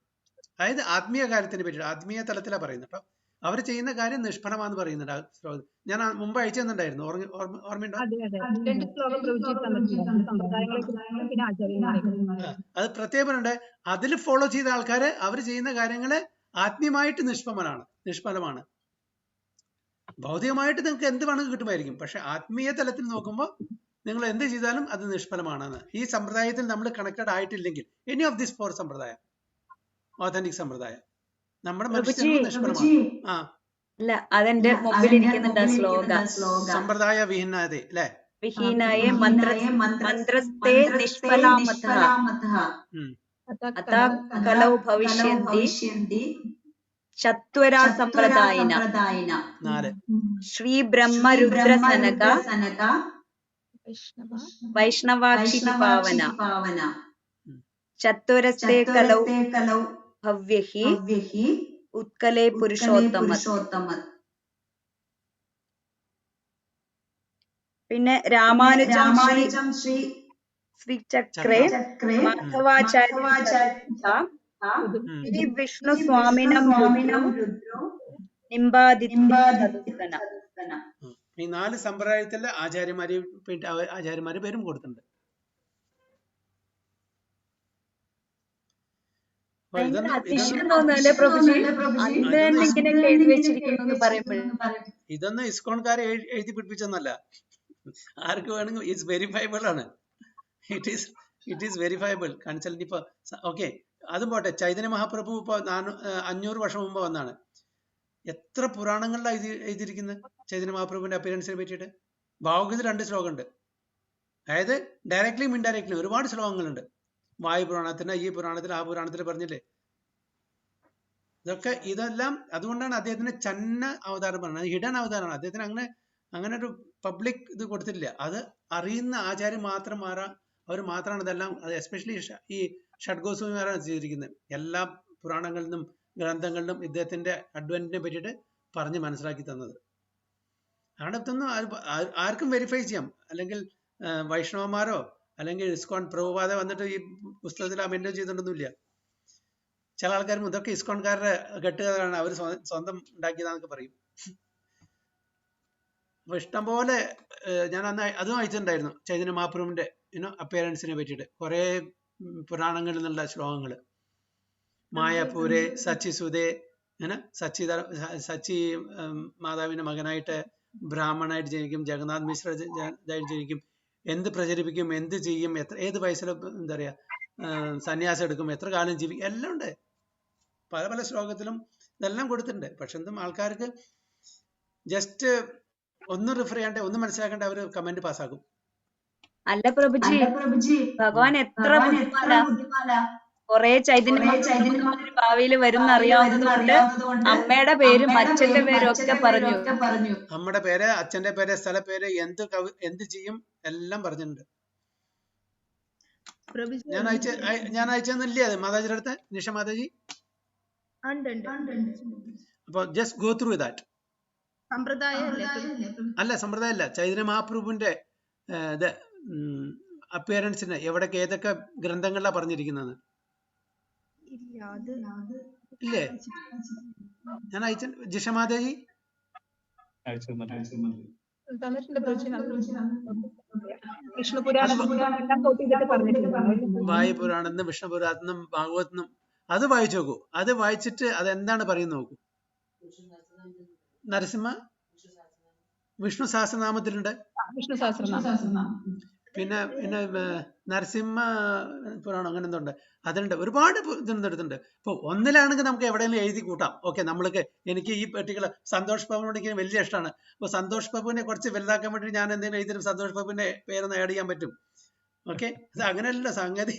A: അതായത് ആത്മീയ കാര്യത്തിനെ പറ്റി, ആത്മീയ തലത്തിലാണ് പറയുന്നത്. അപ്പൊ അവർ ചെയ്യുന്ന കാര്യം നിഷ്ഫലമാണെന്ന് പറയുന്നുണ്ട്. ഞാൻ മുമ്പ് അയച്ചു തന്നിട്ടുണ്ടായിരുന്നു, ഓർമ്മയുണ്ടോ?
F: അതെ അതെ 2 ശ്ലോകം പ്രവചിച്ച് തന്നിട്ടുണ്ടായിരുന്നു സമ്പ്രദായങ്ങളെ കുറിച്ചും പിന്നെ ആചാര്യന്മാരെ കുറിച്ചും.
A: അത് പ്രത്യേകമുണ്ട്. അതിൽ ഫോളോ ചെയ്ത ആൾക്കാര് അവർ ചെയ്യുന്ന കാര്യങ്ങള് ആത്മീയമായിട്ട് നിഷ്ഫലമാണ്. ഭൗതികമായിട്ട് നിങ്ങൾക്ക് എന്ത് വേണമെങ്കിൽ കിട്ടുമായിരിക്കും, പക്ഷെ ആത്മീയ തലത്തിൽ നോക്കുമ്പോൾ നിങ്ങൾ എന്ത് ചെയ്താലും അത് നിഷ്ഫലമാണെന്ന്. ഈ സമ്പ്രദായത്തിൽ നമ്മൾ കണക്റ്റഡ് ആയിട്ടില്ലെങ്കിൽ, എനി ഓഫ് ദിസ് 4 സമ്പ്രദായം, ഓതന്റിക് സമ്പ്രദായം, നമ്മുടെ മനസ്സിൽ നിഷ്ഫലമാണ്. ആ
I: അല്ല, അതെന്റെ മുമ്പിൽ ഇരിക്കുന്നുണ്ട് ആ ശ്ലോക.
A: സമ്പ്രദായ വിഹീനതേ അല്ലെ?
I: വിഹീനായ മന്ത്രസ്തേ നിഷ്ഫലാമതഃ അത കലൗ ഭവിഷ്യന്തി ചത്വരാ സമ്പ്രദായിന
A: 4
I: ശ്രീ ബ്രഹ്മ രുദ്ര സനക വൈഷ്ണവാക്ഷി പാവന ചത്വരസ്തേ കലൗ ഭവ്യഹി ഉത്കലേ പുരുഷോത്തമ. പിന്നെ രാമാനുജം ശ്രീ ചക്രേ മാധവാചാര്യ ശ്രീ വിഷ്ണു സ്വാമിനം നിംബാദിത്യ.
A: ഈ 4 സമ്പ്രദായത്തിലെ ആചാര്യന്മാരെ പേരും കൊടുത്തിട്ടുണ്ട്. ഇതൊന്നും ഇസ്കോൺകാരെ എഴുതി പിടിപ്പിച്ചൊന്നല്ല, ആർക്ക് വേണമെങ്കിൽ ഇറ്റ്സ് വെരിഫയബിൾ ആണ്. It is verifiable. കാണിച്ചാൽ ഇപ്പൊ ഓക്കെ, അതും പോട്ടെ. ചൈതന്യ മഹാപ്രഭു ഇപ്പൊ 500 വർഷം മുമ്പ് വന്നാണ്. എത്ര പുരാണങ്ങളിലാണ് എഴുതിയിരിക്കുന്നത് ചൈതന്യ മഹാപ്രഭുവിന്റെ അപ്പിയറൻസിനെ പറ്റിയിട്ട്? ഭാഗവതത്തിൽ 2 ശ്ലോകമുണ്ട്. അതായത് ഡയറക്ട്ലിയും ഇൻഡയറക്ട്ലിയും ഒരുപാട് ശ്ലോകങ്ങളുണ്ട്. വായു പുരാണത്തിന്, ഈ പുരാണത്തിൽ, ആ പുരാണത്തിൽ പറഞ്ഞില്ലേ? ഇതെല്ലാം അതുകൊണ്ടാണ് അദ്ദേഹത്തിന് ചന്ന അവതാരം പറഞ്ഞത്, ഹിഡൻ അവതാരമാണ്. അദ്ദേഹത്തിന് അങ്ങനെ ഒരു പബ്ലിക് ഇത് കൊടുത്തിട്ടില്ല. അത് അറിയുന്ന ആചാര്യം മാത്രം അവർ മാത്രമാണ് ഇതെല്ലാം, അത് എസ്പെഷ്യലി ഈ ഷഡ്ഗോസ്വാമിമാരാണ് ചെയ്തിരിക്കുന്നത്. എല്ലാ പുരാണങ്ങളിലും ഗ്രന്ഥങ്ങളിലും ഇദ്ദേഹത്തിന്റെ അഡ്വന്റിനെ പറ്റിയിട്ട് പറഞ്ഞ് മനസ്സിലാക്കി തന്നത്. അവിടെ ഇതൊന്നും ആർക്കും വെരിഫൈ ചെയ്യാം. അല്ലെങ്കിൽ വൈഷ്ണവന്മാരോ അല്ലെങ്കിൽ ഇസ്കോൺ പ്രഭുപാദ വന്നിട്ട് ഈ പുസ്തകത്തിൽ അമെൻഡ് ചെയ്തിട്ടൊന്നുമില്ല. ചില ആൾക്കാരും ഇതൊക്കെ ഇസ്കോൺകാരുടെ കെട്ടുകഥകളാണ്, അവർ സ്വന്തം ഉണ്ടാക്കിയതാന്നൊക്കെ പറയും. അപ്പൊ ഇഷ്ടംപോലെ ഞാൻ അന്ന് അതും അയച്ചിട്ടുണ്ടായിരുന്നു, ചൈതന്യ മഹാപ്രഭുവിന്റെ അപ്പിയറൻസിനെ പറ്റിയിട്ട് കുറെ പുരാണങ്ങളിൽ നിന്നുള്ള ശ്ലോകങ്ങള്. മായാപൂരെ സച്ചി സുതേ, സച്ചി മാതാവിന്റെ മകനായിട്ട് ബ്രാഹ്മണായിട്ട് ജനിക്കും, ജഗന്നാഥ് മിശ്ര ജനിക്കും, എന്ത് പ്രചരിപ്പിക്കും, എന്ത് ചെയ്യും, ഏത് വയസ്സിൽ എന്താ പറയാ സന്യാസം എടുക്കും, എത്ര കാലം ജീവിക്കും, എല്ലാം ഉണ്ട്. പല പല ശ്ലോകത്തിലും ഇതെല്ലാം കൊടുത്തിട്ടുണ്ട്. പക്ഷെ എന്തും ആൾക്കാർക്ക് ജസ്റ്റ് ഒന്ന് റിഫർ ചെയ്യാണ്ട്, ഒന്ന് മനസ്സിലാക്കേണ്ട അവർ കമന്റ് പാസ്സാക്കും.
I: അല്ല പ്രഭുജി, ഭഗവാൻ എത്ര ബുദ്ധിമാന. കൊറേ ചൈതന്യ ഭാവിയിൽ വരുന്ന അറിയാവുന്നതുകൊണ്ട് അമ്മയുടെ പേരും അച്ഛന്റെ പേരും ഒക്കെ പറഞ്ഞു.
A: അമ്മയുടെ പേര്, അച്ഛന്റെ പേര്, സ്ഥലപ്പേര്, എന്ത് ചെയ്യും എല്ലാം പറഞ്ഞിട്ടുണ്ട്. ഞാൻ അയച്ചെന്നില്ലേ അത് മാതാജിയുടെ അടുത്ത്, നിഷ മാതാജി? അപ്പൊ ജസ്റ്റ് ഗോ ത്രൂ ദാറ്റ്. അല്ല, സമ്പ്രദായം അല്ല, ചൈതന്യ മഹാപ്രഭുവിന്റെ അപ്പിയറൻസിന് എവിടൊക്കെ ഏതൊക്കെ ഗ്രന്ഥങ്ങളിലാണ് പറഞ്ഞിരിക്കുന്നത് ഇല്ലേ? ഞാൻ അയച്ച ജിഷ മാതാജി വായുപുരാണെന്നും വിഷ്ണുപുരാണെന്നും ഭാഗവതെന്നും അത് വായിച്ചു നോക്കൂ. അത് വായിച്ചിട്ട് അതെന്താണ് പറയുന്നത് നോക്കൂ. നരസിംഹ വിഷ്ണു സഹസ്രനാമത്തിലുണ്ട്. പിന്നെ നരസിംഹ പുരാണം അങ്ങനെ എന്തുണ്ട്, അതുണ്ട്. ഒരുപാട് ഇതെടുത്തിട്ടുണ്ട്. ഇപ്പൊ ഒന്നിലാണെങ്കിൽ നമുക്ക് എവിടെയെങ്കിലും എഴുതി കൂട്ടാം. ഓക്കെ, എനിക്ക് ഈ പെർട്ടിക്കുലർ സന്തോഷ് ബാബുവിനോട് എനിക്ക് വലിയ ഇഷ്ടമാണ്. അപ്പൊ സന്തോഷ് ബാബുവിനെ കുറച്ച് വലുതാക്കാൻ വേണ്ടി ഞാൻ എന്തെങ്കിലും എഴുതിയിട്ട് സന്തോഷ് ബാബുവിന്റെ പേരൊന്ന് ആഡ് ചെയ്യാൻ പറ്റും. ഓക്കെ, ഇത് അങ്ങനെയല്ല സംഗതി.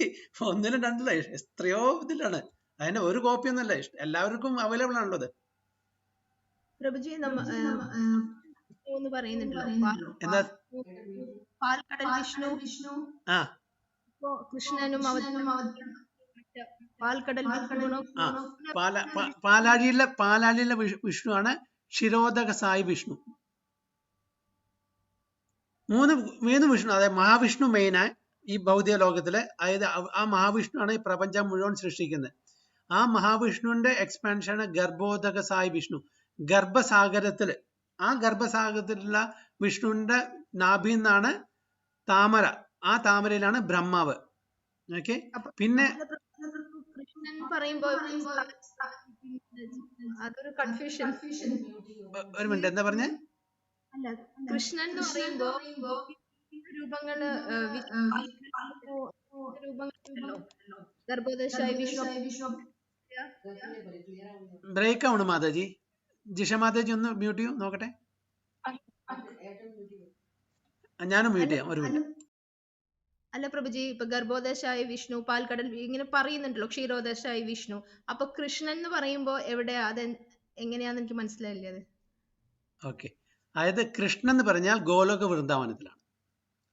A: ഒന്നിലും രണ്ടല്ല, എത്രയോ ഇതിലാണ്. അതിന്റെ ഒരു കോപ്പി ഒന്നല്ല, എല്ലാവർക്കും അവൈലബിൾ ആണല്ലോ അത്. എന്താ
B: പാൽക്കടൽ വിഷ്ണു, ഇപ്പോ കൃഷ്ണനും പാൽക്കടൽ വിഷ്ണുവാണോ?
A: ആ പാലാഴിയിലെ വിഷ്ണുവാണ് ക്ഷീരോദക സായി വിഷ്ണു. മൂന്ന് വിഷ്ണു, അതായത് മഹാവിഷ്ണു മെയിനായി ഈ ഭൗതിക ലോകത്തില്, അതായത് ആ മഹാവിഷ്ണുവാണ് ഈ പ്രപഞ്ചം മുഴുവൻ സൃഷ്ടിക്കുന്നത്. ആ മഹാവിഷ്ണുവിന്റെ എക്സ്പാൻഷനാണ് ഗർഭോദക സായി വിഷ്ണു. ഗർഭസാഗരത്തില്, ആ ഗർഭസാഗരത്തിലുള്ള വിഷ്ണുവിന്റെ നാഭിയിൽ നിന്നാണ് താമര, ആ താമരയിലാണ് ബ്രഹ്മാവ്. ഓക്കെ, പിന്നെ
B: കൃഷ്ണൻ പറയുമ്പോ അതൊരു കൺഫ്യൂഷൻ.
A: ഒരു മിനിറ്റ്, എന്താ പറഞ്ഞേ?
B: അല്ല, കൃഷ്ണൻ എന്ന് പറയുമ്പോ രൂപങ്ങള് രൂപങ്ങളുണ്ടല്ലോ, ഗർഭോദശായി വിഷ്ണു.
A: ബ്രേക്ക് ആവണം മാതാജി. ജിഷ മാതാജി ഒന്ന് മ്യൂട്ട് ചെയ്യൂ, നോക്കട്ടെ. ഞാനും മ്യൂട്ട് ചെയ്യാം, ഒരു മിനിറ്റ്.
B: അല്ല പ്രഭുജി, ഇപ്പൊ ഗർഭോദശായി വിഷ്ണു, പാൽക്കടൽ ഇങ്ങനെ പറയുന്നുണ്ടല്ലോ, ക്ഷീരോദശായി വിഷ്ണു. അപ്പൊ കൃഷ്ണൻ എന്ന് പറയുമ്പോ എവിടെയാ, അത് എങ്ങനെയാന്ന് എനിക്ക് മനസ്സിലായില്ലേ അത്.
A: ഓക്കെ, അതായത് കൃഷ്ണൻ എന്ന് പറഞ്ഞാൽ ഗോലോക വൃന്ദാവനത്തിലാണ്.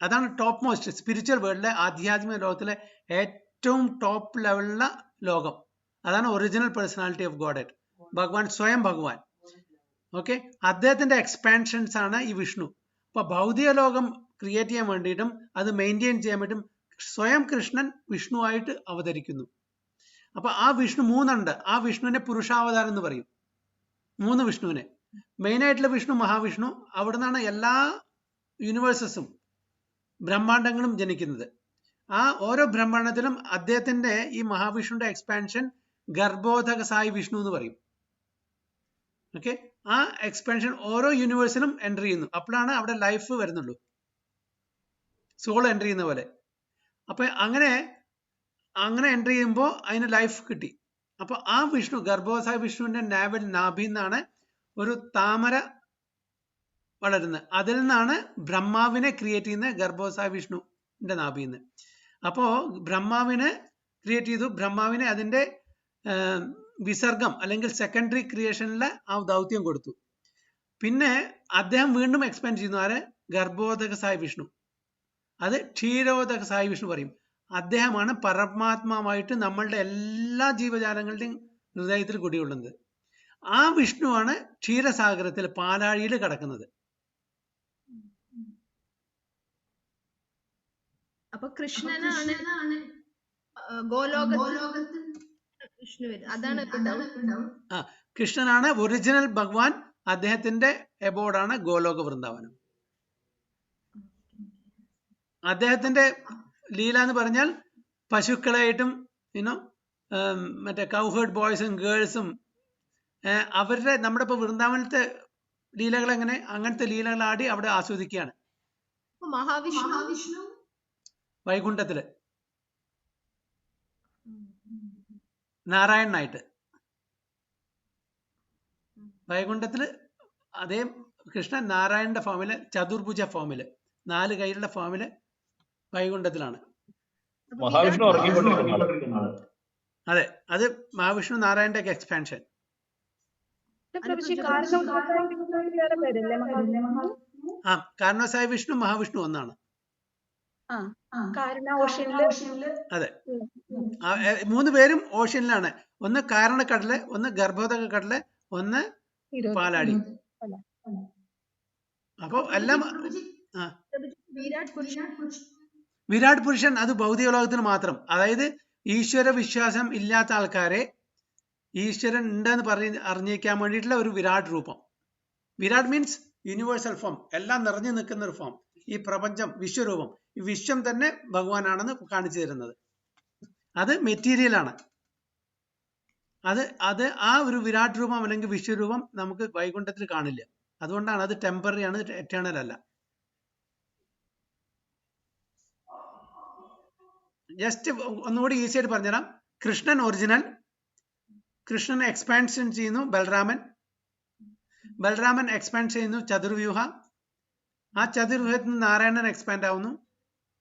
A: അതാണ് ടോപ്പ് മോസ്റ്റ് സ്പിരിച്വൽ വേൾഡിലെ, ആധ്യാത്മിക ലോകത്തിലെ ഏറ്റവും ടോപ്പ് ലെവലിലുള്ള ലോകം. അതാണ് ഒറിജിനൽ പേഴ്സണാലിറ്റി ഓഫ് ഗോഡ്, ഭഗവാൻ, സ്വയം ഭഗവാൻ. ഓക്കെ, അദ്ദേഹത്തിന്റെ എക്സ്പാൻഷൻസ് ആണ് ഈ വിഷ്ണു. അപ്പൊ ഭൗതിക ലോകം ക്രിയേറ്റ് ചെയ്യാൻ വേണ്ടിയിട്ടും അത് മെയിൻറ്റെയിൻ ചെയ്യാൻ വേണ്ടിയിട്ടും സ്വയം കൃഷ്ണൻ വിഷ്ണുവായിട്ട് അവതരിക്കുന്നു. അപ്പൊ ആ വിഷ്ണു മൂന്നുണ്ട്. ആ വിഷ്ണുവിനെ പുരുഷാവതാരം എന്ന് പറയും. 3 വിഷ്ണുവിനെ. മെയിനായിട്ടുള്ള വിഷ്ണു മഹാവിഷ്ണു, അവിടെ നിന്നാണ് എല്ലാ യൂണിവേഴ്സസും ബ്രഹ്മാണ്ടങ്ങളും ജനിക്കുന്നത്. ആ ഓരോ ബ്രഹ്മാണ്ടത്തിലും അദ്ദേഹത്തിന്റെ ഈ മഹാവിഷ്ണുവിന്റെ എക്സ്പാൻഷൻ ഗർഭോദക സായി വിഷ്ണു എന്ന് പറയും. ഓക്കെ, ആ എക്സ്പാൻഷൻ ഓരോ യൂണിവേഴ്സിലും എൻ്റർ ചെയ്യുന്നു. അപ്പോഴാണ് അവിടെ ലൈഫ് വരുന്നുള്ളൂ, സോൾ എൻ്റർ ചെയ്യുന്ന പോലെ. അപ്പൊ അങ്ങനെ എൻ്റർ ചെയ്യുമ്പോൾ അതിന് ലൈഫ് കിട്ടി. അപ്പൊ ആ വിഷ്ണു, ഗർഭോദായ വിഷ്ണുവിന്റെ നാഭിയിൽ നിന്നാണ് ഒരു താമര വളരുന്നത്. അതിൽ നിന്നാണ് ബ്രഹ്മാവിനെ ക്രിയേറ്റ് ചെയ്യുന്നത്, ഗർഭോദായ വിഷ്ണുവിന്റെ നാഭിയിൽ നിന്ന്. അപ്പോ ബ്രഹ്മാവിനെ ക്രിയേറ്റ് ചെയ്തു. ബ്രഹ്മാവിനെ അതിന്റെ വിസർഗം അല്ലെങ്കിൽ സെക്കൻഡറി ക്രിയേഷനിലെ ആ ദൗത്യം കൊടുത്തു. പിന്നെ അദ്ദേഹം വീണ്ടും എക്സ്പാൻഡ് ചെയ്യുന്നു. ആര്? ഗർഭോദക സായി വിഷ്ണു. അത് ക്ഷീരോദക സായി വിഷ്ണു പറയും. അദ്ദേഹമാണ് പരമാത്മാവായിട്ട് നമ്മളുടെ എല്ലാ ജീവജാലങ്ങളുടെയും ഹൃദയത്തിൽ കുടികൊള്ളുന്നത്. ആ വിഷ്ണുവാണ് ക്ഷീരസാഗരത്തിൽ, പാലാഴിയിൽ കിടക്കുന്നത്.
B: അപ്പൊ കൃഷ്ണനാണ് ഗോലോകത്തിൽ വിഷ്ണു വരുന്നത്. അതാണ്
A: ആ, കൃഷ്ണനാണ് ഒറിജിനൽ ഭഗവാൻ. അദ്ദേഹത്തിന്റെ എബോർഡാണ് ഗോലോക വൃന്ദാവനം. അദ്ദേഹത്തിന്റെ ലീല എന്ന് പറഞ്ഞാൽ പശുക്കളായിട്ടും മറ്റേ കൗഹേർഡ് ബോയ്സും ഗേൾസും അവരുടെ, നമ്മുടെ ഇപ്പൊ വൃന്ദാവനത്തെ ലീലകൾ എങ്ങനെ, അങ്ങനത്തെ ലീലകൾ ആടി അവിടെ ആസ്വദിക്കുകയാണ്.
B: മഹാവിഷ്ണു
A: വൈകുണ്ഠത്തില് നാരായണനായിട്ട്, വൈകുണ്ഠത്തില് അതേ കൃഷ്ണൻ നാരായണന്റെ ഫോമില്, ചതുർഭുജ ഫോമില്, 4 കൈയിലുള്ള ഫോമില് വൈകുണ്ഠത്തിലാണ്.
E: മഹാവിഷ്ണു
A: അതെ, അത് മഹാവിഷ്ണു നാരായണന്റെ ഒക്കെ എക്സ്പാൻഷൻ. ആ, കാരണവസായ വിഷ്ണു മഹാവിഷ്ണു ഒന്നാണ്. അതെ, 3 പേരും ഓഷ്യനിലാണ്. ഒന്ന് കാരണക്കടല്, ഒന്ന് ഗർഭോദക കടല്, ഒന്ന് പാലാടി. അപ്പൊ എല്ലാം വിരാട് പുരുഷൻ അത് ഭൗതിക ലോകത്തിന് മാത്രം. അതായത് ഈശ്വര വിശ്വാസം ഇല്ലാത്ത ആൾക്കാരെ ഈശ്വരൻ ഉണ്ടെന്ന് അറിഞ്ഞിരിക്കാൻ വേണ്ടിയിട്ടുള്ള ഒരു വിരാട് രൂപം. വിരാട് മീൻസ് യൂണിവേഴ്സൽ ഫോം, എല്ലാം നിറഞ്ഞു നിൽക്കുന്ന ഒരു ഫോം. ഈ പ്രപഞ്ചം വിശ്വരൂപം, ഈ വിശ്വം തന്നെ ഭഗവാനാണെന്ന് കാണിച്ചു തരുന്നത്. അത് മെറ്റീരിയൽ ആണ്. അത് ആ ഒരു വിരാട് രൂപം അല്ലെങ്കിൽ വിശ്വരൂപം നമുക്ക് വൈകുണ്ഠത്തിൽ കാണില്ല. അതുകൊണ്ടാണ് അത് ടെമ്പററി ആണ്, എറ്റേണൽ അല്ല. ജസ്റ്റ് ഒന്നുകൂടി ഈസി ആയിട്ട് പറഞ്ഞുതരാം. കൃഷ്ണൻ ഒറിജിനൽ, കൃഷ്ണനെ എക്സ്പാൻഷൻ ചെയ്യുന്നു ബലരാമൻ എക്സ്പാൻഡ് ചെയ്യുന്നു ചതുർവ്യൂഹ. ആ ചതുർവ്യൂഹത്തിൽ നിന്ന് നാരായണൻ എക്സ്പാൻഡ് ആവുന്നു.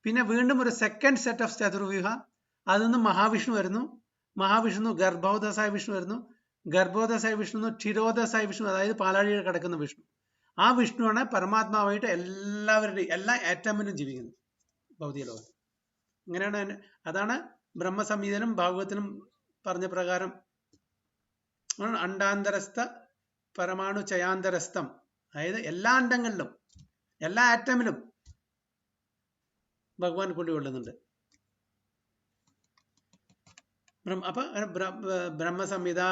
A: പിന്നെ വീണ്ടും ഒരു സെക്കൻഡ് സെറ്റ് ഓഫ് ചതുർവ്യൂഹ, അതിൽ നിന്ന് മഹാവിഷ്ണു വരുന്നു. മഹാവിഷ്ണു ഗർഭോദസായ വിഷ്ണു വരുന്നു. ഗർഭോദസായ വിഷ്ണു ക്ഷീരോദസായ വിഷ്ണു, അതായത് പാലാഴിയിൽ കിടക്കുന്ന വിഷ്ണു. ആ വിഷ്ണുവാണ് പരമാത്മാവായിട്ട് എല്ലാവരുടെയും എല്ലാ ആറ്റമിലും ജീവിക്കുന്നത് ഭൗതിക ലോകത്ത്. ഇങ്ങനെയാണ് അതാണ് ബ്രഹ്മസംഹിതനും ഭാഗവത്തിനും പറഞ്ഞ പ്രകാരം അണ്ടാന്തരസ്ഥ പരമാണു ചയാന്തരസ്ഥം. അതായത് എല്ലാ അണ്ടങ്ങളിലും എല്ലാ ആറ്റമിലും ഭഗവാൻ കുടികൊള്ളുന്നുണ്ട്. അപ്പൊ ബ്രഹ്മസംഹിത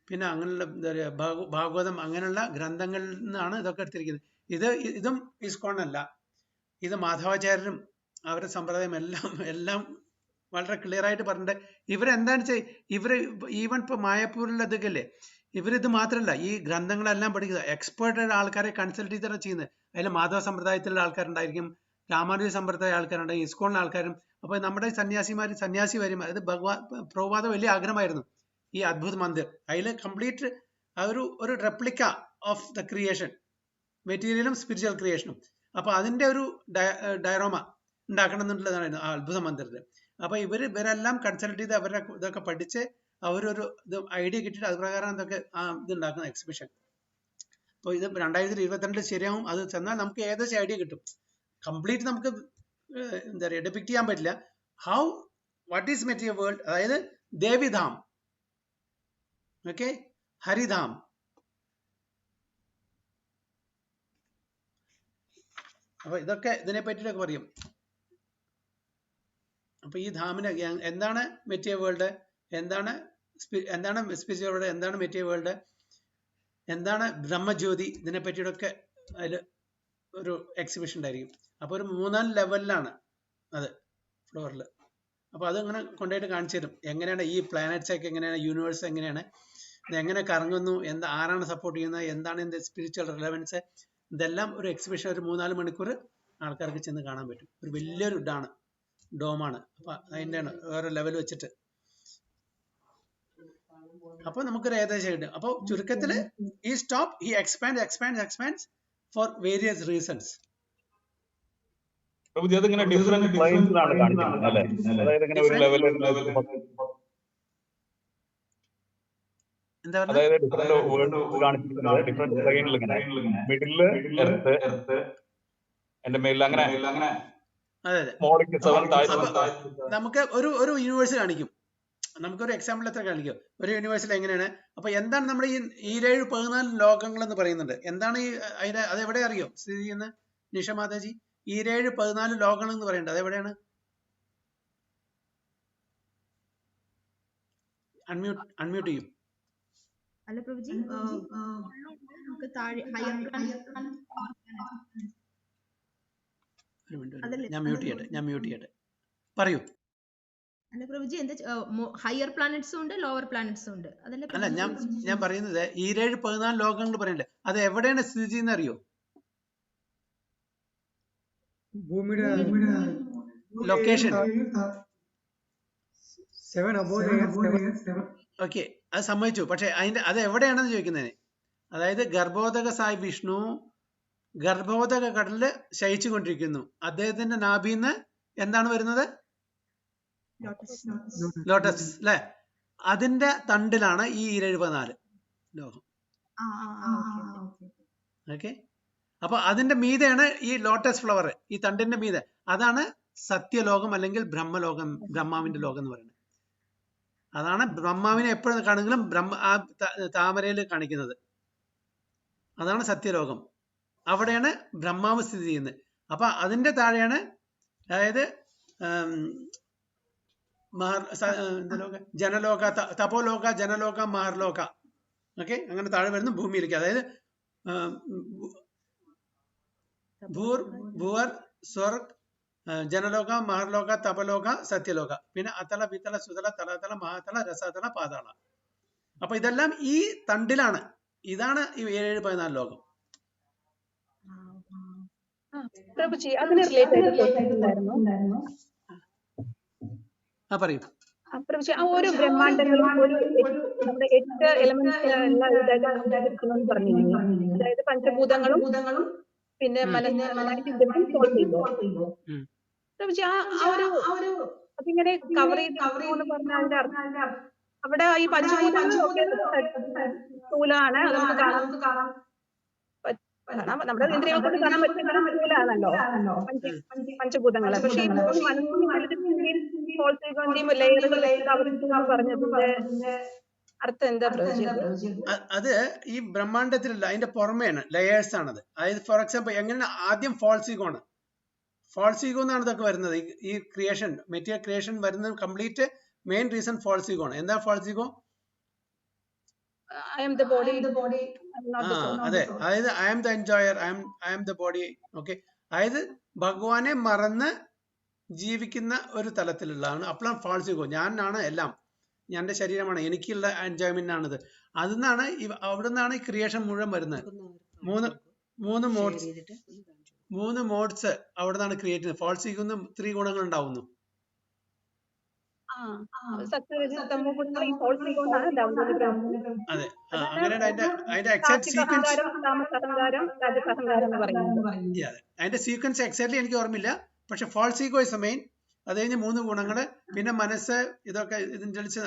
A: പിന്നെ അങ്ങനെയുള്ള എന്താ പറയുക ഭാഗവതം അങ്ങനെയുള്ള ഗ്രന്ഥങ്ങളിൽ നിന്നാണ് ഇതൊക്കെ എടുത്തിരിക്കുന്നത്. ഇതും ഇസ്കോൺ അല്ല, ഇത് മാധവാചാര്യരും അവരുടെ സമ്പ്രദായം എല്ലാം വളരെ ക്ലിയർ ആയിട്ട് പറഞ്ഞിട്ടുണ്ട്. ഇവരെന്താണ് ഇവര് ഈവൻ ഇപ്പൊ മായപ്പൂരിലുള്ള ഇതൊക്കെ ഇവരിത് മാത്രമല്ല ഈ ഗ്രന്ഥങ്ങളെല്ലാം പഠിക്കുക എക്സ്പേർട്ടായ ആൾക്കാരെ കൺസൾട്ട് ചെയ്തിട്ടാണ് ചെയ്യുന്നത്. അതിൽ മാധവ സമ്പ്രദായത്തിലുള്ള ആൾക്കാരുണ്ടായിരിക്കും, രാമാനുജ സമ്പ്രദായ ആൾക്കാരുണ്ടായി, ഇസ്കോണിലെ ആൾക്കാരും. അപ്പൊ നമ്മുടെ സന്യാസി വരും. അത് പ്രഭുപാദ വലിയ ആഗ്രഹമായിരുന്നു ഈ അദ്ഭുത മന്ദിർ. അതിൽ കംപ്ലീറ്റ് ഒരു റെപ്ലിക്ക ഓഫ് ദ ക്രിയേഷൻ, മെറ്റീരിയലും സ്പിരിച്വൽ ക്രിയേഷനും. അപ്പൊ അതിന്റെ ഒരു ഡയറോമ ഉണ്ടാക്കണം എന്നുള്ളതാണ് ആ അത്ഭുത മന്ദിരത്തിൽ. അപ്പൊ ഇവരെല്ലാം കൺസൾട്ട് ചെയ്ത് അവരുടെ ഇതൊക്കെ പഠിച്ച് അവരൊരു ഐഡിയ കിട്ടിയിട്ട് അത് പ്രകാരം ഇതൊക്കെ ഇത് ഉണ്ടാക്കുന്ന എക്സിബിഷൻ. അപ്പോൾ ഇത് 2022 ശരിയാവും. അത് ചെന്നാൽ നമുക്ക് ഏകദേശം ഐഡിയ കിട്ടും. കംപ്ലീറ്റ് നമുക്ക് എന്താ പറയുക ഡിപിക്ട് ചെയ്യാൻ പറ്റില്ല. വാട്ട് ഈസ് മെറ്റീരിയൽ വേൾഡ്, അതായത് ദേവിധാം, ഓക്കെ, ഹരിധാം, അപ്പൊ ഇതൊക്കെ ഇതിനെ പറ്റിയിട്ടൊക്കെ പറയും. അപ്പൊ ഈ ധാമിന് എന്താണ് മെറ്റീരിയൽ വേൾഡ്, എന്താണ് സ്പിരിച്വൽ വേൾഡ്, എന്താണ് മെറ്റീരിയൽ വേൾഡ്, എന്താണ് ബ്രഹ്മജ്യോതി, ഇതിനെ പറ്റിയിട്ടൊക്കെ അതിൽ ഒരു എക്സിബിഷൻ ഉണ്ടായിരിക്കും. അപ്പൊ ഒരു 3-4 ലെവലിലാണ് അത് ഫ്ലോറിൽ. അപ്പൊ അതങ്ങനെ കൊണ്ടുപോയിട്ട് കാണിച്ചു തരും എങ്ങനെയാണ് ഈ പ്ലാനറ്റ്സ് ഒക്കെ എങ്ങനെയാണ്, യൂണിവേഴ്സ് എങ്ങനെയാണ്, ഇത് എങ്ങനെ കറങ്ങുന്നു, ആരാണ് സപ്പോർട്ട് ചെയ്യുന്നത്, എന്താണ് ഇതിന്റെ സ്പിരിച്വൽ റിലവൻസ്, ഇതെല്ലാം ഒരു എക്സിബിഷൻ ഒരു 3-4 മണിക്കൂർ ആൾക്കാർക്ക് ചെന്ന് കാണാൻ പറ്റും. ഒരു വലിയൊരു ഡോമാണ്. അപ്പൊ അതിൻ്റെ വേറെ ലെവൽ വെച്ചിട്ട് അപ്പൊ നമുക്കൊരു ഏകദേശം കിട്ടും. അപ്പൊ ചുരുക്കത്തില് ഈ സ്റ്റോപ്പ് ഈ എക്സ്പാൻഡ് ഫോർ വേരിയസ് റീസൺസ്.
E: അതിങ്ങനെ ഡിഫറെന്റ് പ്ലെയിൻസിലാണ് കാണിക്കുന്നത് അല്ലേ? അതായത് ഇങ്ങനെ ഒരു ലെവൽ
A: എന്താ പറഞ്ഞത്,
E: അതായത് ഡിഫറെന്റ് വേൾഡ് കാണിച്ചിരിക്കുന്നത് ഡിഫറെന്റ് പ്ലെയിനിൽ ഇങ്ങനെ മിഡില് എർത്ത്, എന്റെ മേലിൽ അങ്ങനെ
A: അതെ നമുക്ക് ഒരു യൂണിവേഴ്സ് കാണിക്കും. നമുക്കൊരു എക്സാമ്പിൾ എത്ര കാണിക്കും ഒരു യൂണിവേഴ്സിൽ എങ്ങനെയാണ്. അപ്പൊ എന്താണ് നമ്മൾ ഈ 7-14 ലോകങ്ങൾ എന്ന് പറയുന്നുണ്ട്. എന്താണ് ഈ അതിന്റെ അതെവിടെ അറിയോ സ്ഥിതി ചെയ്യുന്നത് നിഷ മാതാജി? 7-14 ലോകങ്ങൾ എന്ന് പറയുന്നുണ്ട്, അതെവിടെയാണ്? അൺമ്യൂട്ട് ചെയ്യും.
B: അല്ല പ്രഭുജി, നമുക്ക് താഴെ ഹയർ
A: ഞാൻ മ്യൂട്ട് ചെയ്യട്ടെ പറയൂ.
B: അല്ല പ്രഭുജി, എന്താ ഹയർ പ്ലാനറ്റ്സും ഉണ്ട് ലോവർ പ്ലാനറ്റ്സും ഉണ്ട്, അതല്ല?
A: അല്ല ഞാൻ പറയുന്നത് 7-14 ലോകങ്ങൾ പറയണ്ടേ, അത് എവിടെയാണ് സ്ഥിതി ചെയ്യുന്നത് അറിയോ?
C: ഭൂമിയുടെ
A: ലൊക്കേഷൻ.
C: 7 above the
A: ഓക്കെ, അത് സമ്മതിച്ചു. പക്ഷെ അത് എവിടെയാണെന്ന് ചോദിക്കുന്നതിന്, അതായത് ഗർഭോദക സായി വിഷ്ണു ഗർഭോദക കടലില് ശയിച്ചു കൊണ്ടിരിക്കുന്നു. അദ്ദേഹത്തിന്റെ നാഭിന്ന് എന്താണ് വരുന്നത്? ലോട്ടസ് അല്ലെ? അതിന്റെ തണ്ടിലാണ് ഈ 7-14 ലോകം. ഓക്കെ, അപ്പൊ അതിന്റെ മീതെയാണ് ഈ ലോട്ടസ് ഫ്ലവർ, ഈ തണ്ടിന്റെ മീതെ. അതാണ് സത്യലോകം അല്ലെങ്കിൽ ബ്രഹ്മലോകം, ബ്രഹ്മാവിന്റെ ലോകം എന്ന് പറയുന്നത്. അതാണ് ബ്രഹ്മാവിനെ എപ്പോഴും കാണുമെങ്കിലും താമരയിൽ കാണിക്കുന്നത്. അതാണ് സത്യലോകം. അവിടെയാണ് ബ്രഹ്മാവ് സ്ഥിതി ചെയ്യുന്നത്. അപ്പൊ അതിന്റെ താഴെയാണ്, അതായത് ജനലോക, തപോലോക, ജനലോക, മഹർലോക. ഓക്കെ, അങ്ങനെ താഴെ വരുന്നു ഭൂമിയിലേക്ക്. അതായത് ഭൂവർ, സ്വർഗ്, ജനലോക, മഹർലോക, തപലോക, സത്യലോക, പിന്നെ അതല, വിതല, സുതല, തലതല, മഹാതല, രസതല, പാതാള. അപ്പൊ ഇതെല്ലാം ഈ തണ്ടിലാണ്. ഇതാണ് ഈ 7-14 ലോകം.
F: പ്രഭുജി, അതിന് റിലേറ്റഡ്
A: പറയൂ
F: പ്രഭുജി. ആ ഓരോ ബ്രഹ്മാണ്ടങ്ങളും നമ്മുടെ 8 എലമെന്റ്സ് എല്ലാം ഇതായിട്ട് പറഞ്ഞിരുന്നു. അതായത് പഞ്ചഭൂതങ്ങളും പിന്നെ പ്രഭുജി ആ ഒരു അതിങ്ങനെ കവർ ചെയ്ത് പറഞ്ഞ അതിന്റെ അർത്ഥം അവിടെ ഈ പഞ്ചഭൂതങ്ങളൊക്കെ സ്ഥൂലമാണ്, നമുക്ക് കാണാൻ കാരണം നമ്മുടെ ഇന്ദ്രിയങ്ങൾ കൊണ്ട് കാണാൻ പറ്റുന്ന സ്ഥൂലാണല്ലോ പഞ്ചഭൂതങ്ങള്. പക്ഷെ ഈ മൂന്ന് മനസ്സിന്റെ ചിന്തിയും ഫോൾസിന്റെയും ലെയറുകൾ വെച്ചിട്ട് അവതരിച്ചു പറഞ്ഞതിന്റെ അർത്ഥം എന്താ പ്രവചി?
A: അത് ഈ ബ്രഹ്മാണ്ടത്തിലല്ല, അതിന്റെ പുറമേയാണ്, ലെയേഴ്സ് ആണത്. അതായത് ഫോർ എക്സാമ്പിൾ എങ്ങനെ ആദ്യം ഫോൾസ് ഈഗോ ആണ്, ഫോൾസ് ഈഗോ എന്നാണ് ഇതൊക്കെ വരുന്നത്. ഈ ക്രിയേഷൻ, മെറ്റീരിയൽ ക്രിയേഷൻ വരുന്നത് complete main reason false ego ആണ്. എന്താ false ego?
F: I am the body, not the soul.
A: അതെ, അതായത് I am the enjoyer, I am the body. Okay, അതായത് ഭഗവാനെ മറന്ന് ജീവിക്കുന്ന ഒരു തലത്തിലുള്ളതാണ്. അപ്പോഴാണ് ഫാൾസ് ഈഗോ. ഞാനാണ് എല്ലാം, എൻ്റെ ശരീരമാണ്, എനിക്കുള്ള എൻജോയ്മെന്റ് ആണിത്. അതിന്നാണ് അവിടെ നിന്നാണ് ഈ ക്രിയേഷൻ മുഴുവൻ വരുന്നത്. മൂന്ന് മോഡ്സ് അവിടെ നിന്നാണ് ക്രിയേറ്റ് ചെയ്യുന്നത്. ഫാൾസ് ഈഗോന്ന് 3 ഗുണങ്ങൾ ഉണ്ടാവുന്നു. അതെ, അങ്ങനെ അതിന്റെ എക്സാക്ട് സീക്വൻസ്, അതിന്റെ സീക്വൻസ് എക്സാക്ട്ലി എനിക്ക് ഓർമ്മയില്ല. പക്ഷെ ഫാൾസ് ഈഗോ ഇസ് മെയിൻ. അത് കഴിഞ്ഞ് 3 ഗുണങ്ങള്, പിന്നെ മനസ്സ്, ഇതൊക്കെ ഇന്റലിജൻസ്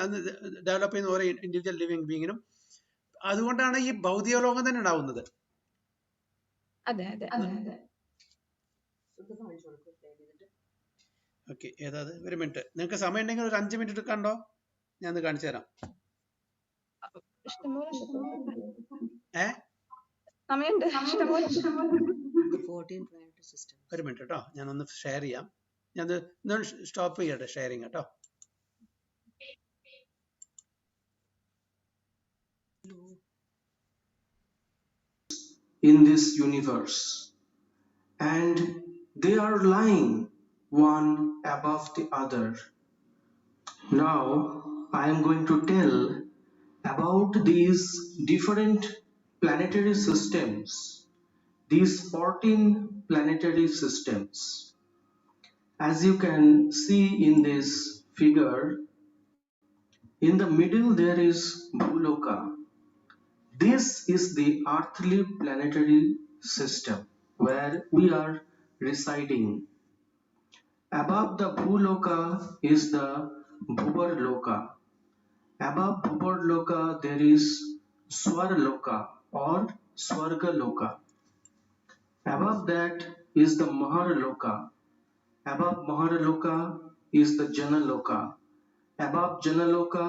A: ഡെവലപ്പ് ചെയ്യുന്ന ഓരോ ഇൻഡിവിജ്വൽ ലിവിങ് ബീങ്ങിനും. അതുകൊണ്ടാണ് ഈ ഭൗതിക ലോകം തന്നെ ഉണ്ടാവുന്നത്. ഓക്കെ, ഏതാത്? ഒരു മിനിറ്റ്, നിങ്ങൾക്ക് സമയം ഉണ്ടെങ്കിൽ ഒരു 5 മിനിറ്റ് കണ്ടോ, ഞാൻ കാണിച്ചു തരാം. ഒരു മിനിറ്റ് കേട്ടോ, ഞാനൊന്ന് ഷെയർ ചെയ്യാം. ഞാൻ സ്റ്റോപ്പ് ചെയ്യട്ടെ ഷെയറിങ് കേട്ടോ.
J: In this universe, and they are lying one above the other. Now I am going to tell about these different planetary systems, these 14 planetary systems. As you can see in this figure, in the middle there is Bhuloka. This is the earthly planetary system where we are residing. Above the Bhuloka is the Bhubarloka. Above Bhubarloka there is Swarloka or Swargaloka. Above that is the Maharloka. Above Maharloka is the Janaloka. Above Janaloka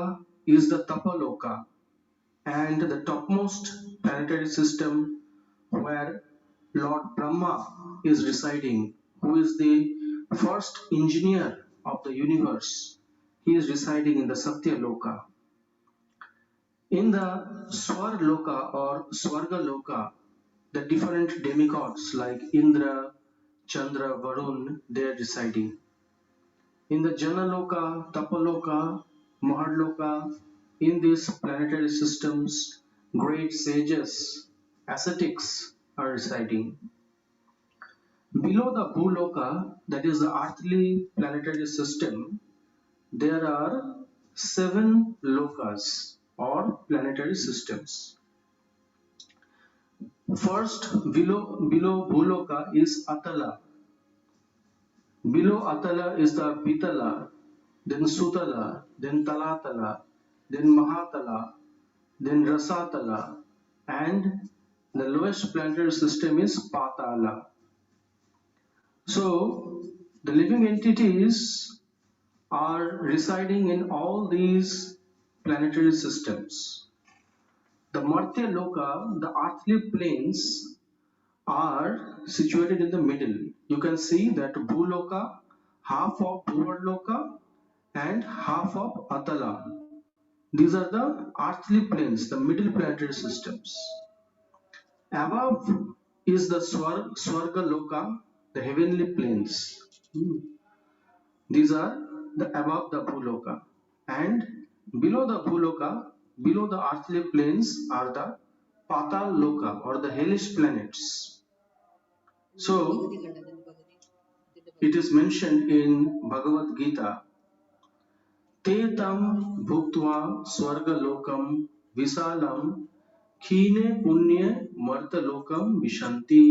J: is the Tapaloka. And the topmost planetary system where Lord Brahma is residing, who is the first engineer of the universe, he is residing in the Satyaloka. In the Swarloka or Swargaloka, the different demigods like Indra, Chandra, Varun, they are residing. In the Janaloka, Tapaloka, Maharloka, in these planetary systems, great sages, ascetics are residing. Below the Bhuloka, that is the earthly planetary system, there are 7 lokas or planetary systems. First, below Bhuloka is Atala. Below Atala is the Pitala, then Sutala, then Talatala, then Mahatala, then Rasatala, and the lowest planetary system is Patala. So the living entities are residing in all these planetary systems. The Martya Loka, the earthly planes, are situated in the middle. You can see that Bhuloka, half of Bhuvarloka and half of Atala. These are the earthly planes, the middle planetary systems. Above is the Swarga Loka, the heavenly planes. These are the above the Bhuloka. And below the Bhuloka, below the earthly planes are the Patal Loka or the hellish planets. So it is mentioned in Bhagavad Gita, Te tam bhuktva swarga lokam visalam khine punye marta lokam vishanti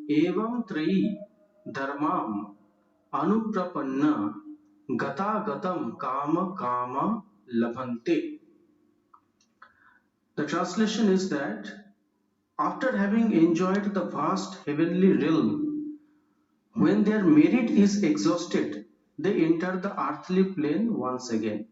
J: evam trayi dharmam anuprapanna gata gatam kama kama labhante. The translation is that After having enjoyed the vast heavenly realm, when their merit is exhausted, they enter the earthly plane once again.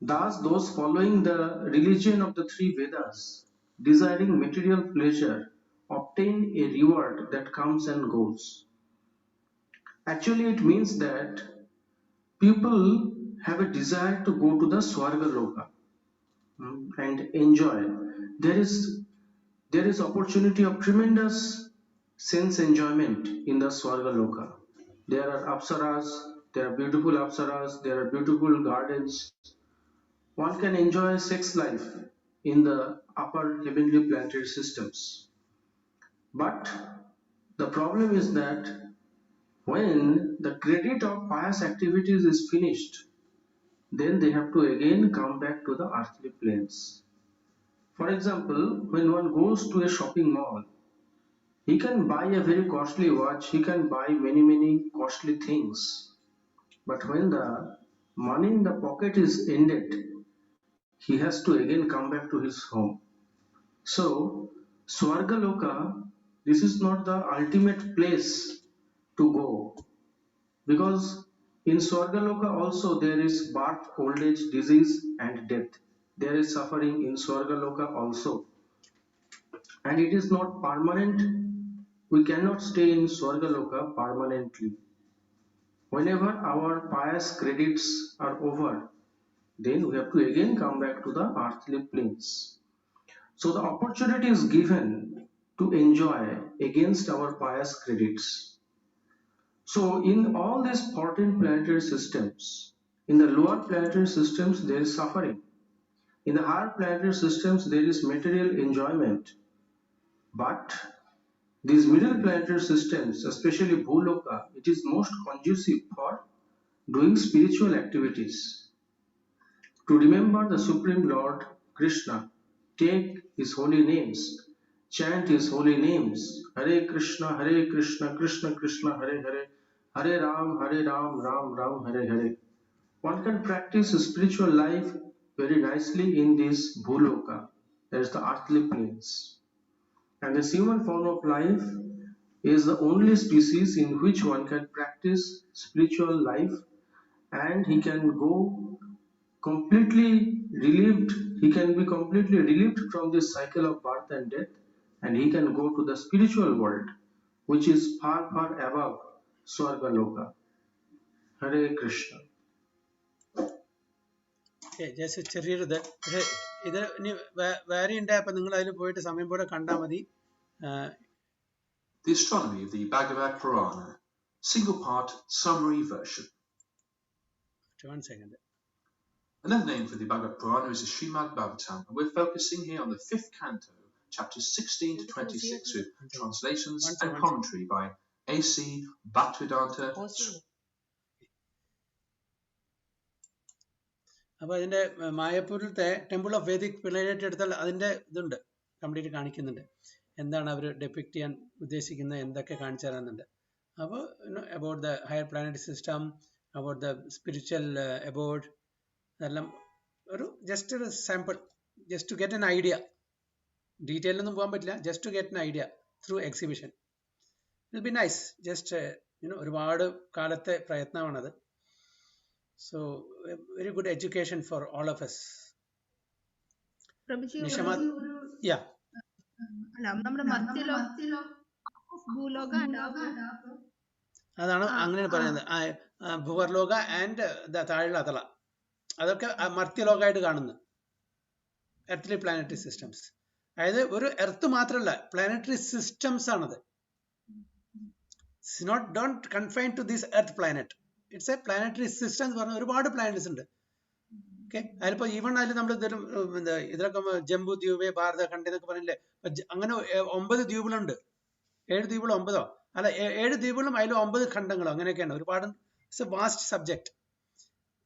J: Thus, those following the religion of the three Vedas, desiring material pleasure, obtain a reward that comes and goes. Actually, it means that people have a desire to go to the Swarga Loka and enjoy. There is opportunity of tremendous sense enjoyment in the Swarga Loka. There are apsaras, there are beautiful apsaras, there are beautiful gardens. One can enjoy sex life in the upper heavenly planetary systems. But the problem is that when the credit of pious activities is finished, then they have to again come back to the earthly planes. For example, when one goes to a shopping mall, he can buy a very costly watch, he can buy many costly things. But when the money in the pocket is ended, he has to again come back to his home. So, Swargaloka, this is not the ultimate place to go, because in Swargaloka also there is birth, old age, disease and death. There is suffering in Swargaloka also. And it is not permanent. We cannot stay in Swargaloka permanently. Whenever our pious credits are over, then we have to again come back to the earthly planes. So the opportunity is given to enjoy against our pious credits. So in all these 14 planetary systems, in the lower planetary systems there is suffering. In the higher planetary systems there is material enjoyment. But these middle planetary systems, especially Bhuloka, it is most conducive for doing spiritual activities. To remember the Supreme Lord Krishna, take his holy names, chant his holy names, Hare Krishna, Krishna Krishna, Hare Hare, Hare Ram, Ram Ram, Hare Hare. One can practice spiritual life very nicely in this Bhuloka, that is the earthly planes. And this human form of life is the only species in which one can practice spiritual life, and he can go completely relieved, he can be completely relieved from this cycle of birth and death, and he can go to the spiritual world, which is far above Swargaloka. Hare Krishna.
A: Just ചെറിയൊരു ഇത് പക്ഷേ ഇത് ഇനി വേറെ ഉണ്ട്. അപ്പൊ നിങ്ങൾ അതിൽ പോയിട്ട് സമയം പോലെ കണ്ടാൽ മതി.
K: The Astronomy of the Bhagavad Purana, single part summary version.
A: 1 second.
K: Another name for the Bhagavad Purana is the Srimad Bhagavatam, and we're focusing here on the 5th canto, chapters 16 to 26, with translations and commentary by A.C. Bhaktivedanta.
A: അപ്പൊ അതിന്റെ മായപ്പൂരിലത്തെ ടെമ്പിൾ ഓഫ് വേദിക് പിള്ളേരായിട്ട് എടുത്താൽ അതിന്റെ ഇതുണ്ട്, കംപ്ലീറ്റ് കാണിക്കുന്നുണ്ട്. എന്താണ് അവർ ഡെപിക്ട് ചെയ്യാൻ ഉദ്ദേശിക്കുന്നത്, എന്തൊക്കെ കാണിച്ചു തരാനുണ്ട്. അപ്പോൾ about the higher planet system, about the spiritual abode, അതെല്ലാം ഒരു ജസ്റ്റ് ഒരു sample, just to get an idea. ഡീറ്റെയിലൊന്നും പോകാൻ പറ്റില്ല, just to get an idea through exhibition. It be nice. Just ഒരുപാട് കാലത്തെ പ്രയത്നമാണത്. So very good education for all of us.
B: പ്രഭുജി,
A: yeah,
B: അല്ല നമ്മുടെ ഭൂലോക
A: അതാണ് അങ്ങനെ പറയുന്നത്. ഭുവർലോക ആൻഡ് താഴെ അതള, അതൊക്കെ മർത്യലോകമായിട്ട് കാണുന്നു. എർത്തിലി പ്ലാനറ്ററി സിസ്റ്റംസ്, അതായത് ഒരു എർത്ത് മാത്രമല്ല, പ്ലാനറ്ററി സിസ്റ്റംസ് ആണത്. Don't confine to this earth planet. It's a planetary system എന്ന് പറഞ്ഞാൽ ഒരുപാട് പ്ലാനറ്റ്സ് ഉണ്ട്. ഓക്കെ, അതിലിപ്പോൾ ഈവൺ അതിൽ നമ്മൾ ഇതിലൊക്കെ ജംബു ദ്വീപ്, ഭാരത ഖണ്ഡ് എന്നൊക്കെ പറഞ്ഞില്ലേ, അങ്ങനെ 9 ദ്വീപുകളുണ്ട്. 7 ദ്വീപുകളോ 9 അല്ല 7 ദ്വീപുകളും അതിൽ 9 ഖണ്ഡങ്ങളോ അങ്ങനെയൊക്കെയാണ്. ഒരുപാട് ഇറ്റ്സ് എ വാസ്റ്റ് സബ്ജക്ട്.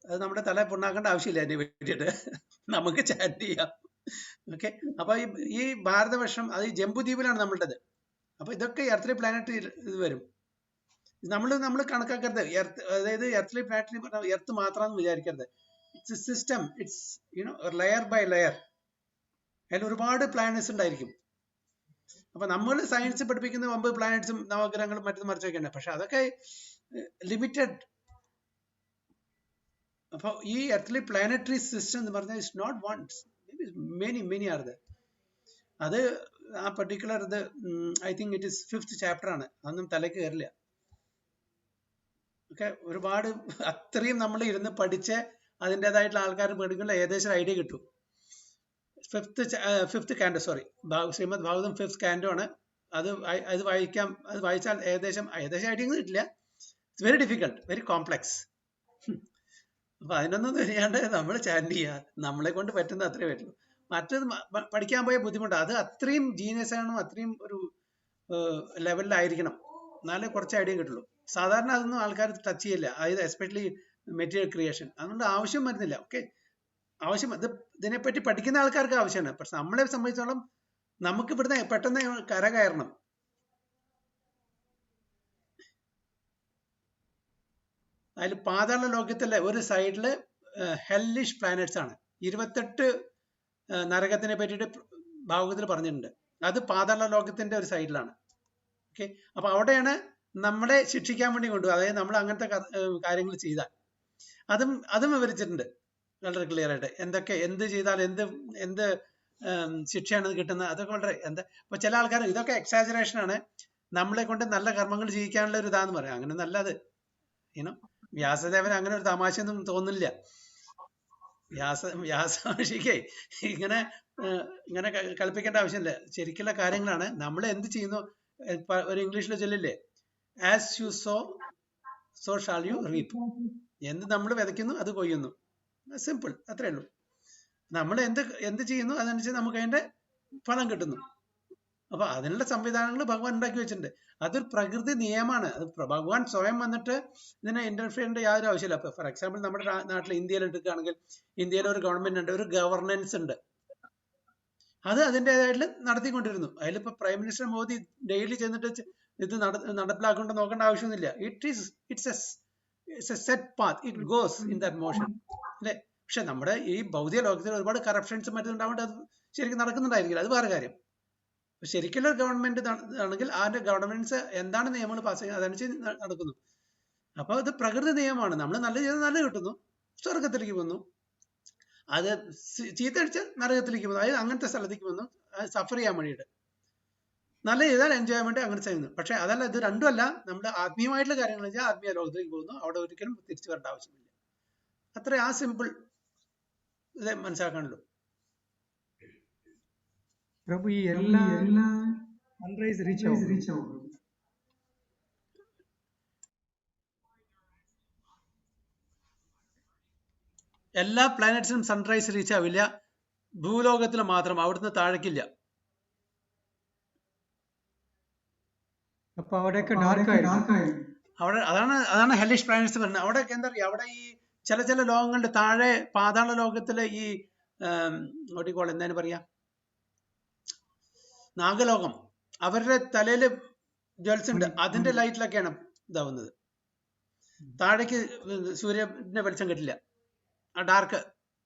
A: അത് നമ്മുടെ തല പൊണ്ണാക്കേണ്ട ആവശ്യമില്ല അതിനെ വേണ്ടിയിട്ട്, നമുക്ക് ചാറ്റ് ചെയ്യാം. ഓക്കെ, അപ്പൊ ഈ ഭാരതവർഷം അത് ഈ ജംബു ദ്വീപിലാണ് നമ്മളുടേത്. അപ്പൊ ഇതൊക്കെ എർത്തിലെ പ്ലാനറ്റ് ഇത് വരും. നമ്മൾ കണക്കാക്കരുത് എർത്ത്, അതായത് എർത്തിലെ പ്ലാനറ്റിന് പറഞ്ഞാൽ എർത്ത് മാത്രമാണെന്ന് വിചാരിക്കരുത്. It's a system, it's layer by layer. അതിൽ ഒരുപാട് പ്ലാനറ്റ്സ് ഉണ്ടായിരിക്കും. അപ്പൊ നമ്മൾ സയൻസ് പഠിപ്പിക്കുന്ന 9 പ്ലാനറ്റ്സും നവഗ്രഹങ്ങളും മറ്റു മറിച്ചൊക്കെയാണ്. പക്ഷെ അതൊക്കെ ലിമിറ്റഡ്. അപ്പൊ ഈ എർത്തിലി പ്ലാനറ്ററി സിസ്റ്റം എന്ന് പറഞ്ഞാൽ it's not ones, many are there. അത് ആ പെർട്ടിക്കുലർ ഇത് I think it is 5th chapter ആണ്. അതൊന്നും തലയ്ക്ക് കയറില്ല. ഓക്കെ, ഒരുപാട് അത്രയും നമ്മൾ ഇരുന്ന് പഠിച്ച് അതിൻ്റെതായിട്ടുള്ള ആൾക്കാർ പഠിക്കുമ്പോൾ ഏകദേശം ഐഡിയ കിട്ടും. 5th canto, sorry, Shrimad Bhagavatam 5th canto ആണ്. അത് വായിച്ചാൽ ഏകദേശം ഐഡിയ കിട്ടില്ല. It's very difficult, very complex. അപ്പൊ അതിനൊന്നും தெரிയാണ്ട് നമ്മൾ ചാൻഡ് ചെയ്യുക, നമ്മളെ കൊണ്ട് പറ്റുന്ന അത്രേ പറ്റുള്ളൂ. മറ്റത് പഠിക്കാൻ പോയ ബുദ്ധിമുട്ട്, അത് അത്രയും ജീനിയസ് ആണ്, അത്രയും ഒരു ലെവലിലായിരിക്കണം, എന്നാലേ കുറച്ച് ഐഡിയ കിട്ടുള്ളൂ. സാധാരണ അതൊന്നും ആൾക്കാർ ടച്ച് ചെയ്യില്ല, അതായത് എസ്പെഷ്യലി മെറ്റീരിയൽ ക്രിയേഷൻ. അതുകൊണ്ട് ആവശ്യം വരുന്നില്ല. ഓക്കെ, ആവശ്യം ഇതിനെപ്പറ്റി പഠിക്കുന്ന ആൾക്കാർക്ക് ആവശ്യമാണ്. പക്ഷെ നമ്മളെ സംബന്ധിച്ചോളം നമുക്ക് ഇവിടുന്ന് പെട്ടെന്ന് കയറണം. അതിൽ പാതാള ലോകത്തിലെ ഒരു സൈഡില് ഹെല്ലിഷ് പ്ലാനറ്റ്സ് ആണ്. 28 നരകത്തിനെ പറ്റിയിട്ട് ഭാഗവതത്തിൽ പറഞ്ഞിട്ടുണ്ട്. അത് പാതാള ലോകത്തിന്റെ ഒരു സൈഡിലാണ്. ഓക്കെ, അപ്പൊ അവിടെയാണ് നമ്മളെ ശിക്ഷിക്കാൻ വേണ്ടി കൊണ്ടുപോകും. അതായത് നമ്മൾ അങ്ങനത്തെ കാര്യങ്ങൾ ചെയ്താൽ അതും വിവരിച്ചിട്ടുണ്ട് വളരെ ക്ലിയർ ആയിട്ട്. എന്ത് ചെയ്താൽ എന്ത് ശിക്ഷയാണ് കിട്ടുന്നത്, അതൊക്കെ വളരെ ഇപ്പൊ ചില ആൾക്കാർ ഇതൊക്കെ എക്സാജറേഷൻ ആണ്, നമ്മളെ കൊണ്ട് നല്ല കർമ്മങ്ങൾ ചെയ്യിക്കാനുള്ള ഒരു ഇതാന്ന് പറയാം. അങ്ങനെ നല്ലത് വ്യാസദേവന് അങ്ങനെ ഒരു തമാശയൊന്നും തോന്നില്ല. വ്യാസമഹർഷിക്ക് ഇങ്ങനെ കളിപ്പിക്കേണ്ട ആവശ്യമില്ല. ശരിക്കുള്ള കാര്യങ്ങളാണ്. നമ്മൾ എന്ത് ചെയ്യുന്നു, ഒരു ഇംഗ്ലീഷിൽ ചൊല്ലില്ലേ, as you sow shall you reap. എന്ത് നമ്മൾ വിതയ്ക്കുന്നു അത് കൊയ്യുന്നു. സിമ്പിൾ, അത്രേ ഉള്ളൂ. നമ്മൾ എന്ത് ചെയ്യുന്നു അതനുസരിച്ച് നമുക്ക് അതിന്റെ ഫലം കിട്ടുന്നു. അപ്പൊ അതിനുള്ള സംവിധാനങ്ങൾ ഭഗവാൻ ഉണ്ടാക്കി വെച്ചിട്ടുണ്ട്. അതൊരു പ്രകൃതി നിയമമാണ്. അത് ഭഗവാൻ സ്വയം വന്നിട്ട് ഇതിനെ ഇന്റർഫിയർ ചെയ്യേണ്ട യാതൊരു ആവശ്യമില്ല. ഇപ്പൊ ഫോർ എക്സാമ്പിൾ നമ്മുടെ നാട്ടിൽ ഇന്ത്യയിൽ എടുക്കുകയാണെങ്കിൽ, ഇന്ത്യയിൽ ഒരു ഗവൺമെന്റ് ഉണ്ട്, ഒരു ഗവർണൻസ് ഉണ്ട്. അത് അതിൻ്റെതായിട്ട് നടത്തിക്കൊണ്ടിരുന്നു. അതിലിപ്പോ പ്രൈം മിനിസ്റ്റർ മോദി ഡെയിലി ചെന്നിട്ട് ഇത് നടപ്പിലാക്കേണ്ട നോക്കേണ്ട ആവശ്യമൊന്നുമില്ല. It's A set path, it goes in that motion, അല്ലെ? പക്ഷെ നമ്മുടെ ഈ ഭൗതിക ലോകത്തിൽ ഒരുപാട് കറപ്ഷൻസ് മറ്റുണ്ടാവേണ്ട അത് ശരിക്കും നടക്കുന്നുണ്ടായിരിക്കില്ല, അത് വേറെ കാര്യം. ശരിക്കുള്ള ഗവൺമെന്റ് ആണെങ്കിൽ അതിന്റെ ഗവൺമെന്റ്സ് എന്താണ് നിയമങ്ങൾ പാസ് ചെയ്യുന്നത് അതനുസരിച്ച് നടക്കുന്നു. അപ്പൊ ഇത് പ്രകൃതി നിയമമാണ്. നമ്മൾ നല്ല ചെയ്ത് നല്ല കിട്ടുന്നു, സ്വർഗത്തിലേക്ക് പോകുന്നു. അത് ചീത്തടിച്ച് നരകത്തിലേക്ക് പോകുന്നു. അതായത് അങ്ങനത്തെ സ്ഥലത്തേക്ക് വന്നു സഫർ ചെയ്യാൻ വേണ്ടിയിട്ട്. നല്ല ചെയ്താൽ എൻജോയ് വേണ്ടി അങ്ങനെ ചെയ്യുന്നു. പക്ഷെ അതല്ല, ഇത് രണ്ടും അല്ല. നമ്മുടെ ആത്മീയമായിട്ടുള്ള കാര്യങ്ങൾ വെച്ചാൽ ആത്മീയ ലോകത്തിലേക്ക് പോകുന്നു, അവിടെ ഒരിക്കലും തിരിച്ചു വരേണ്ട ആവശ്യമില്ല. അത്ര ആ സിമ്പിൾ ഇത് മനസ്സിലാക്കാനുള്ളൂ.
C: പ്രഭു ഈ എല്ലാ സൺറൈസ് റീച്ച് ആവും.
A: എല്ലാ പ്ലാനറ്റ്സിനും സൺറൈസ് റീച്ച് ആവില്ല, ഭൂലോകത്തിൽ മാത്രം, അവിടുന്ന് താഴേക്കില്ല.
C: അപ്പൊ അവിടെയൊക്കെ ഡാർക്ക്
A: അവിടെ അതാണ് ഹെല്ലിഷ് പ്ലാനറ്റ്സ് പറയുന്നത്. അവിടെയൊക്കെ എന്താ പറയുക, അവിടെ ഈ ചില ലോകങ്ങളുടെ താഴെ പാതാള ലോകത്തിലെ ഈ ഒടിക്കോൾ എന്തായാലും പറയാ, നാഗലോകം, അവരുടെ തലയില് ജ്വൽസ് ഉണ്ട്, അതിന്റെ ലൈറ്റിലൊക്കെയാണ് ഇതാവുന്നത്. താഴേക്ക് സൂര്യന്റെ വെളിച്ചം കിട്ടില്ല, ആ ഡാർക്ക്.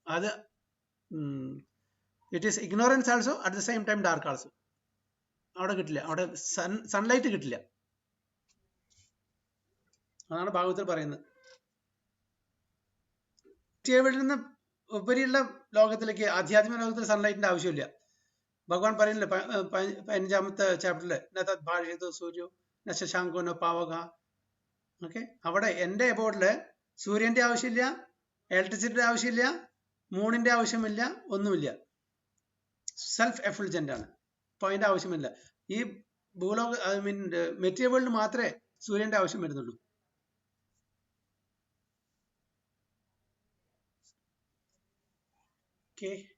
A: അത് it is ignorance also at the same time dark also. അവിടെ കിട്ടില്ല, അവിടെ സൺലൈറ്റ് കിട്ടില്ല. അതാണ് ഭാഗവതത്തിൽ പറയുന്നത്. ഇവിടെ നിന്ന് ഉപരിയുള്ള ലോകത്തിലേക്ക്, ആധ്യാത്മിക ലോകത്തിൽ സൺലൈറ്റിന്റെ ആവശ്യമില്ല. ഭഗവാൻ പറയുന്നില്ല 15ാമത്തെ ചാപ്റ്ററില്, നത് ഭാഷിതോ സൂര്യോ ന ശശാങ്കോ ന പാവക. ഓക്കെ, അവിടെ എന്റെ എബോർഡില് സൂര്യന്റെ ആവശ്യമില്ല, ഇലക്ട്രിസിറ്റിയുടെ ആവശ്യമില്ല, മൂണിന്റെ ആവശ്യമില്ല, ഒന്നുമില്ല. സെൽഫ് എഫുൾജന്റ് ആണ്. അപ്പൊ അതിന്റെ ആവശ്യമില്ല. ഈ ഭൂലോക മെറ്റീരിയൽ വേൾഡിൽ മാത്രമേ സൂര്യന്റെ ആവശ്യം വരുന്നുള്ളൂ. Okay.